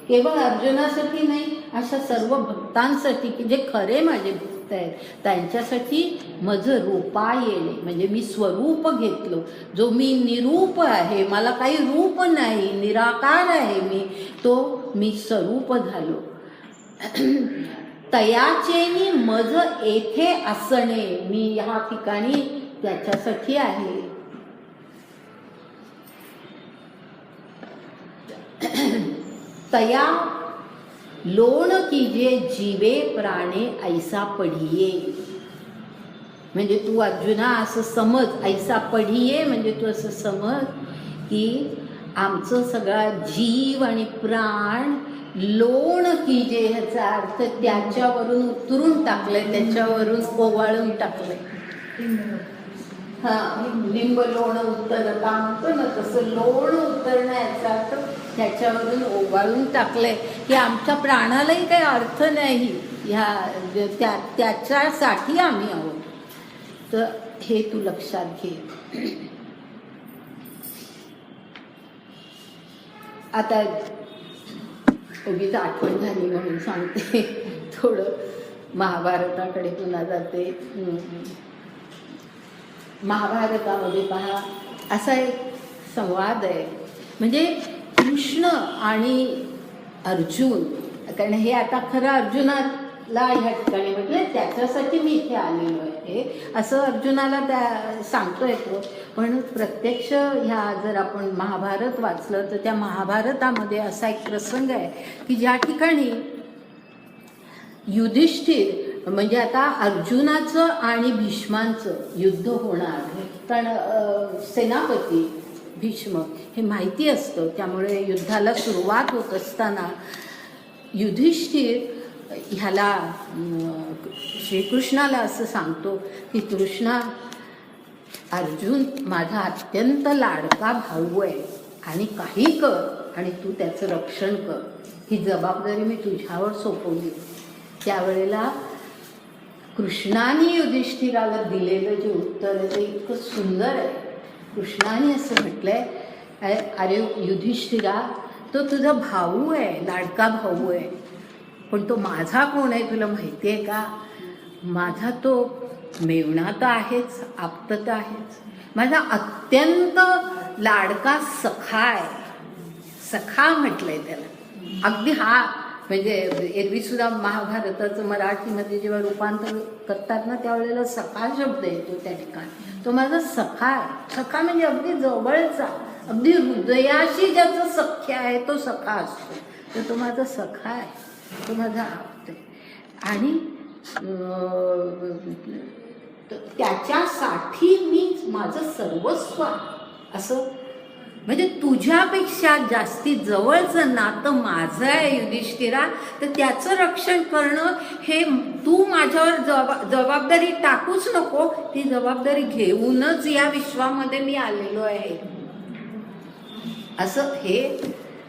केवळ अर्जुनासाठी नाही, अशा सर्व भक्तांसाठी की जे खरे माझे भक्त आहेत त्यांच्यासाठी मज रूपा येणे, म्हणजे मी स्वरूप घेतलो. जो मी निरूप आहे, मला काही रूप नाही, निराकार आहे मी स्वरूप झालो. तयाचेनी मज येथे असणे, मी ह्या ठिकाणी त्याच्यासाठी आहे. तया लोण की जे जीवे प्राणे ऐसा पडिये, म्हणजे तू अर्जुना असं समज, ऐसा पडिये म्हणजे तू असं समज की आमचं सगळा जीव आणि प्राण लोण की जे ह्याचा अर्थ त्याच्यावरून उतरून टाकलंय, त्याच्यावरून ओवाळून टाकलंय. लिंब लोण उतरता म्हणतो ना, तसं लोण उतरणं याचा अर्थ त्याच्यावरून ओवाळून टाकलंय की आमच्या प्राणालाही काही अर्थ नाही ह्या त्याच्यासाठी आम्ही आहोत. तर हे तू लक्षात घे. आता उगीच आठवण झाली म्हणून सांगते, थोडं महाभारताकडे पुन्हा जाते. महाभारतामध्ये पहा असा एक संवाद आहे, म्हणजे कृष्ण आणि अर्जुन, कारण हे आता खरं अर्जुनाला ह्या ठिकाणी म्हटलं त्याच्यासाठी मी इथे आलेलो आहे असं अर्जुनाला त्या सांगतो येतो. पण प्रत्यक्ष ह्या जर आपण महाभारत वाचलं तर त्या महाभारतामध्ये असा एक प्रसंग आहे की ज्या ठिकाणी युधिष्ठिर, म्हणजे आता अर्जुनाचं आणि भीष्मांचं युद्ध होणार, कारण सेनापती भीष्म हे माहिती असतं, त्यामुळे युद्धाला सुरुवात होत असताना युधिष्ठिर ह्याला श्रीकृष्णाला असं सांगतो की कृष्णा अर्जुन माझा अत्यंत लाडका भाऊ आहे आणि काही कर आणि तू त्याचं रक्षण कर, ही जबाबदारी मी तुझ्यावर सोपवली. त्यावेळेला कृष्णाने युधिष्ठिराला दिलेलं जे उत्तर आहे ते इतकं सुंदर आहे. कृष्णाने असं म्हटलंय, अरे युधिष्ठिरा, तो तुझा भाऊ आहे, लाडका भाऊ आहे, पण तो माझा कोण आहे तुला माहिती आहे का? माझा तो मेवणा तर आहेच, आप्त तर आहेच, माझा अत्यंत लाडका सखा आहे. सखा म्हटलंय त्याला. अगदी हा म्हणजे एरवी सुद्धा महाभारताचं मराठीमध्ये जेव्हा रूपांतर करतात ना त्यावेळेला सखा शब्द येतो त्या ठिकाणी. तो माझा सखा आहे. सखा म्हणजे अगदी जवळचा, अगदी हृदयाशी ज्याचं सख्य आहे तो सखा असतो. तर तो माझा सखा आहे, तो माझा आप्त आहे. आणि त्याच्यासाठी मी माझं सर्वस्व असं, म्हणजे तुझ्यापेक्षा जास्ती जवळचं नातं माझं आहे युधिष्ठिरा, तर त्याचं रक्षण करणं हे तू माझ्यावर जबाबदारी टाकूच नको. ती जबाबदारी घेऊनच या विश्वामध्ये मी आलेलो आहे. असं हे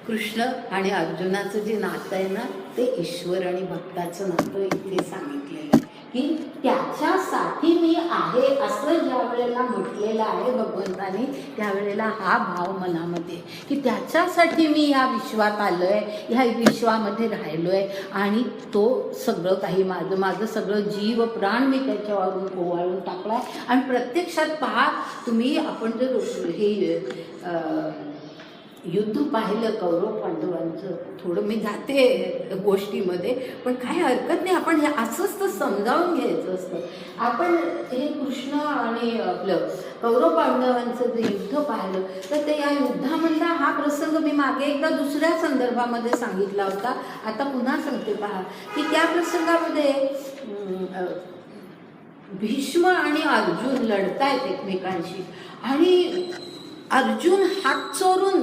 कृष्ण आणि अर्जुनाचं जे नातं आहे ना ते ईश्वर आणि भक्ताचं नातं इथे सांगितलेलं आहे की त्याच्यासाठी मी आहे असं ज्या वेळेला म्हटलेलं आहे भगवंतानी, त्यावेळेला हा भाव मनामध्ये की त्याच्यासाठी मी या विश्वात आलो आहे, ह्या विश्वामध्ये राहिलो आहे आणि तो सगळं काही माझं सगळं जीव प्राण मी त्याच्यावरून ओवाळून टाकला आहे. आणि प्रत्यक्षात पहा तुम्ही, आपण जर हे युद्ध पाहिलं कौरव पांडवांचं, थोडं मी जाते गोष्टीमध्ये पण काही हरकत नाही, आपण हे असंच तर समजावून घ्यायचं असतं. आपण हे कृष्ण आणि आपलं कौरव पांडवांचं जे युद्ध पाहिलं तर ते या युद्धामधला हा प्रसंग मी मागे एकदा दुसऱ्या संदर्भामध्ये सांगितला होता, आता पुन्हा सांगते. पहा की त्या प्रसंगामध्ये भीष्म आणि अर्जुन लढतायत एकमेकांशी आणि अर्जुन हात चोरून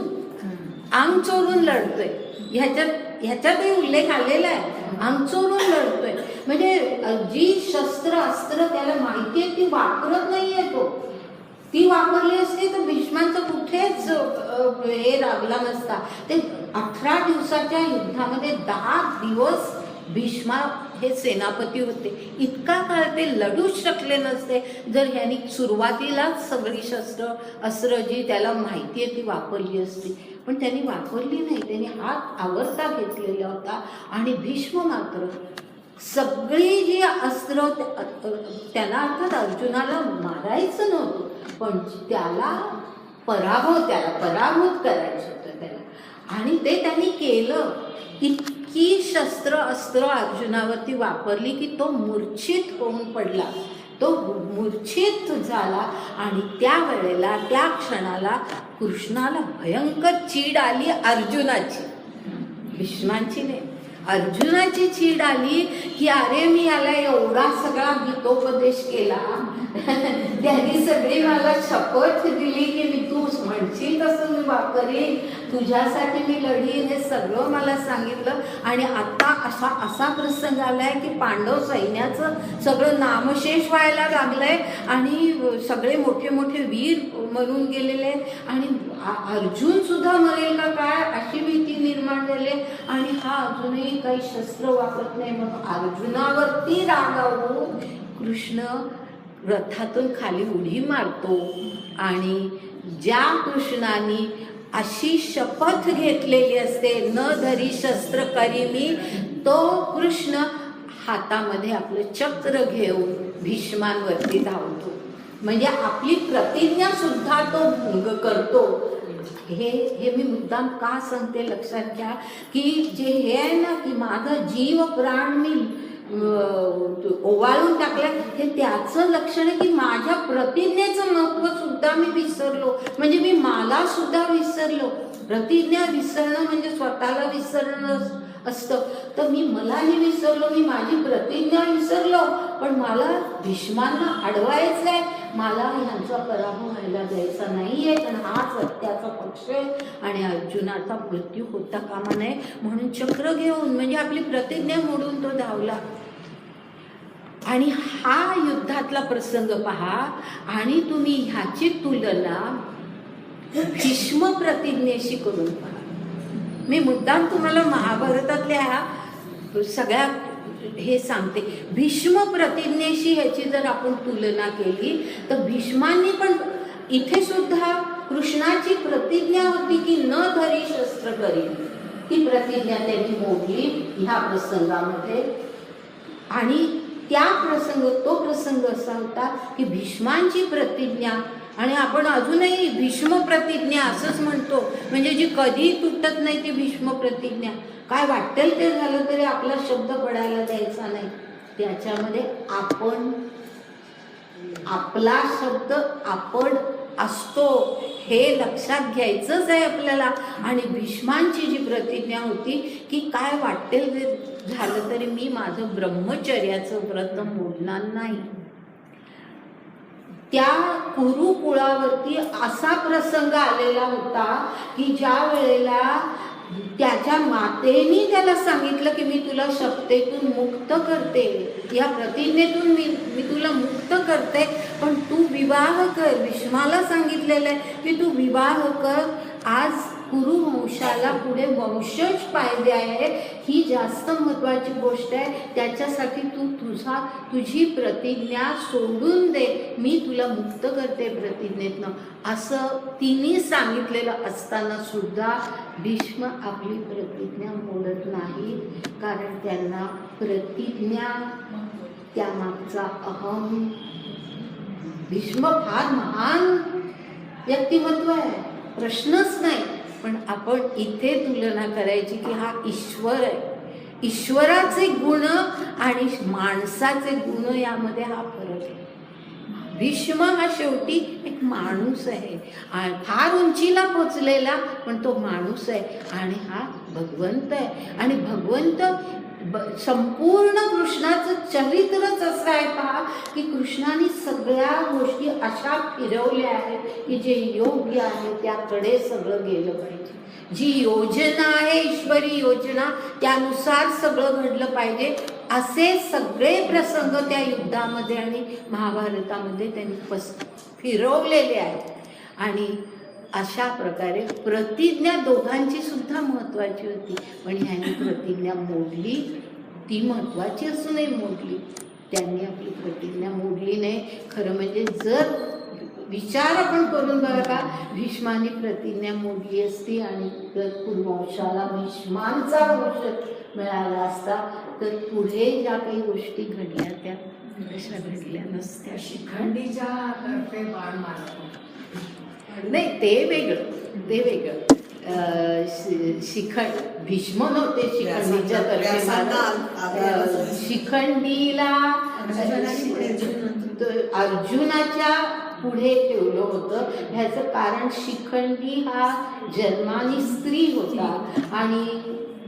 अंग चोरून लढतोय. ह्याच्यातही उल्लेख आलेला आहे, अंग चोरून लढतोय. म्हणजे जी शस्त्र अस्त्र त्याला माहिती आहे ती वापरत नाहीये तो. ती वापरली असती तर भीष्मांचं कुठेच हे लागला नसता. ते 18 दिवसाच्या युद्धामध्ये 10 दिवस भीष्मा हे सेनापती होते. इतका काळ ते लढूच शकले नसते जर ह्यांनी सुरुवातीलाच सगळी शस्त्र अस्त्र जी त्याला माहिती आहे ती वापरली असती. पण त्यांनी वापरली नाही, त्यांनी हात आवरता घेतलेला होता. आणि भीष्म मात्र सगळी जी अस्त्र त्यांना अर्थात अर्जुनाला मारायचं नव्हतं पण त्याला पराभूत करायचं होतं त्याला. आणि ते त्यांनी केलं. इतकी शस्त्र अस्त्र अर्जुनावरती वापरली की तो मूर्छित होऊन पडला, तो मूर्छित झाला. आणि त्यावेळेला त्या क्षणाला कृष्णाला भयंकर चीड आली अर्जुनाची, भीष्मांची नाही, अर्जुनाची चीड आली की अरे मी याला एवढा सगळा गीतोपदेश केला, त्यांनी सगळी मला शपथ दिली की मी तू म्हणशील तसं मी वापरेन, तुझ्यासाठी मी लढीन, हे सगळं मला सांगितलं. आणि आता असा प्रसंग आलाय की पांडव सैन्याचं सगळं नामशेष व्हायला लागलंय आणि सगळे मोठे मोठे वीर मरून गेलेले आणि अर्जुन सुद्धा मरेल का काय अशी भीती निर्माण झाली. आणि हा अजूनही काही शस्त्र वापरत नाही. मग अर्जुनावरती रागावून कृष्ण रथातून खाली उडी मारतो. आणि ज्या कृष्णाने अशी शपथ घेतलेली असते न धरी शस्त्र करी मी, तो कृष्ण हातामध्ये आपलं चक्र घेऊन भीष्मांवरती धावतो. म्हणजे आपली प्रतिज्ञा सुद्धा तो भंग करतो. हे मी मुद्दाम का सांगते लक्षात घ्या की जे हे आहे ना की माझा जीव प्राण मी ओवाळून टाकलाय, हे त्याचं लक्षण आहे की माझ्या प्रतिज्ञेचं महत्त्व सुद्धा मी विसरलो. म्हणजे मी मला सुद्धा विसरलो. प्रतिज्ञा विसरणं म्हणजे स्वतःला विसरणं असतं. तर मी मलाही विसरलो, मी माझी प्रतिज्ञा विसरलो. पण मला भीष्मांना अडवायचं आहे, मला ह्यांचा पराभव व्हायला द्यायचा नाहीये, कारण हा सत्याचा पक्ष आहे आणि अर्जुनाचा मृत्यू होता कामा नये म्हणून चक्र घेऊन म्हणजे आपली प्रतिज्ञा मोडून तो धावला. आणि हा युद्धातला प्रसंग पहा आणि तुम्ही ह्याची तुलना भीष्म प्रतिज्ञेशी करून पहा. मी मुद्दाम तुम्हाला महाभारतातल्या सगळ्या हे सांगते. भीष्म प्रतिज्ञेशी ह्याची जर आपण तुलना केली तर भीष्मांनी पण इथे सुद्धा कृष्णाची प्रतिज्ञा होती की न धरी शस्त्र करी, ती प्रतिज्ञा त्यांनी मोडली ह्या प्रसंगामध्ये. आणि तो प्रसंग असा होता की भीष्मांची प्रतिज्ञा, आणि आपण अजूनही भीष्म प्रतिज्ञा असंच म्हणतो, म्हणजे जी कधी तुटत नाही ती भीष्म प्रतिज्ञा. काय वाटेल ते झालं तरी आपला शब्द पडायला द्यायचा नाही. त्याच्यामध्ये आपण, आपला शब्द आपण असतो हे लक्षात घ्यायचंच आहे आपल्याला. आणि भीष्मांची जी प्रतिज्ञा होती की काय वाटेल ते झालं तरी मी माझं ब्रह्मचर्याचं व्रत मोडणार नाही. त्या कुरुकुळावरती असा प्रसंग आलेला होता की ज्या वेळेला त्याच्या मातेने त्याला सांगितलं की मी तुला शपथेतून मुक्त करते, या प्रतिज्ञेतून मी तुला मुक्त करते, पण तू विवाह कर. भीष्माला सांगितलेलं आहे की तू विवाह कर. आज कुरुवंशाला पुढे वंशज पाहिजे आहे, ही जास्त महत्त्वाची गोष्ट आहे. त्याच्यासाठी तू तुझी प्रतिज्ञा सोडून दे, मी तुला मुक्त करते प्रतिज्ञेतनं, असं तिने सांगितलेलं असताना सुद्धा भीष्म आपली प्रतिज्ञा मोडत नाही. कारण त्यांना प्रतिज्ञा त्यामागचा अहम. भीष्म फार महान व्यक्तिमत्व आहे, प्रश्नच नाही. पण आपण इथे तुलना करायची की हा ईश्वर आहे, ईश्वराचे गुण आणि माणसाचे गुण यामध्ये हा फरक आहे. भीष्म हा शेवटी एक माणूस आहे, फार उंचीला पोचलेला, पण तो माणूस आहे. आणि हा भगवंत आहे. आणि भगवंत संपूर्ण कृष्णाचं चरित्रच असं आहे पहा की कृष्णाने सगळ्या गोष्टी अशा फिरवल्या आहेत की जे योग्य आहे त्याकडे सगळं गेलं पाहिजे. जी योजना आहे ईश्वरी योजना त्यानुसार सगळं घडलं पाहिजे. असे सगळे प्रसंग त्या युद्धामध्ये आणि महाभारतामध्ये त्यांनी फिरवलेले आहेत. आणि अशा प्रकारे प्रतिज्ञा दोघांची सुद्धा महत्त्वाची होती, पण ह्यांनी प्रतिज्ञा मोडली. ती महत्त्वाची असूनही मोडली. त्यांनी आपली प्रतिज्ञा मोडली नाही. खरं म्हणजे जर विचार आपण करून बघा का, भीष्माने प्रतिज्ञा मोडली असती आणि जर कुरुवंशाला भीष्मांचा वंश मिळाला असता तर पुढे ज्या काही गोष्टी घडल्या त्या कशा घडल्या नसत्या. शिखंडीच्या तर्फे बाण मारतो. नाही, ते वेगळं. शिखंड भीष्म नव्हते शिखंडीच्या तर्फे. शिखंडीला अर्जुनाच्या पुढे ठेवलं होतं. ह्याचं कारण शिखंडी हा जन्माने स्त्री होता आणि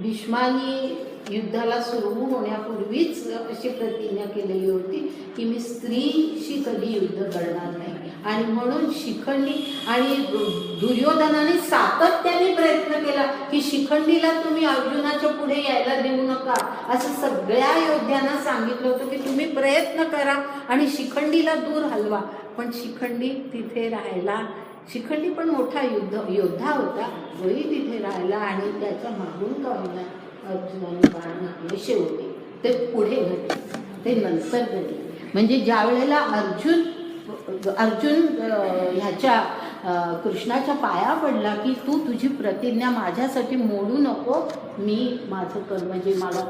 भीष्मानी युद्धाला सुरू होण्यापूर्वीच अशी प्रतिज्ञा केलेली होती की मी स्त्रीशी कधी युद्ध करणार नाही. आणि म्हणून शिखंडी आणि दुर्योधनाने सातत्याने प्रयत्न केला की शिखंडीला तुम्ही अर्जुनाच्या पुढे यायला देऊ नका, असं सगळ्या योद्ध्यांना सांगितलं होतं की तुम्ही प्रयत्न करा आणि शिखंडीला दूर हलवा. पण शिखंडी तिथे राहायला, शिखंडी पण मोठा योद्धा होता, तोही तिथे राहिला आणि त्याच्या मागून का होईना अर्जुनाने बाण घातले. शेवटी ते पुढे घडले, ते नंतर घडले. म्हणजे ज्या वेळेला अर्जुन ह्याच्या कृष्णाच्या पाया पडला की तू तुझी प्रतिज्ञा माझ्यासाठी मोडू नको, मी माझं कर्म जे मला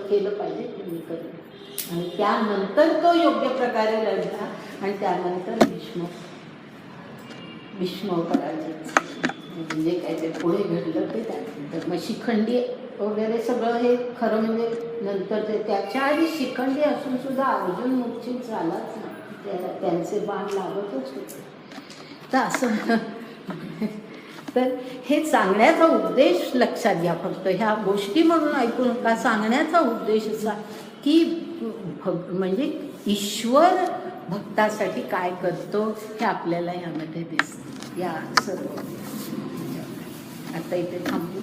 केलं पाहिजे ते मी करेन. आणि त्यानंतर तो योग्य प्रकारे लढला आणि त्यानंतर भीष्म पराजित. म्हणजे काय ते पुढे घडलं ते त्यानंतर. मग शिखंडी वगैरे सगळं हे खरं म्हणजे नंतर ते. त्याच्या आधी शिखंडी असून सुद्धा अर्जुन मूर्छित झालाच नाही, त्यांचे बाण लागतच होते. तर असं तर हे सांगण्याचा उद्देश लक्षात घ्या. फक्त ह्या गोष्टी म्हणून ऐकू नका. सांगण्याचा उद्देश असा की म्हणजे ईश्वर भक्तासाठी काय करतो हे आपल्याला यामध्ये दिसतं. या सर्व आता इथे थांबू.